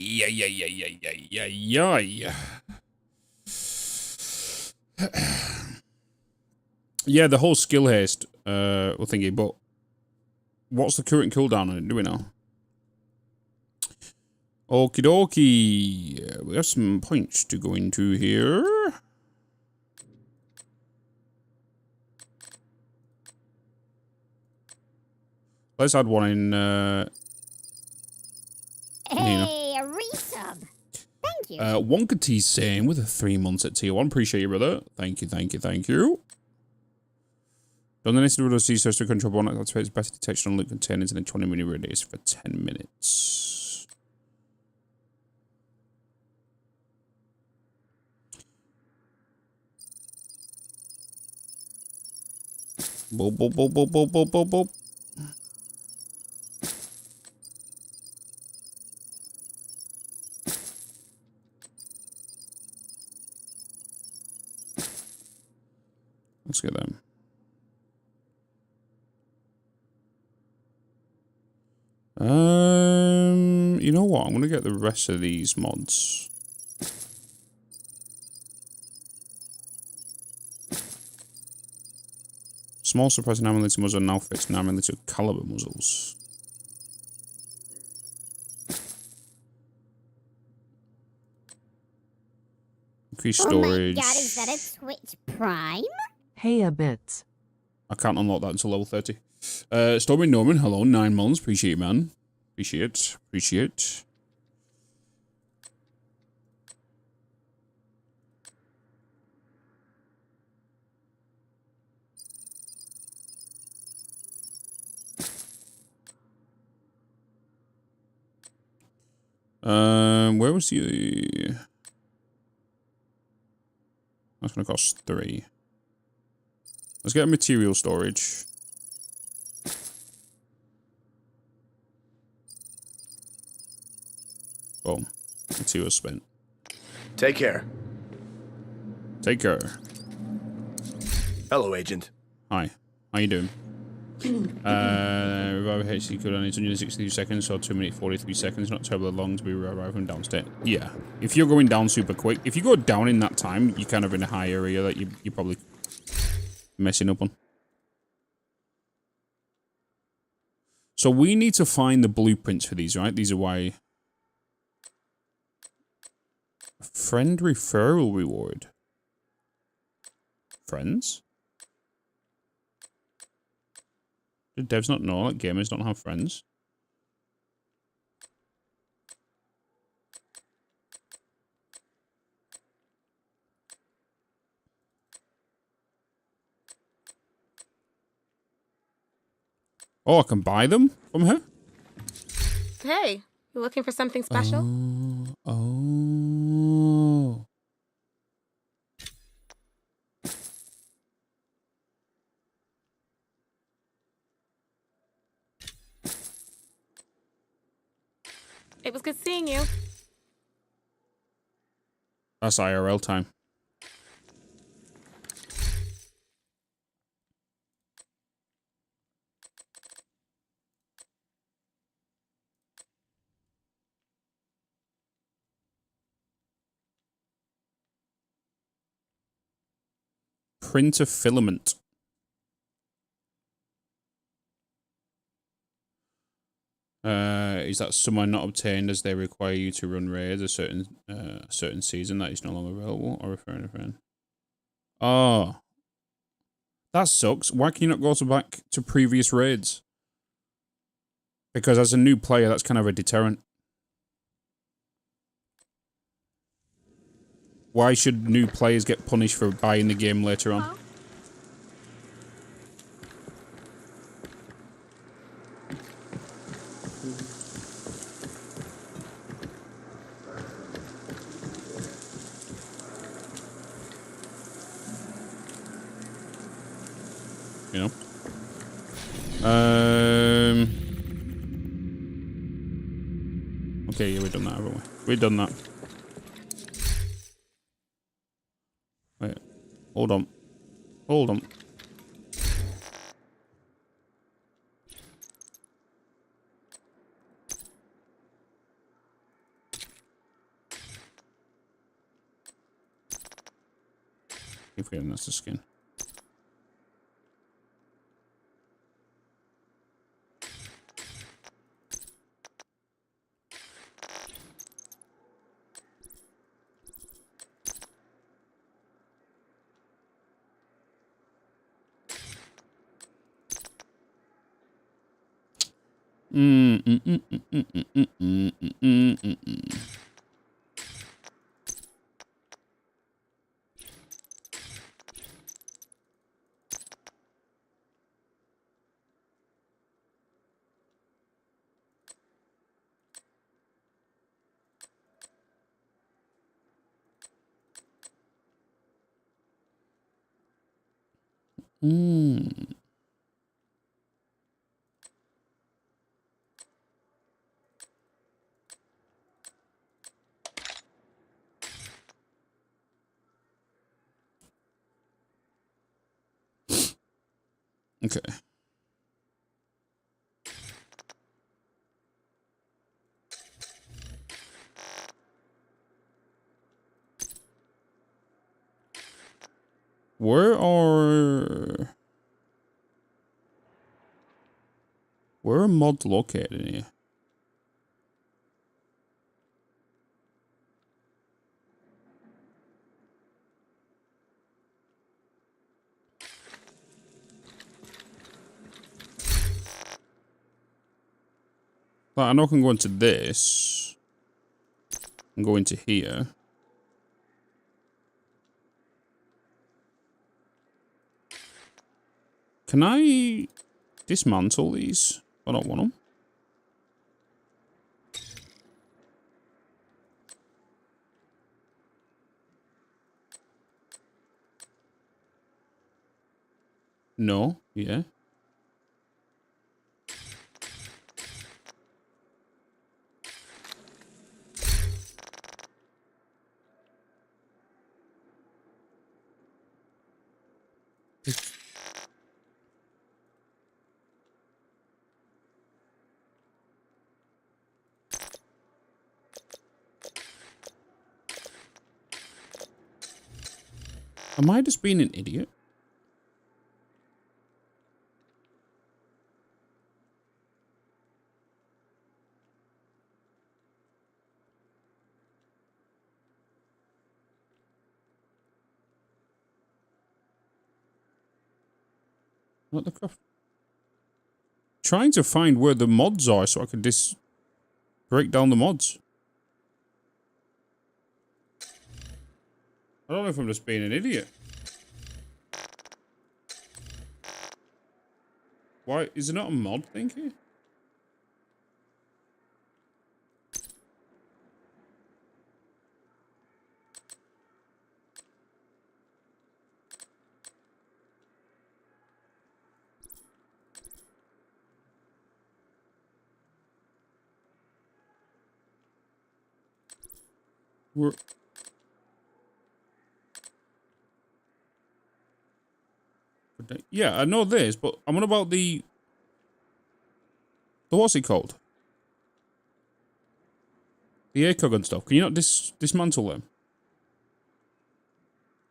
Yeah. Yeah, the whole skill haste thingy, but what's the current cooldown on it? Do we know? Okie dokie. We have some points to go into here. Let's add one in. Hey, a resub. Thank you. Wonka T's saying with a 3 months at tier 1. Appreciate you, brother. Thank you. Done the necessary with C-Source to control one that activates better detection on loot containers in a 20-minute radius for 10 minutes. Boop, boop, boop, boop, boop, boop, boop, boop. Let's get them. You know what? I'm gonna get the rest of these mods. Small suppressing 9mm muzzle now fixed 9mm caliber muzzles. Increase storage. Oh my god, is that a Twitch Prime? Hey, Bitz. I can't unlock that until level 30. Stormy Norman, hello, 9 months. Appreciate it, man. Appreciate. Appreciate. Where was the... That's gonna cost 3. Let's get a material storage. Boom. Material spent. Take care. Take care. Hello, Agent. Hi. How you doing? Revive HC could only 262 seconds or 2 minutes 43 seconds. Not terribly long to be revived from downstairs. Yeah. If you're going down super quick, if you go down in that time, you're kind of in a high area that you're probably messing up on. So we need to find the blueprints for these, right? These are why... Friend referral reward. Friends? Did devs not know that gamers don't have friends? Oh, I can buy them from her? Hey, you looking for something special? Oh. It was good seeing you. That's IRL time. Printer filament. Is that somewhere not obtained as they require you to run raids a certain season that is no longer available, or referring to a friend? Oh, that sucks. Why can you not go back to previous raids? Because as a new player, that's kind of a deterrent. Why should new players get punished for buying the game later on? You know? Okay, yeah, we've done that, haven't we? We've done that. Wait. Hold on. Hold on. Keep forgetting that's the skin. Okay. Where are mods located in here? Like, I know I can go into this and go into here. Can I dismantle these? I don't want them. No, yeah. Am I just being an idiot? What the crap? Trying to find where the mods are so I can break down the mods. I don't know if I'm just being an idiot. Why is there not a mod thing here? Yeah, I know this, but I'm on about the what's it called? The ACOG and stuff. Can you not dismantle them?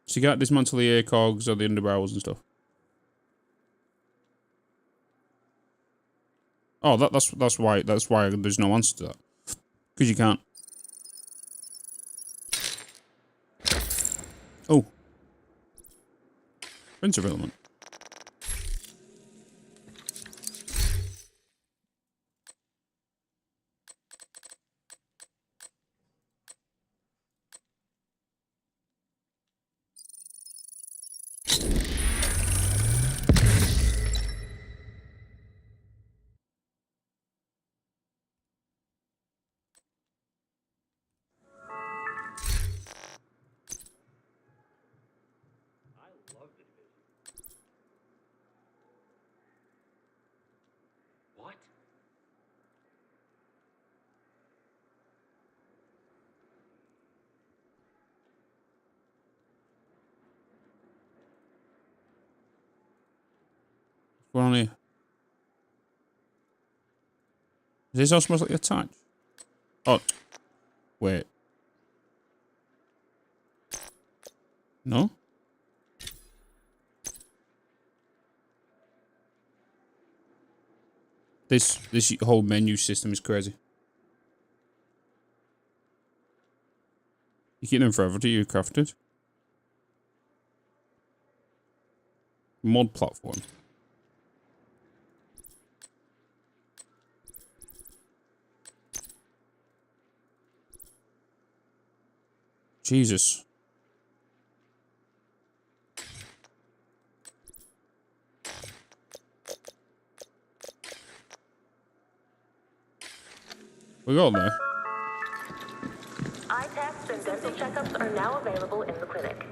So you can't dismantle the ACOGs or the underbarrels and stuff. Oh, that's why there's no answer to that. Because you can't. Oh. Printer element. What's going on here? Is this all smells like attached? Oh. Wait. No? This whole menu system is crazy. You keep them forever, do you, crafted? Mod platform. Jesus. We got there. Eye tests and dental checkups are now available in the clinic.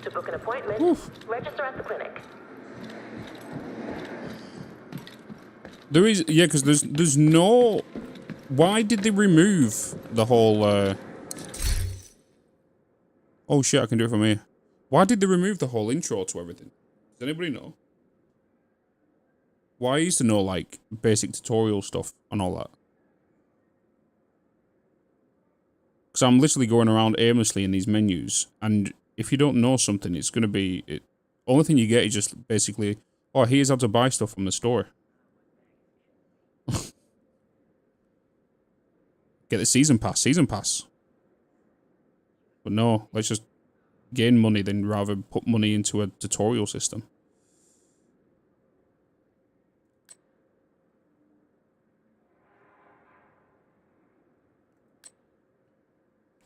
To book an appointment, register at the clinic. There is, yeah, because there's no. Why did they remove the whole? Oh shit! I can do it from here. Why did they remove the whole intro to everything? Does anybody know? why I used to know, like, basic tutorial stuff and all that. Because I'm literally going around aimlessly in these menus, and if you don't know something, it's going to be... only thing you get is just basically, oh, here's how to buy stuff from the store. Get the season pass. But no, let's just gain money then rather put money into a tutorial system.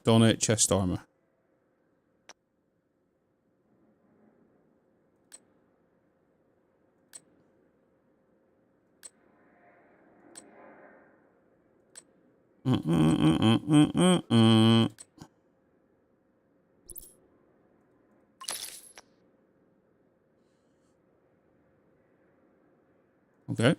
Donate chest armor. Okay.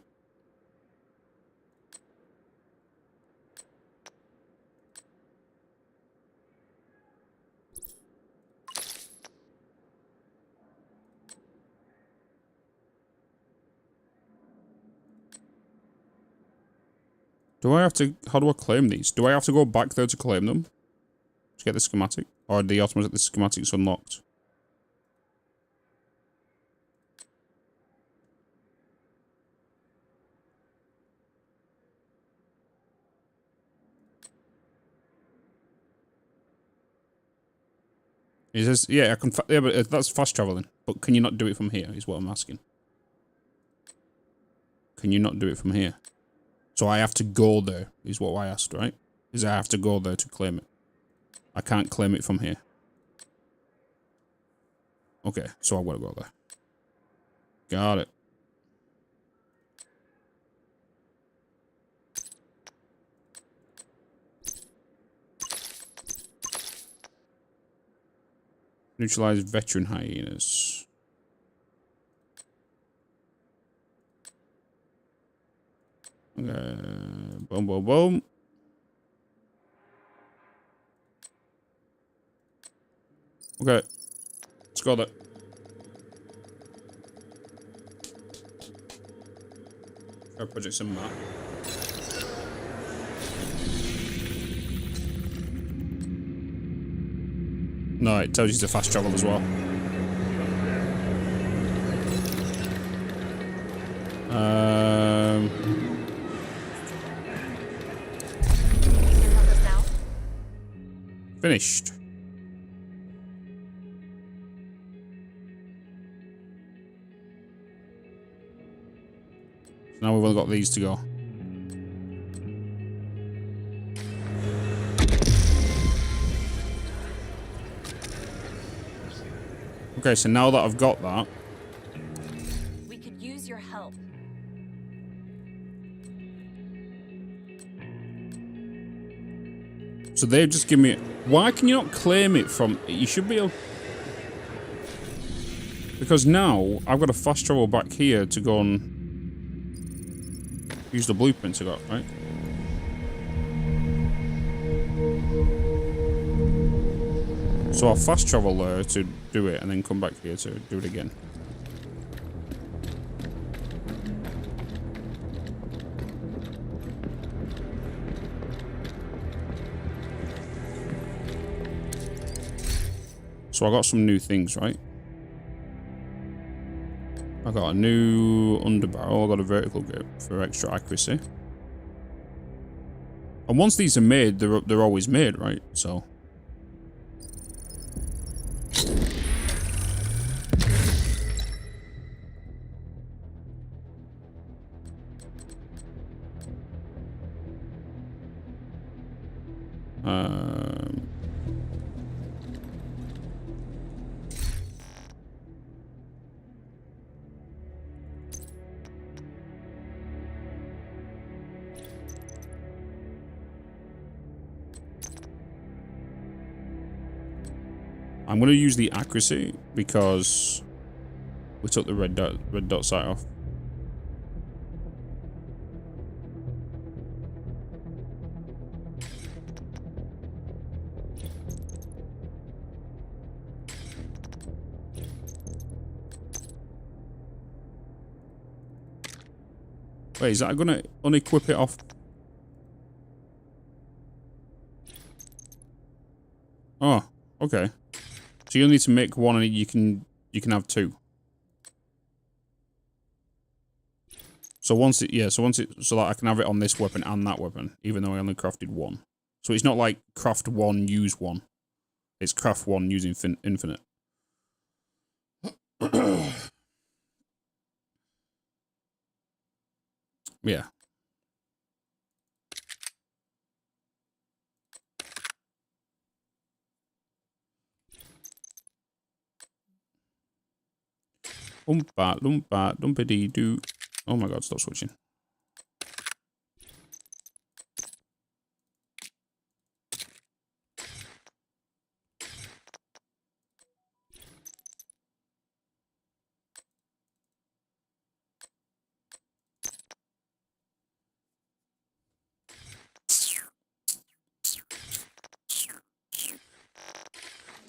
Do I have to... How do I claim these? Do I have to go back there to claim them? To get the schematic? Or the automatic the schematics unlocked? He says, yeah, I can... Yeah, but that's fast traveling. But can you not do it from here, is what I'm asking. Can you not do it from here? So I have to go there, is what I asked, right? Is I have to go there to claim it. I can't claim it from here. Okay, so I've got to go there. Got it. Neutralize veteran hyenas. Boom, boom, boom. Okay. Let's go there. Try project some map. No, it tells you to fast travel as well. Finished. Now we've only got these to go. Okay, so now that I've got that, We could use your help. so they've just given me... Why can you not claim it from... You should be able... Because now, I've got to fast travel back here to go and... use the blueprints I got, right? So I'll fast travel there to do it and then come back here to do it again. So I got some new things, right? I got a new underbarrel, I got a vertical grip for extra accuracy. And once these are made, they're always made, right? So... I'm going to use the accuracy because we took the red dot sight off. Wait, is that gonna unequip it off? Oh, okay. So you'll need to make one, and you can have two. So once it, so that I can have it on this weapon and that weapon, even though I only crafted one. So it's not like craft one, use one. It's craft one using infinite. Yeah. Lumpa, lumpa, lumpity doo. Oh my god, stop switching.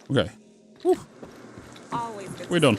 Okay. Whew. We're done.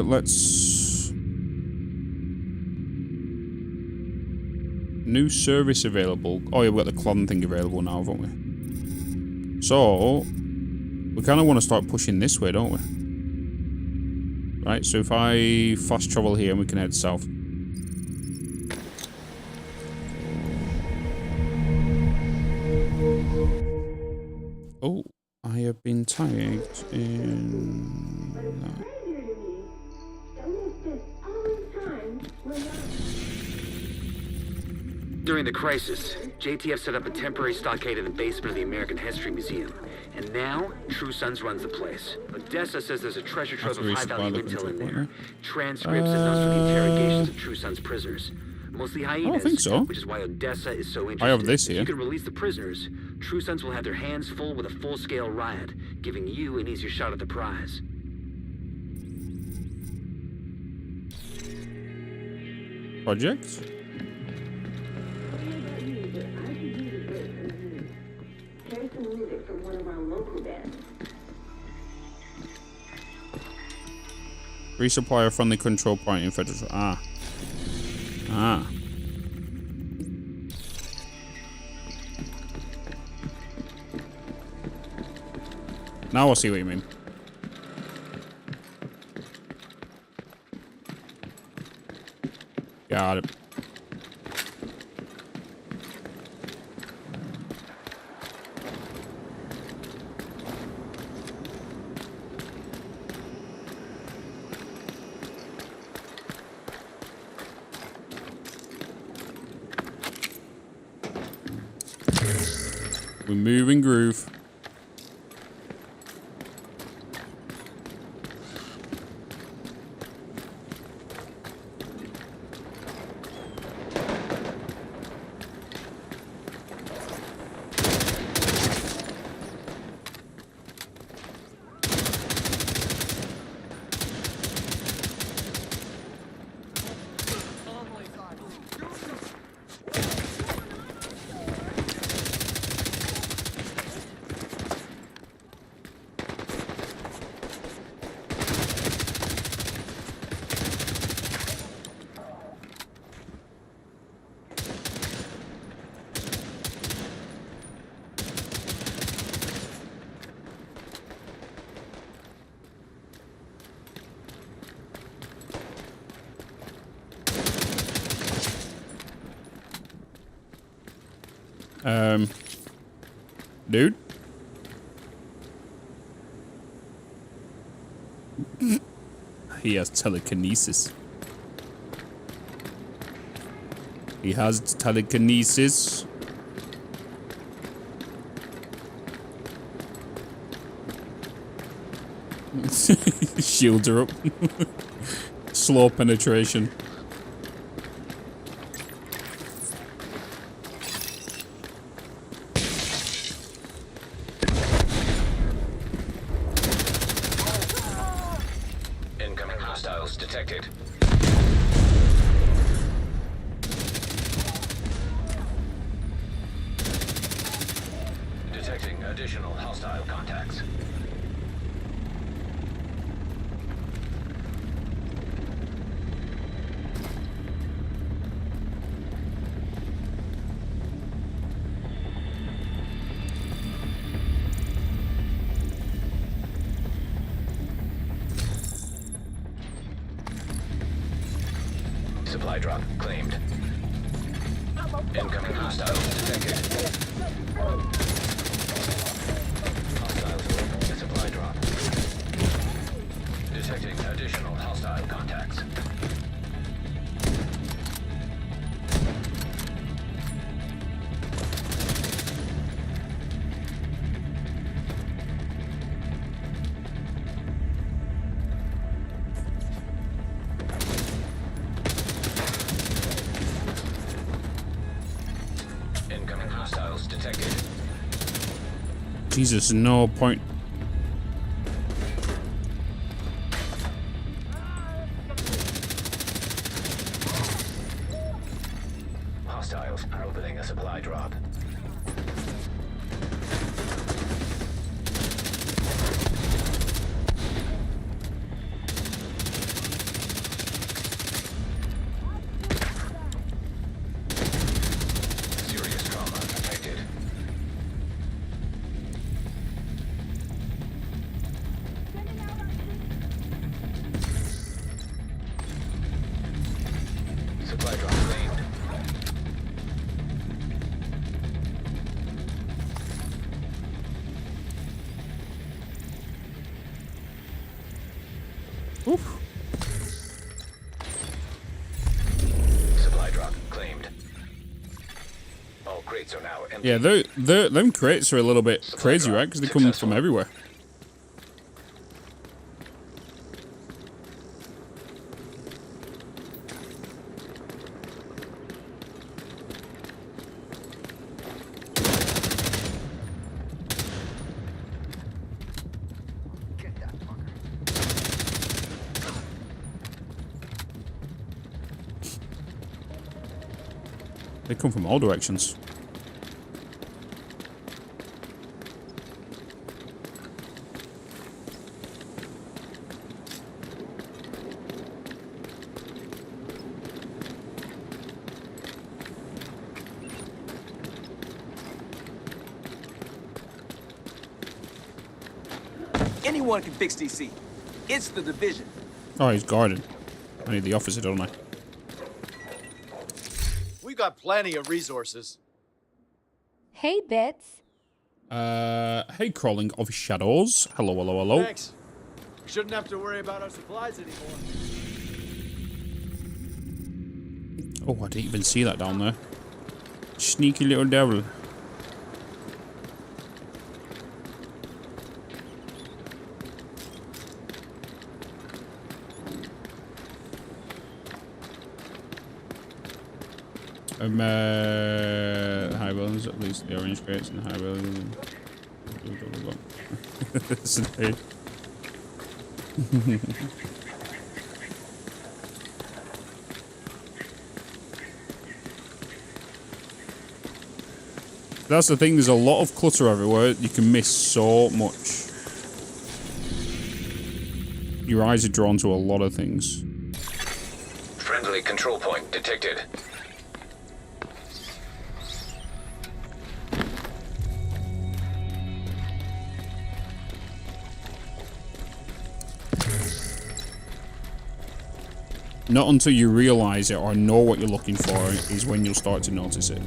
Let's... New service available. Oh yeah, we've got the clone thing available now, haven't we? So, we kind of want to start pushing this way, don't we? Right, so if I fast travel here and we can head south. Oh, I have been tagged in that. During the crisis, JTF set up a temporary stockade in the basement of the American History Museum. And now, True Sons runs the place. Odessa says there's a treasure trove of high-value intel in there. Transcripts and notes from the interrogations of True Sons prisoners. Mostly hyenas, I don't think so. Which is why Odessa is so interested. I have this here. If you can release the prisoners, True Sons will have their hands full with a full-scale riot, giving you an easier shot at the prize. Project? Resupply a friendly control point in Federal. Ah. Ah. Now I see what you mean. Got it. We move and groove. Dude? He has telekinesis. He has telekinesis. Shields are up. Slow penetration. Incoming hostiles detected. Detecting additional hostile contacts. Supply drop claimed. Incoming hostiles detected. Hostiles delivering a supply drop. Detecting additional hostile contacts. Incoming hostiles detected. Jesus, no point. Hostiles are opening a supply drop. Serious trauma detected. Supply drop claimed. Oof. Supply drop claimed. All crates are now empty. Yeah, them crates are a little bit crazy, right? Because they come from everywhere. They come from all directions. Anyone can fix DC. It's the division. Oh, he's guarded. I need the officer, don't I? We've got plenty of resources. Hey, Bitz. Hey, crawling of shadows. Hello, hello, hello. Thanks. We shouldn't have to worry about our supplies anymore. Oh, I didn't even see that down there. Sneaky little devil. High buildings, at least the orange crates and the high buildings. That's the thing, there's a lot of clutter everywhere. You can miss so much. Your eyes are drawn to a lot of things. Friendly control point detected. Not until you realize it or know what you're looking for is when you'll start to notice it.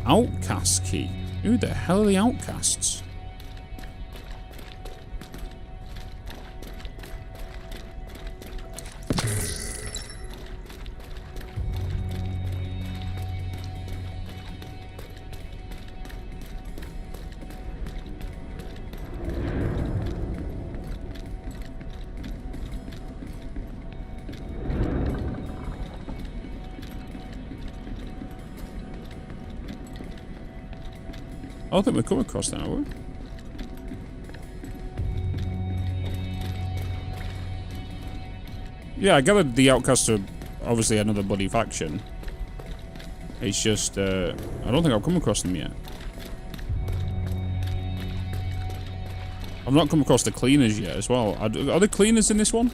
Outcast key. Who the hell are the outcasts? I don't think we've come across that, have we? Yeah, I gathered the outcasts are obviously another bloody faction. It's just, I don't think I've come across them yet. I've not come across the cleaners yet as well. Are there cleaners in this one?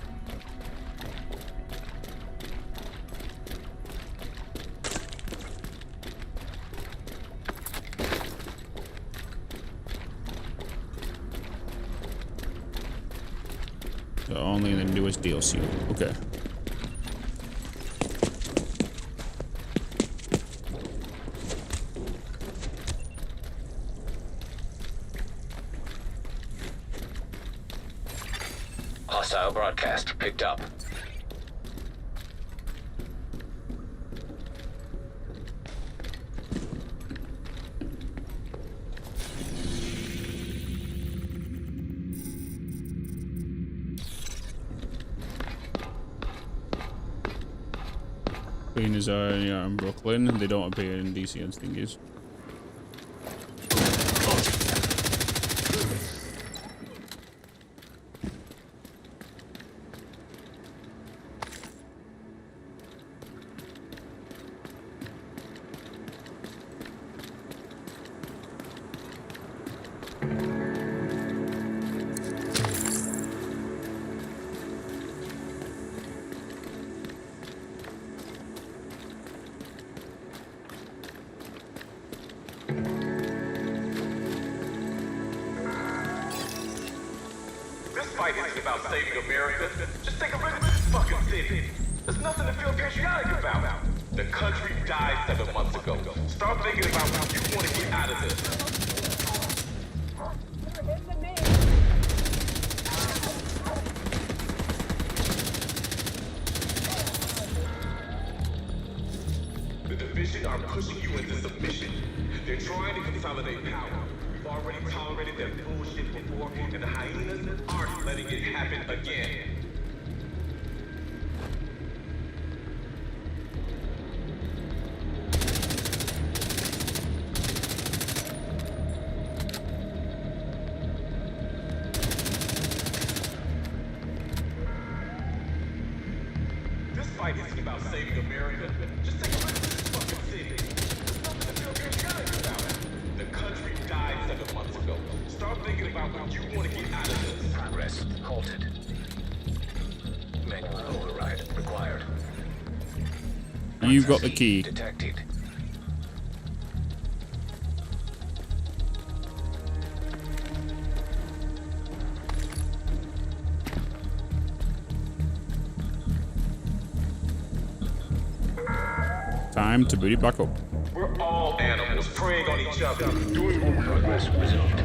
Only in the newest DLC. Okay. Hostile broadcast picked up. Cleaners are in Brooklyn. They don't appear in DC and thingies. fight isn't about saving America. Just take a look at this fucking city. There's nothing to feel patriotic about. The country died 7 months ago. Start thinking about how you want to get out of this. The division are pushing you into submission. They're trying to consolidate power. We've already tolerated their bullshit before, and the hyenas aren't letting it happen again. This fight isn't about saving America. Just take a look at this fucking city. There's nothing to feel patriotic about. The country died 7 months ago. Start thinking about how you want to get out of this. Progress halted. Manual override required. You've got the key. Detected. Time to boot it back up. We're all animals preying on each other. Doing what we're Progress resumed.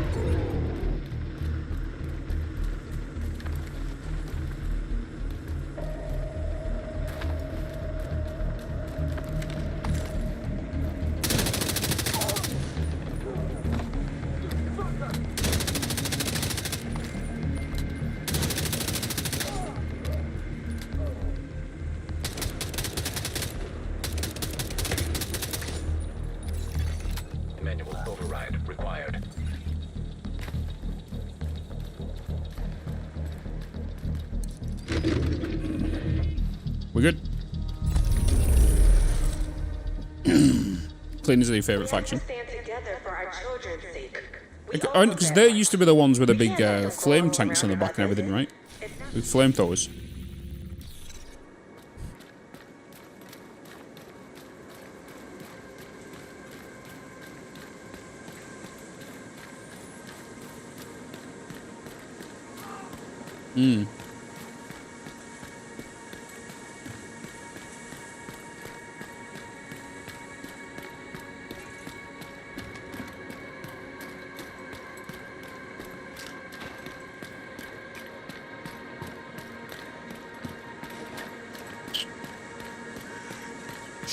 Manual override required. We're good. Cleaners are your favourite faction. Because they used to be the ones with the big flame tanks on the back and everything, right? With flamethrowers. Hmm.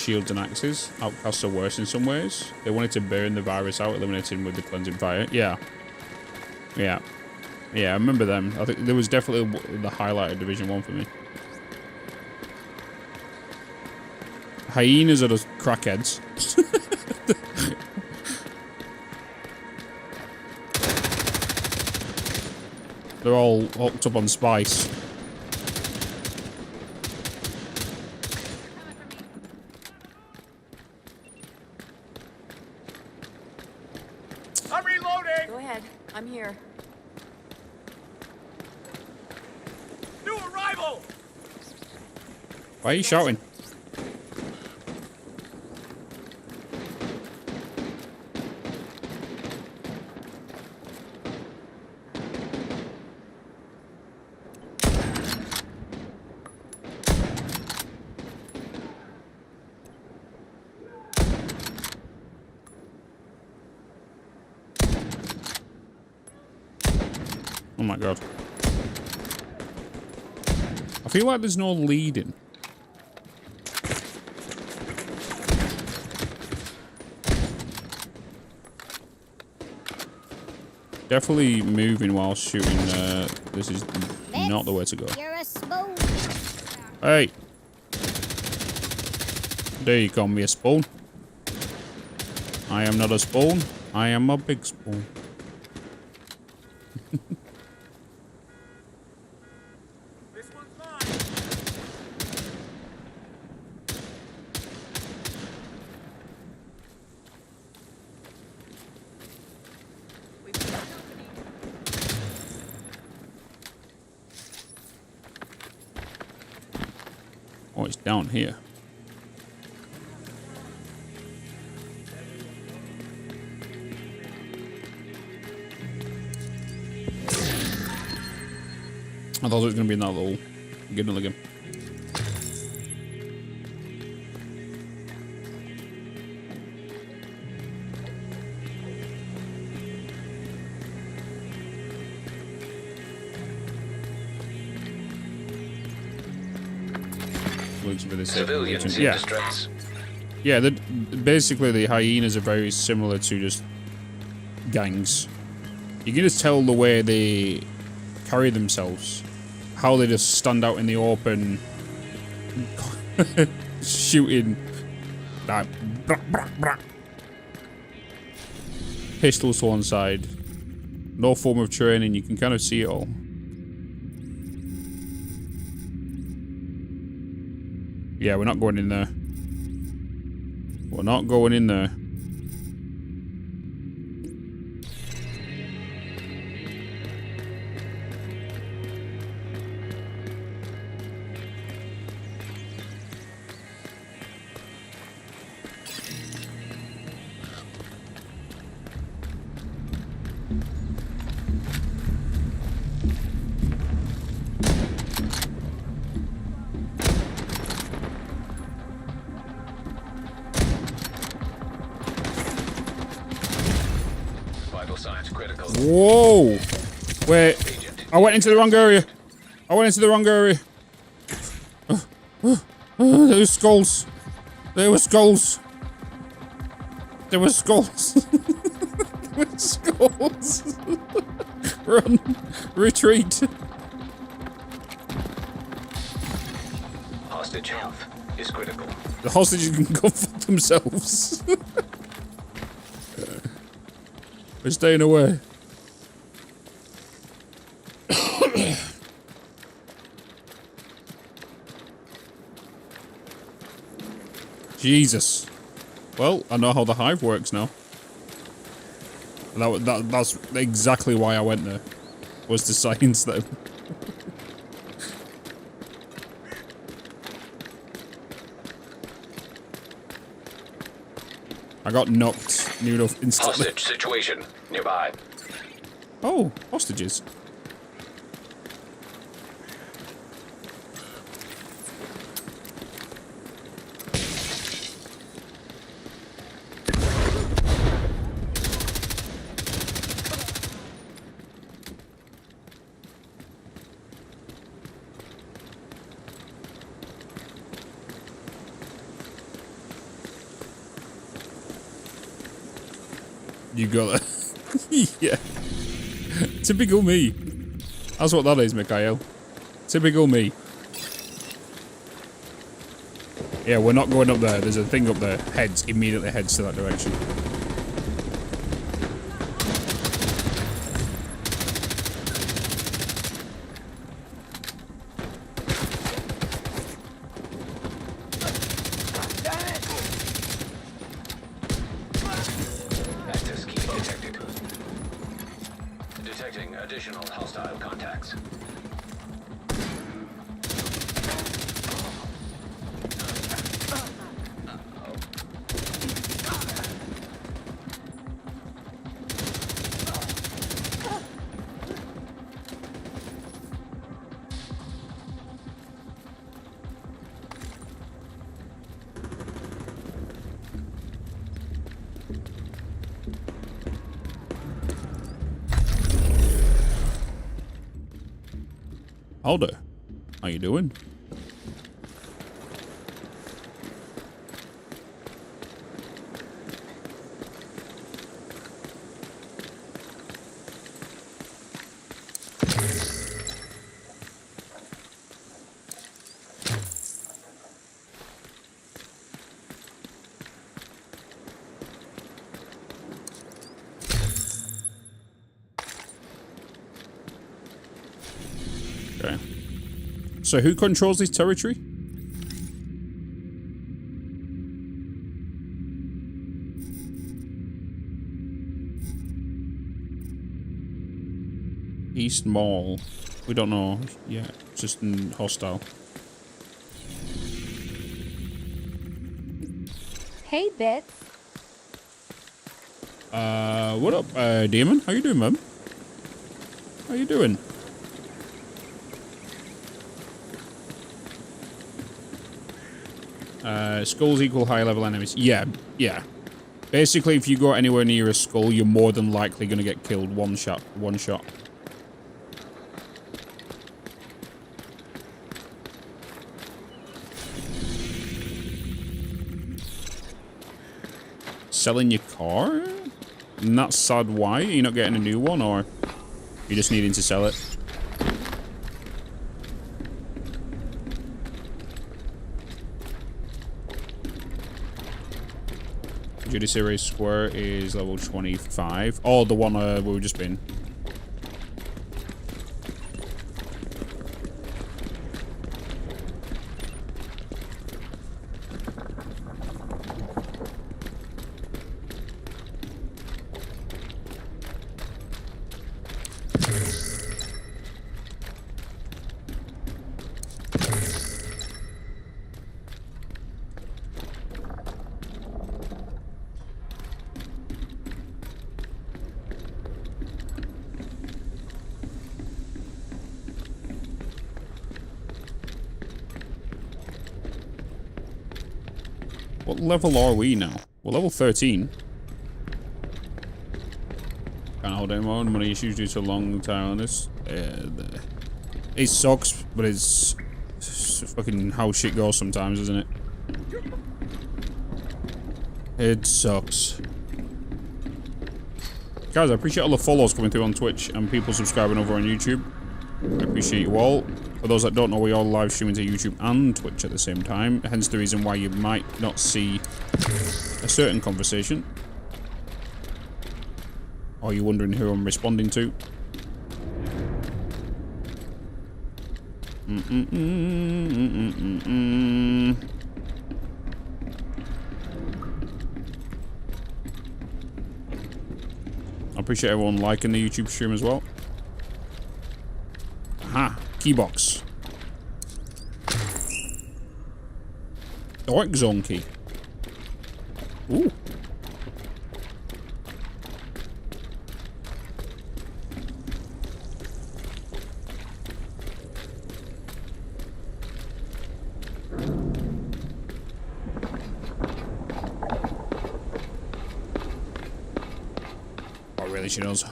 shields and axes. Outcasts are worse in some ways. They wanted to burn the virus out, eliminating with the cleansing fire. Yeah. Yeah. Yeah, I remember them. I think there was definitely the highlight of Division 1 for me. Hyenas are just crackheads. They're all hooked up on spice. I'm reloading! Go ahead. I'm here. New arrival! Why are you shouting? Oh my god. I feel like there's no leading. Definitely moving while shooting. This is not the way to go. You're a spoon. Hey. There you call me a spoon. I am not a spoon. I am a big spoon. Oh, it's down here. I thought it was going to be in that little ginnel again. Civilians in distress. Yeah, basically the hyenas are very similar to just gangs. You can just tell the way they carry themselves. How they just stand out in the open, shooting like pistols to one side. No form of training, you can kind of see it all. Yeah, we're not going in there. We're not going in there. Whoa! Wait, I went into the wrong area. I went into the wrong area. There were skulls. There were skulls. There were skulls. There were skulls. Run. Retreat. Hostage health is critical. The hostages can go fuck themselves. We're staying away. Jesus. Well, I know how the hive works now. That's exactly why I went there. Was to science them. I got knocked near enough instantly. Hostage situation nearby. Oh, hostages. You got it. Yeah. Typical me. That's what that is, Mikhail. Typical me. Yeah, we're not going up there. There's a thing up there. Heads. Immediately heads to that direction. Access key detected. Detecting additional hostile contacts. Aldo, how you doing? Okay. So who controls this territory? East Mall. We don't know. Yeah, just hostile. Hey, Bitz. What up, Demon? How you doing, man? How you doing? Skulls equal high level enemies. Yeah, yeah. Basically, if you go anywhere near a skull, you're more than likely going to get killed. One shot. Selling your car? And that's sad. Why? Are you not getting a new one, or you just needing to sell it? Judiciary Square is level 25. Oh, the one where we've just been. What level are we now? We're level 13. Can't hold anymore. Money issues due to a long time on this. It sucks, but it's fucking how shit goes sometimes, isn't it? It sucks. Guys, I appreciate all the follows coming through on Twitch and people subscribing over on YouTube. I appreciate you all. For those that don't know, we all live streaming to YouTube and Twitch at the same time, hence the reason why you might not see a certain conversation. Or you're wondering who I'm responding to. I appreciate everyone liking the YouTube stream as well. Aha, keybox. Dark zone key. Ooh. Oh, really? She knows.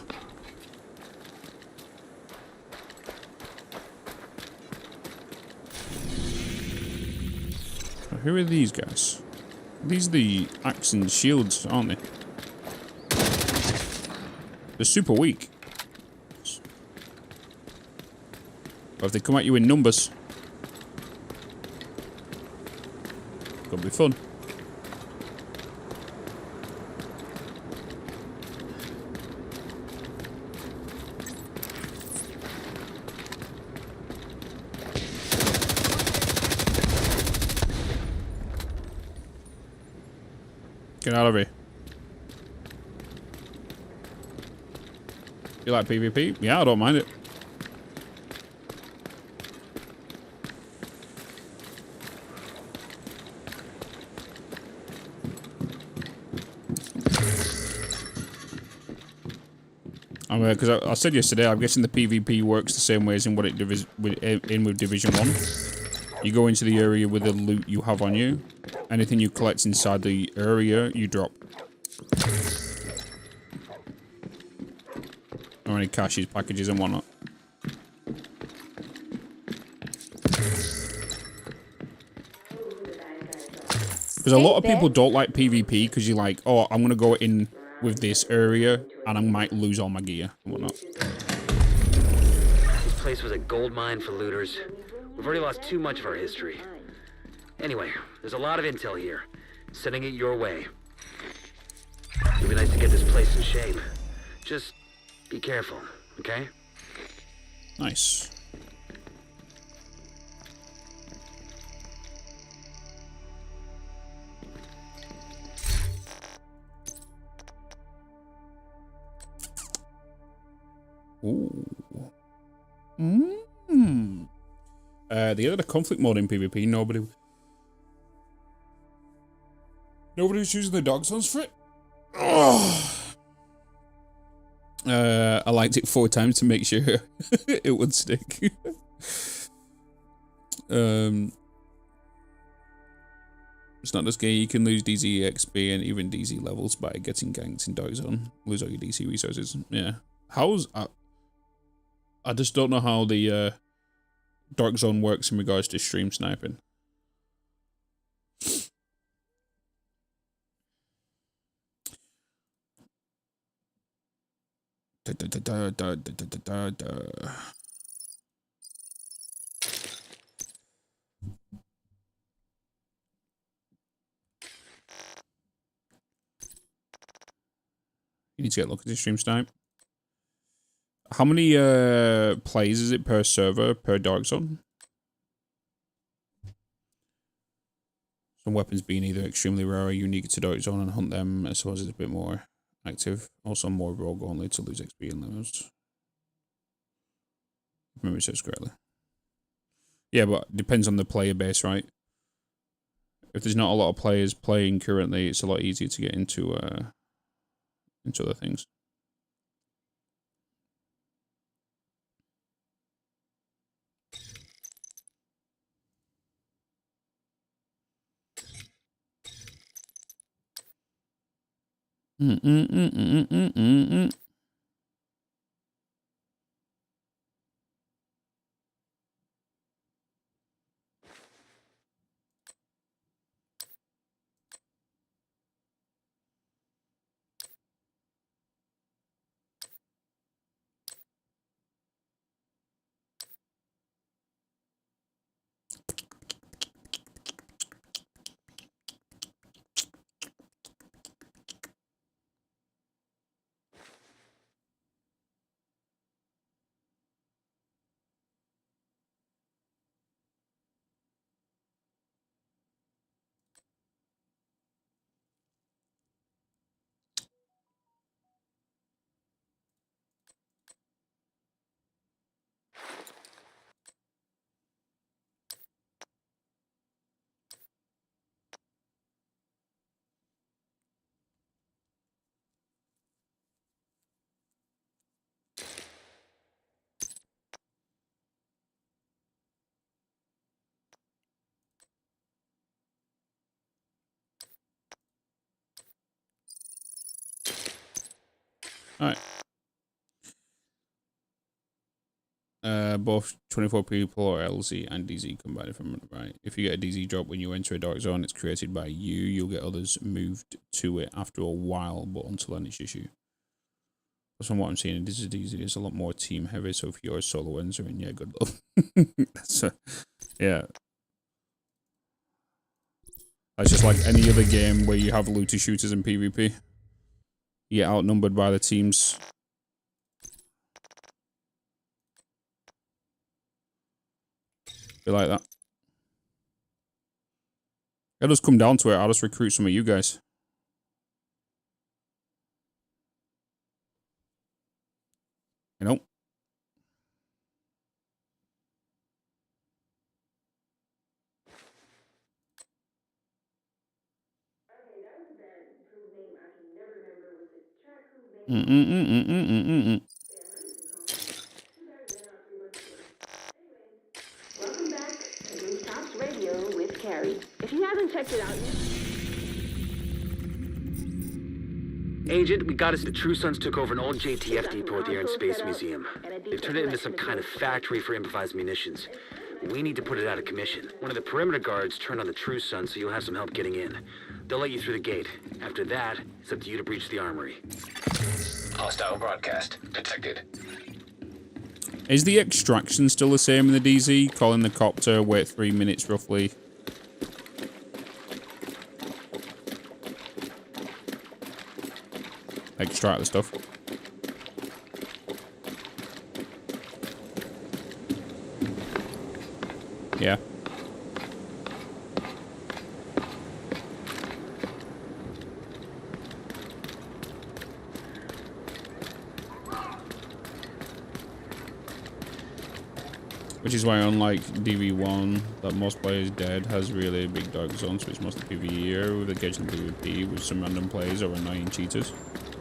Who are these guys? These are the axe and shields, aren't they? They're super weak. But if they come at you in numbers, it's gonna be fun. Get out of here. You like PvP? Yeah, I don't mind it. Because I said yesterday, I'm guessing the PvP works the same way as in what it with Division 1. You go into the area with the loot you have on you. Anything you collect inside the area, you drop. Or any caches, packages, and whatnot. Because a lot of people don't like PvP because you're like, oh, I'm going to go in with this area and I might lose all my gear and whatnot. This place was a gold mine for looters. We've already lost too much of our history. Anyway, there's a lot of intel here. Sending it your way. It'd be nice to get this place in shape. Just be careful, okay? Nice. Ooh. They added a conflict mode in PvP. Nobody was using the dog sounds for it. Oh. I liked it 4 times to make sure it would stick. It's not just gay. You can lose DZ XP and even DZ levels by getting ganked in Dark Zone. Lose all your DC resources. Yeah. I just don't know how the Dark Zone works in regards to stream sniping. You need to get a look at the stream snipe. How many plays is it per server per Dark Zone? Some weapons being either extremely rare or unique to Dark Zone and hunt them, I suppose it's a bit more active. Also more rogue only to lose XP and lose. If memory serves correctly. Yeah, but it depends on the player base, right? If there's not a lot of players playing currently, it's a lot easier to get into other things. Alright. Both 24 people or LZ and DZ combined from right. If you get a DZ drop when you enter a Dark Zone, it's created by you. You'll get others moved to it after a while, but until then it's just you. From what I'm seeing, this is a lot more team heavy. So if you're a solo enzer, yeah, good luck. That's yeah. That's just like any other game where you have looter shooters in PvP. You get outnumbered by the teams. Be like that. It does come down to it. I'll just recruit some of you guys. You know? Welcome back to Rooftops Radio with Carrie. If you haven't checked it out yet. Agent, we got us. The True Sons took over an old JTF depot at the Air and Space Museum. They've turned it into some kind of factory for improvised munitions. We need to put it out of commission. One of the perimeter guards turned on the True Sons, so you'll have some help getting in. They'll let you through the gate. After that, it's up to you to breach the armory. Hostile broadcast detected. Is the extraction still the same in the DZ? Calling the copter, wait 3 minutes roughly. Extract the stuff. Yeah. Which is why, unlike DV1, that most players dead has really big dark zones, so it's mostly PvE with occasional PvP with some random players or annoying cheaters.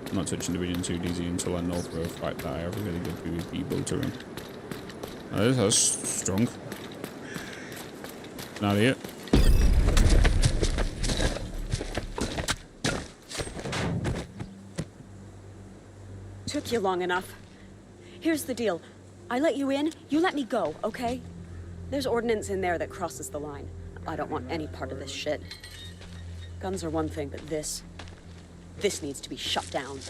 I'm not touching Division 2 DZ until I know for a fact that I have a really good PvP build to run. That's strong. Not it. Took you long enough. Here's the deal. I let you in, you let me go, okay? There's ordnance in there that crosses the line. I don't want any part of this shit. Guns are one thing, but this needs to be shut down.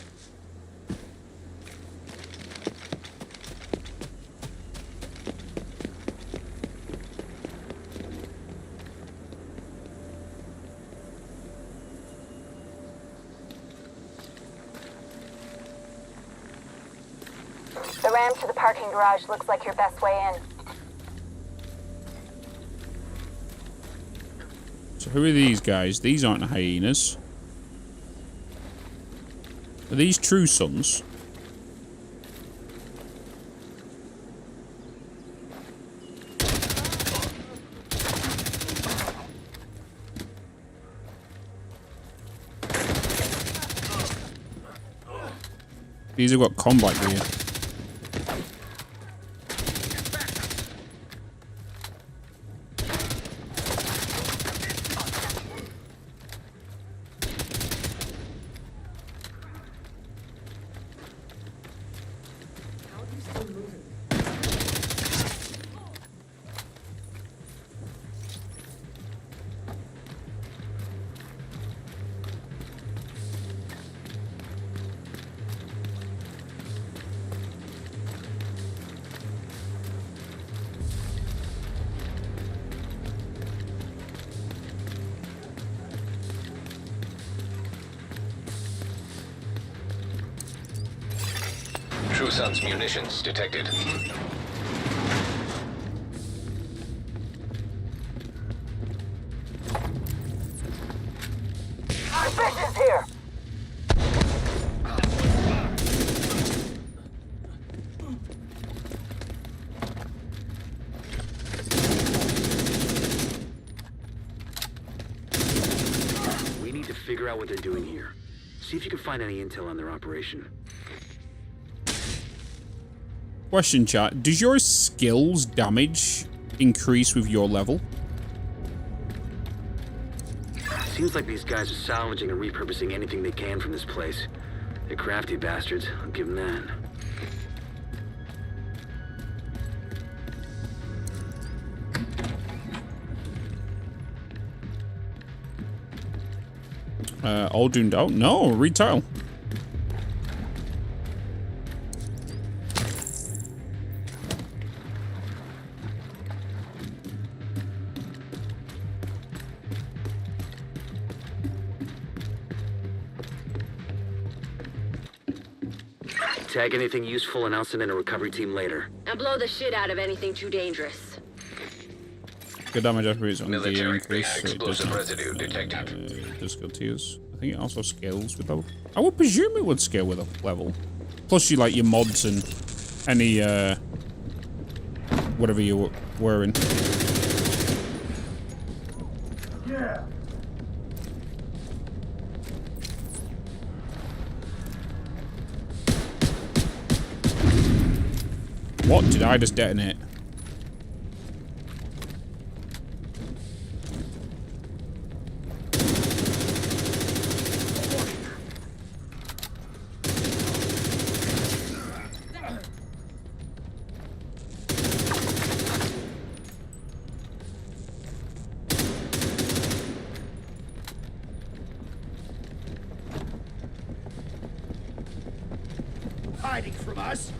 The ramp to the parking garage looks like your best way in. So who are these guys? These aren't hyenas. Are these True Sons? These have got combat gear. True Sons munitions detected. Bitz is here! We need to figure out what they're doing here. See if you can find any intel on their operation. Question, chat. Does your skills damage increase with your level? Seems like these guys are salvaging and repurposing anything they can from this place. They're crafty bastards, I'll give them that. All doomed out? No, retail. Tag anything useful and I'll send in a recovery team later. And blow the shit out of anything too dangerous. Good damage after it's on the Military increase, so it does explosive not, residue detected. it does go tiers. I think it also scales with level. I would presume it would scale with a level. Plus you like your mods and any whatever you're wearing. Yeah. What did I just detonate? Hiding from us?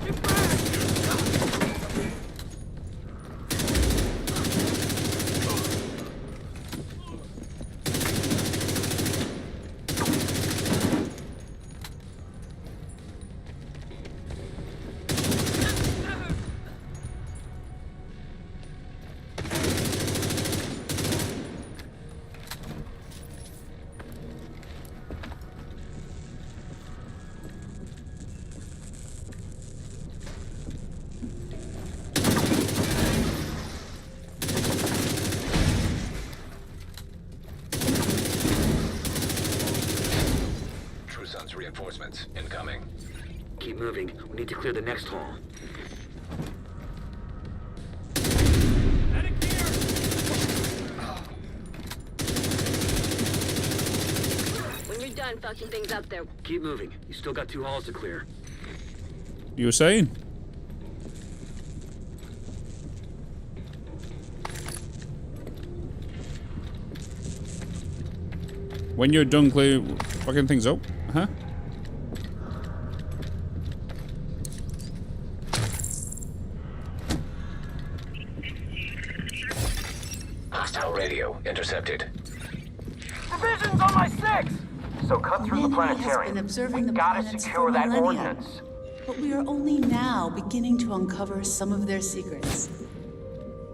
Reinforcements incoming. Keep moving. We need to clear the next hall. When you're done fucking things up there. Keep moving. You still got 2 halls to clear. You were saying? When you're done clear fucking things up, huh? Hostile radio intercepted. Division's on my 6! So cut through the Humanity has planetarium. been observing We the gotta planets secure for that millennia. ordnance. But we are only now beginning to uncover some of their secrets.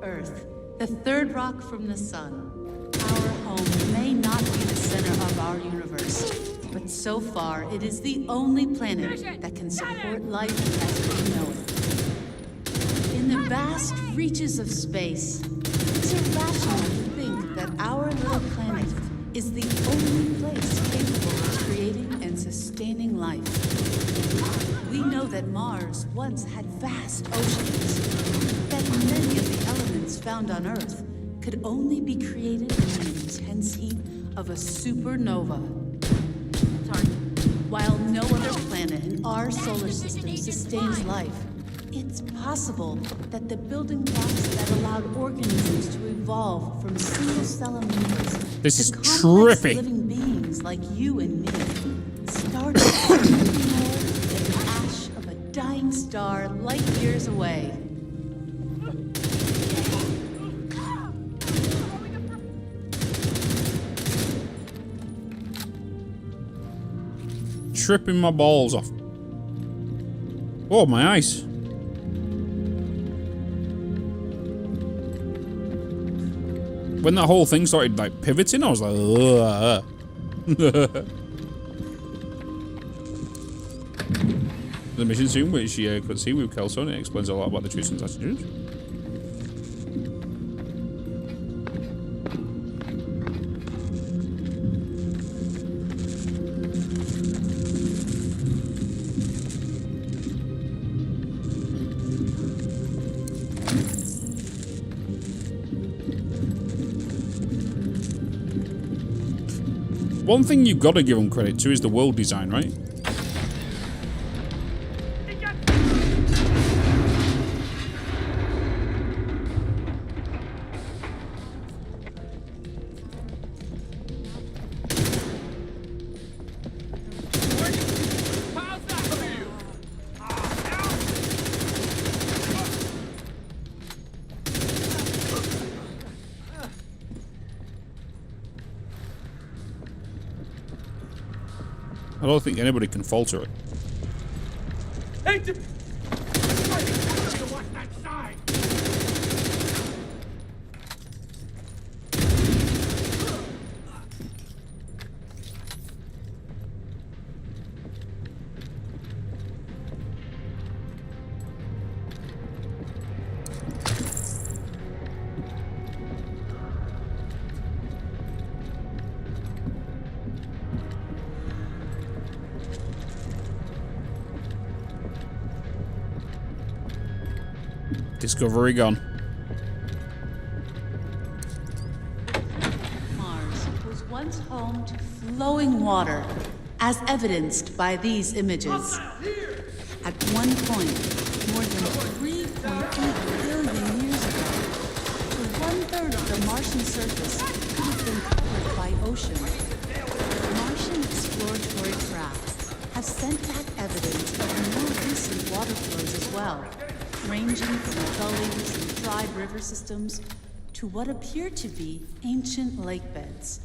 Earth, the third rock from the sun. Our home may not be the center of our universe, but so far it is the only planet that can support life as we know it. In the vast reaches of space, is it rational to think that our little planet is the only place capable of creating and sustaining life? We know that Mars once had vast oceans, that many of the elements found on Earth could only be created in the intense heat of a supernova. While no other planet in our solar system sustains life, it's possible that the building blocks that allowed organisms to evolve from single-cell amoebas This is to complex trippy. living beings like you and me started out nothing more than the ash of a dying star light years away. Tripping my balls off. Oh, my eyes. When that whole thing started like pivoting, I was like, ugh. The mission soon, which you could see with Kelson, it explains a lot about the truths and attitudes. One thing you've got to give them credit to is the world design, right? I don't think anybody can falter it. Agent! Discovery gone. Mars was once home to flowing water, as evidenced by these images. At one point, more than 3.8 billion years ago, one-third of the Martian surface could have been covered by ocean. Martian exploratory craft have sent back evidence of more recent water flows as well, ranging from gullies and dried river systems to what appear to be ancient lake beds.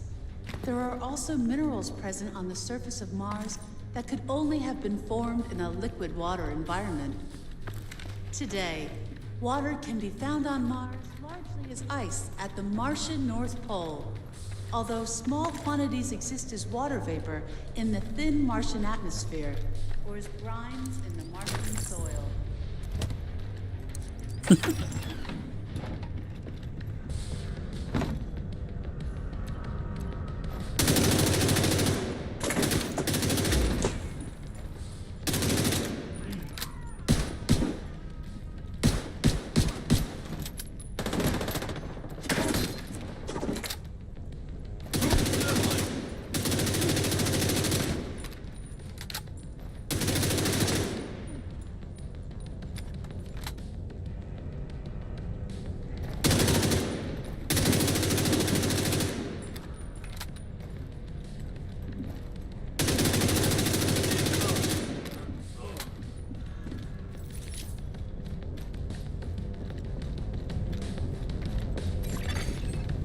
There are also minerals present on the surface of Mars that could only have been formed in a liquid water environment. Today, water can be found on Mars largely as ice at the Martian North Pole, although small quantities exist as water vapor in the thin Martian atmosphere or as brines in the Martian soil.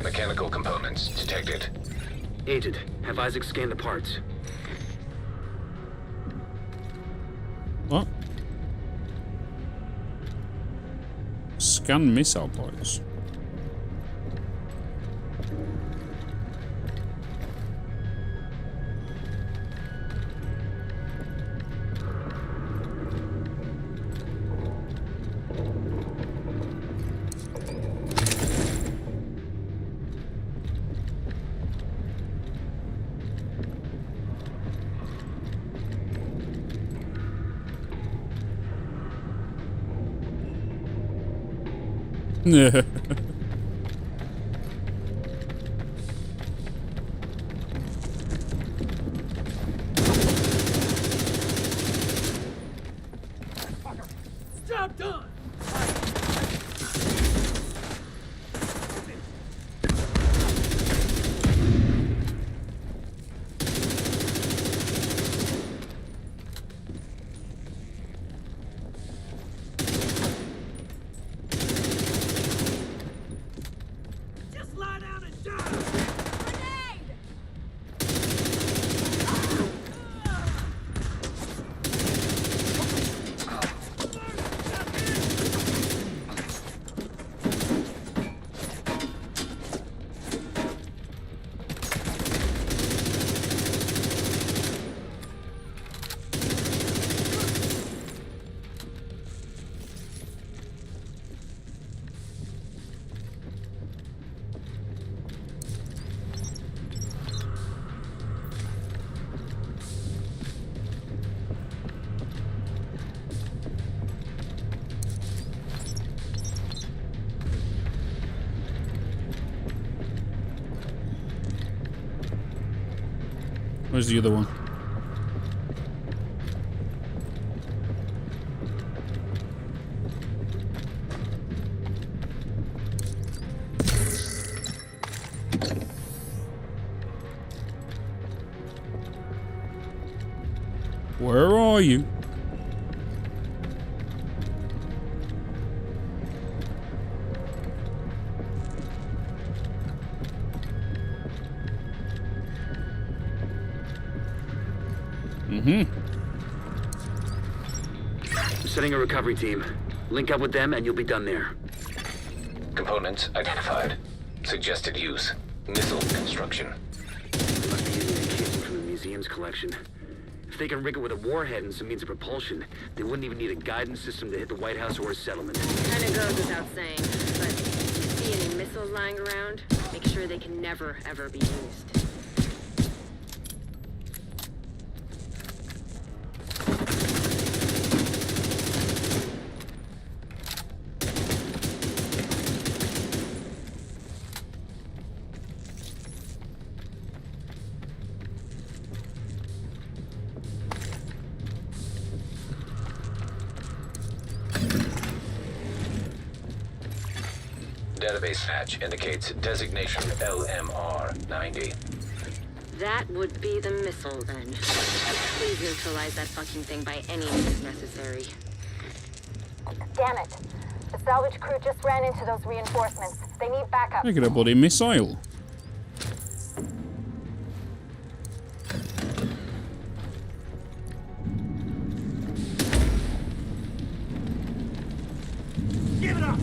Mechanical components detected. Agent, have Isaac scan the parts. What? Scan missile parts. Yeah. Job done! Where's the other one? Where are you? Setting a recovery team. Link up with them and you'll be done there. Components identified. Suggested use. Missile construction. They must be using a casing from the museum's collection. If they can rig it with a warhead and some means of propulsion, they wouldn't even need a guidance system to hit the White House or a settlement. Kinda goes without saying, but if you see any missiles lying around, make sure they can never, ever be used. Database patch indicates designation LMR-90. That would be the missile, then. Please neutralize that fucking thing by any means necessary. Damn it. The salvage crew just ran into those reinforcements. They need backup. Look at a bloody missile. Give it up!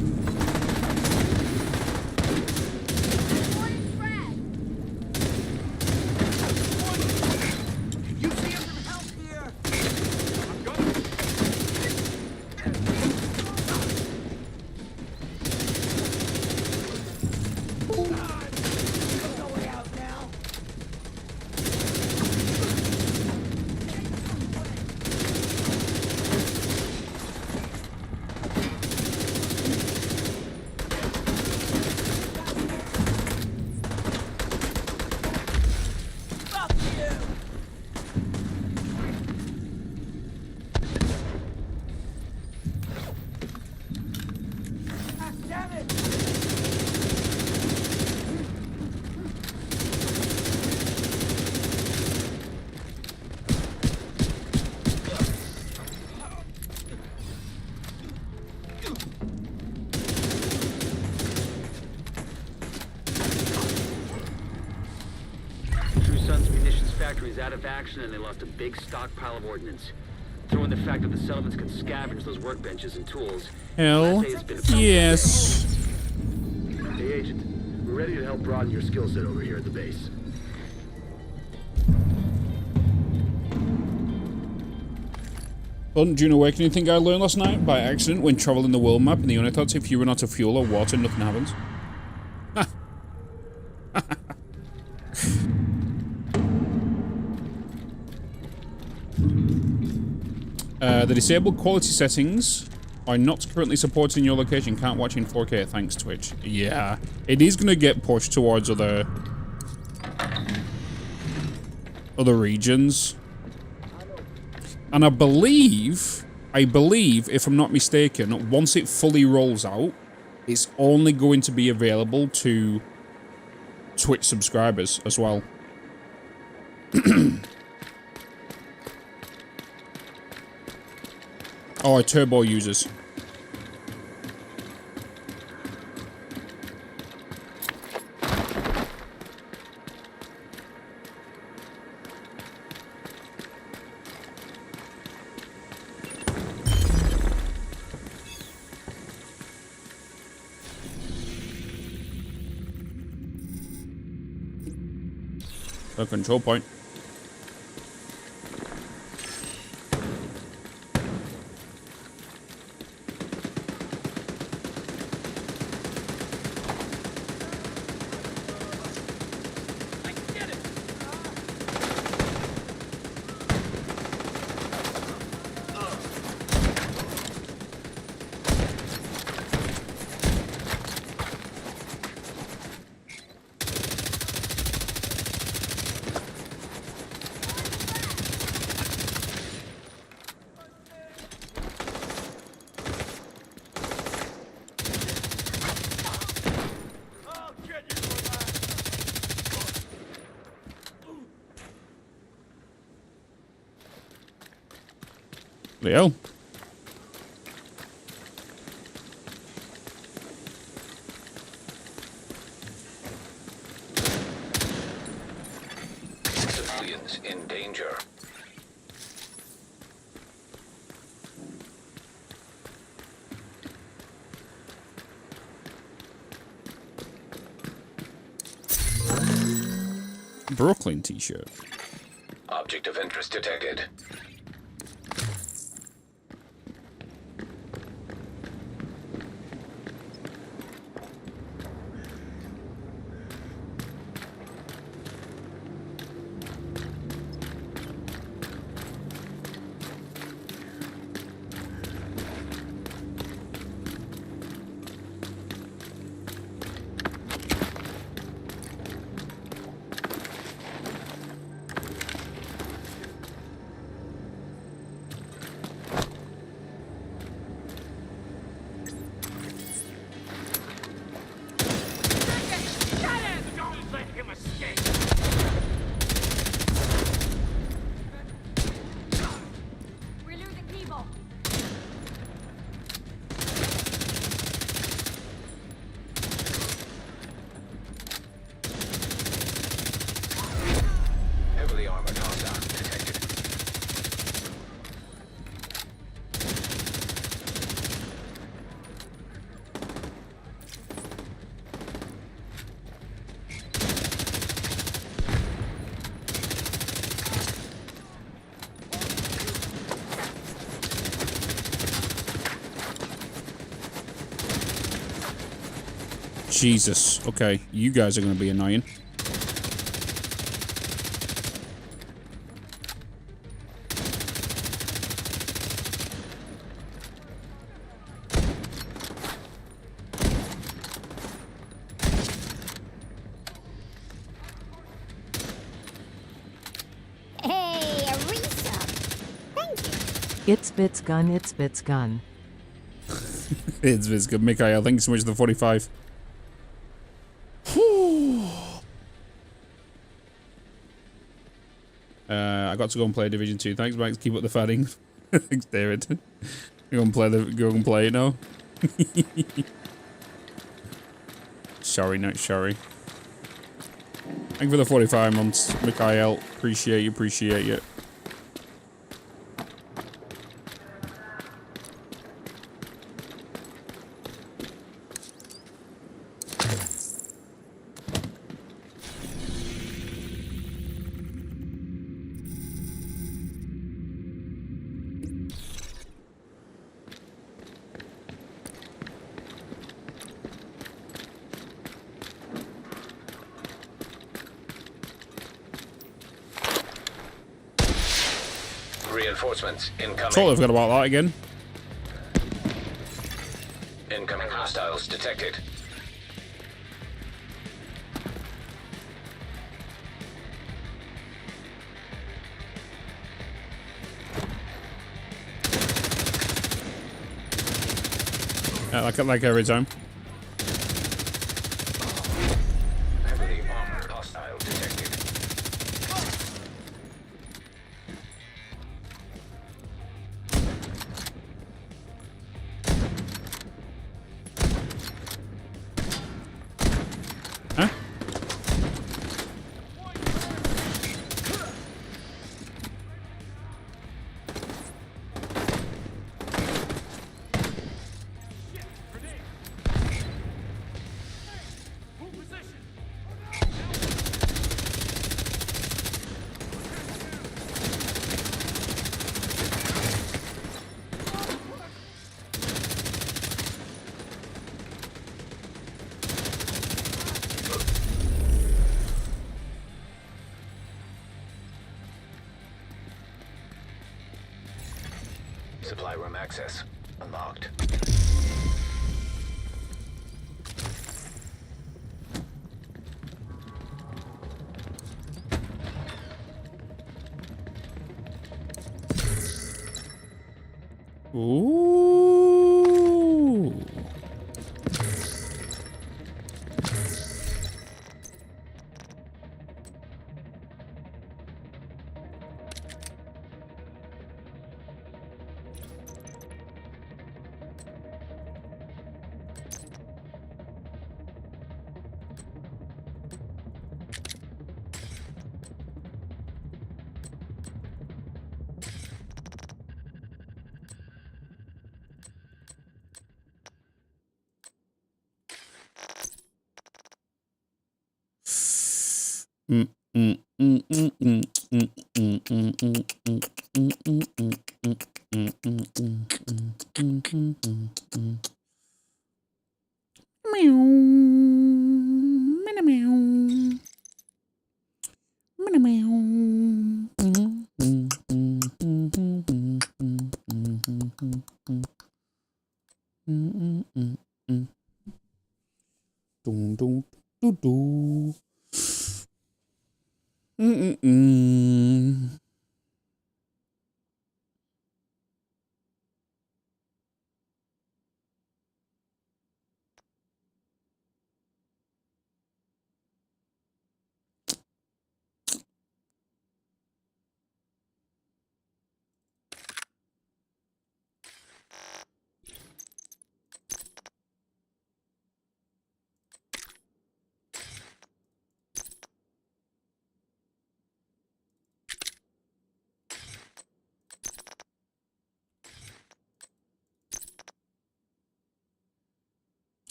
Is out of action and they lost a big stockpile of ordnance. Throw in the fact that the settlements can scavenge those workbenches and tools. Hell yes. Hey, Agent. We're ready to help broaden your skill set over here at the base. Dune Awakening thing I learned last night by accident when traveling the world map, and the only thought if you run out of fuel or water, nothing happens. The disabled quality settings are not currently supported in your location. Can't watch in 4K. Thanks, Twitch. Yeah, it is going to get pushed towards other regions. And I believe, if I'm not mistaken, once it fully rolls out, it's only going to be available to Twitch subscribers as well. Oh, turbo users. A control point. Leo. Civilians in danger. Brooklyn t-shirt. Object of interest detected. Heavily armored hostile detected. Jesus. Okay, you guys are going to be annoying. Hey, a resub. Thank you. It's Bitz gun, it's Bitz gun. It's good, Mikhail. Thank you so much for the 45. I got to go and play Division 2. Thanks, Max. Keep up the fighting. Thanks, David. Go and play it now. Sorry, not sorry. Thank you for the 45 months, Mikhail. Appreciate you. Reinforcements incoming. Totally forgot about that again. Incoming hostiles detected. Like every time. Heavily armored hostile detected. Huh? Supply room access unlocked. Ooh.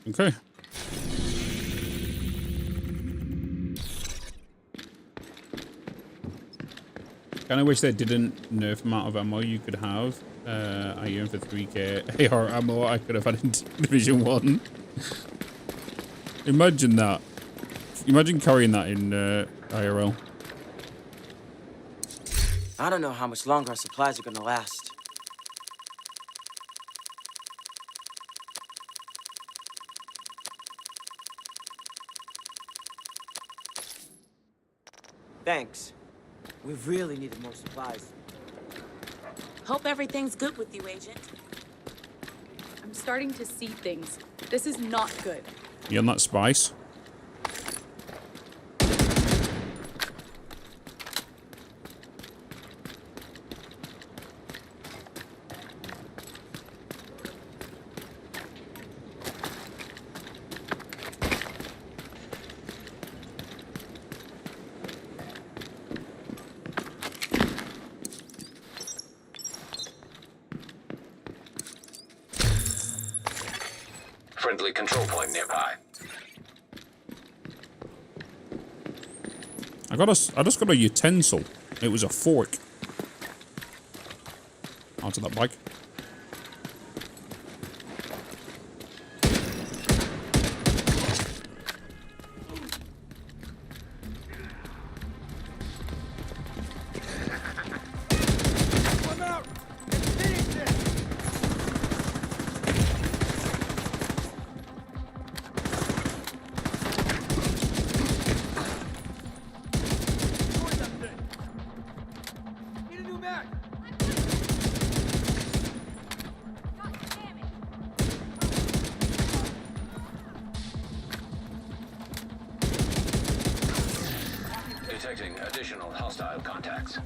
Okay. Kind of wish they didn't nerf amount of ammo you could have. I yearn for 3k AR ammo I could have had in Division 1. Imagine that. Imagine carrying that in IRL. I don't know how much longer our supplies are gonna last. Thanks. We really needed more supplies. Hope everything's good with you, Agent. I'm starting to see things. This is not good. You on that spice? Friendly control point nearby. I just got a utensil. It was a fork. Onto that bike. Detecting additional hostile contacts.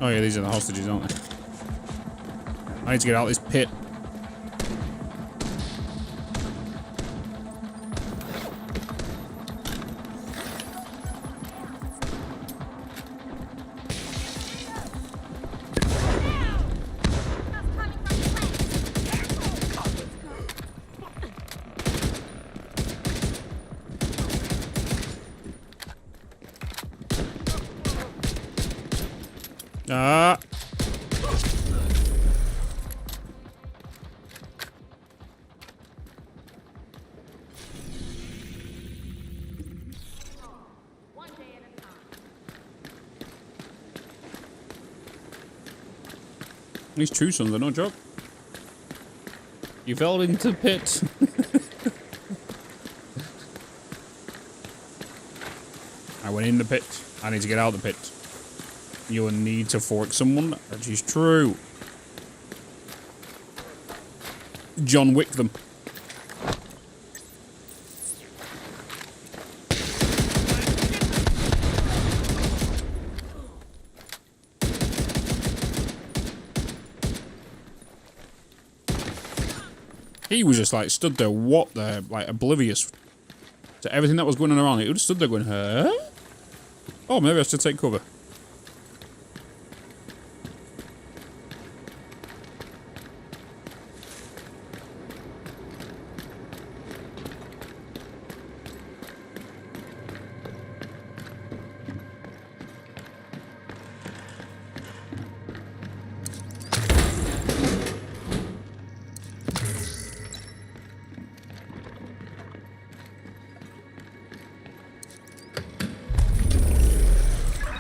Oh yeah, these are the hostages, aren't they? I need to get out of this pit. Ah. These true sons are no joke. You fell into the pit. I went in the pit. I need to get out of the pit. You will need to fork someone. That is true. John Wick them. He was just like stood there, what the, like oblivious to everything that was going on around. He just stood there going, huh? Oh, maybe I should take cover.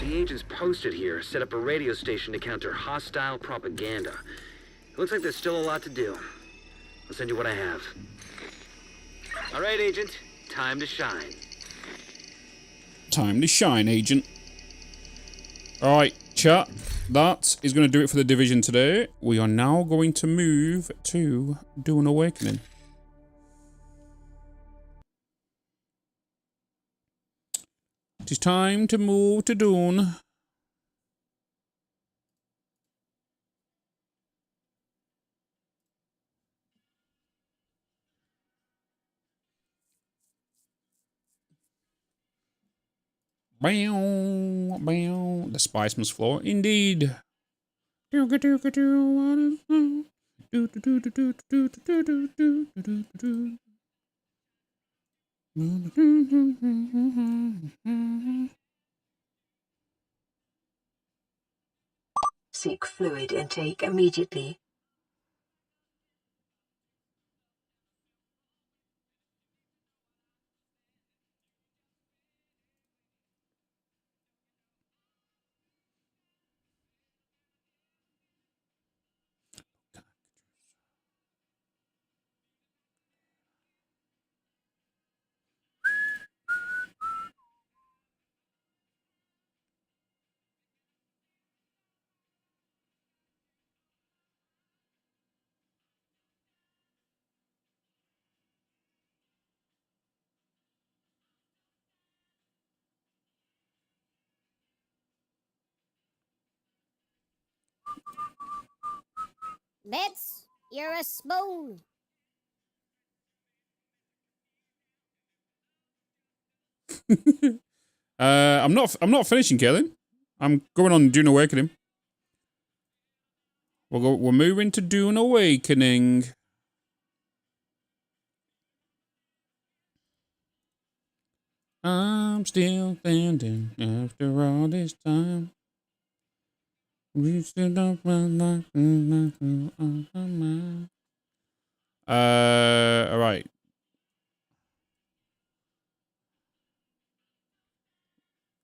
Agents posted here set up a radio station to counter hostile propaganda. It looks like there's still a lot to do. I'll send you what I have. All right, Agent. Time to shine. Time to shine, Agent. Alright, chat. That is going to do it for the Division today. We are now going to move to Dune Awakening. It is time to move to Dune. Bow, bow. The spice must flow. Indeed. Seek fluid intake immediately. Bitz, you're a spoon. I'm not finishing, Kaylin. I'm going on Dune Awakening. We're moving to Dune Awakening. I'm still standing after all this time. We stood up like all right.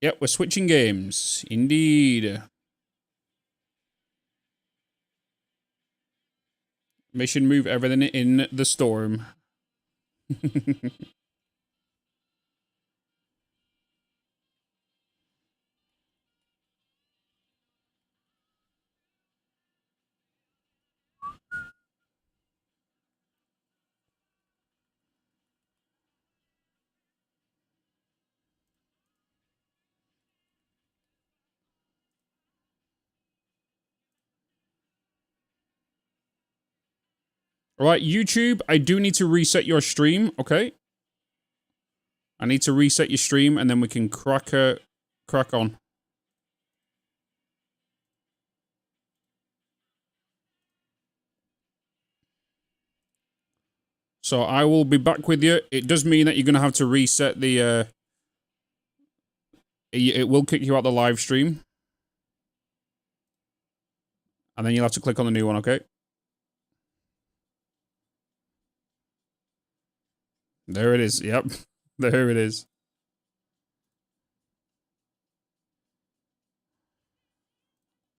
Yep, we're switching games. Indeed. Mission move everything in the storm. Alright, YouTube, I do need to reset your stream, okay? I need to reset your stream and then we can crack on. So I will be back with you. It does mean that you're going to have to reset the... it will kick you out the live stream. And then you'll have to click on the new one, okay? There it is. Yep. There it is.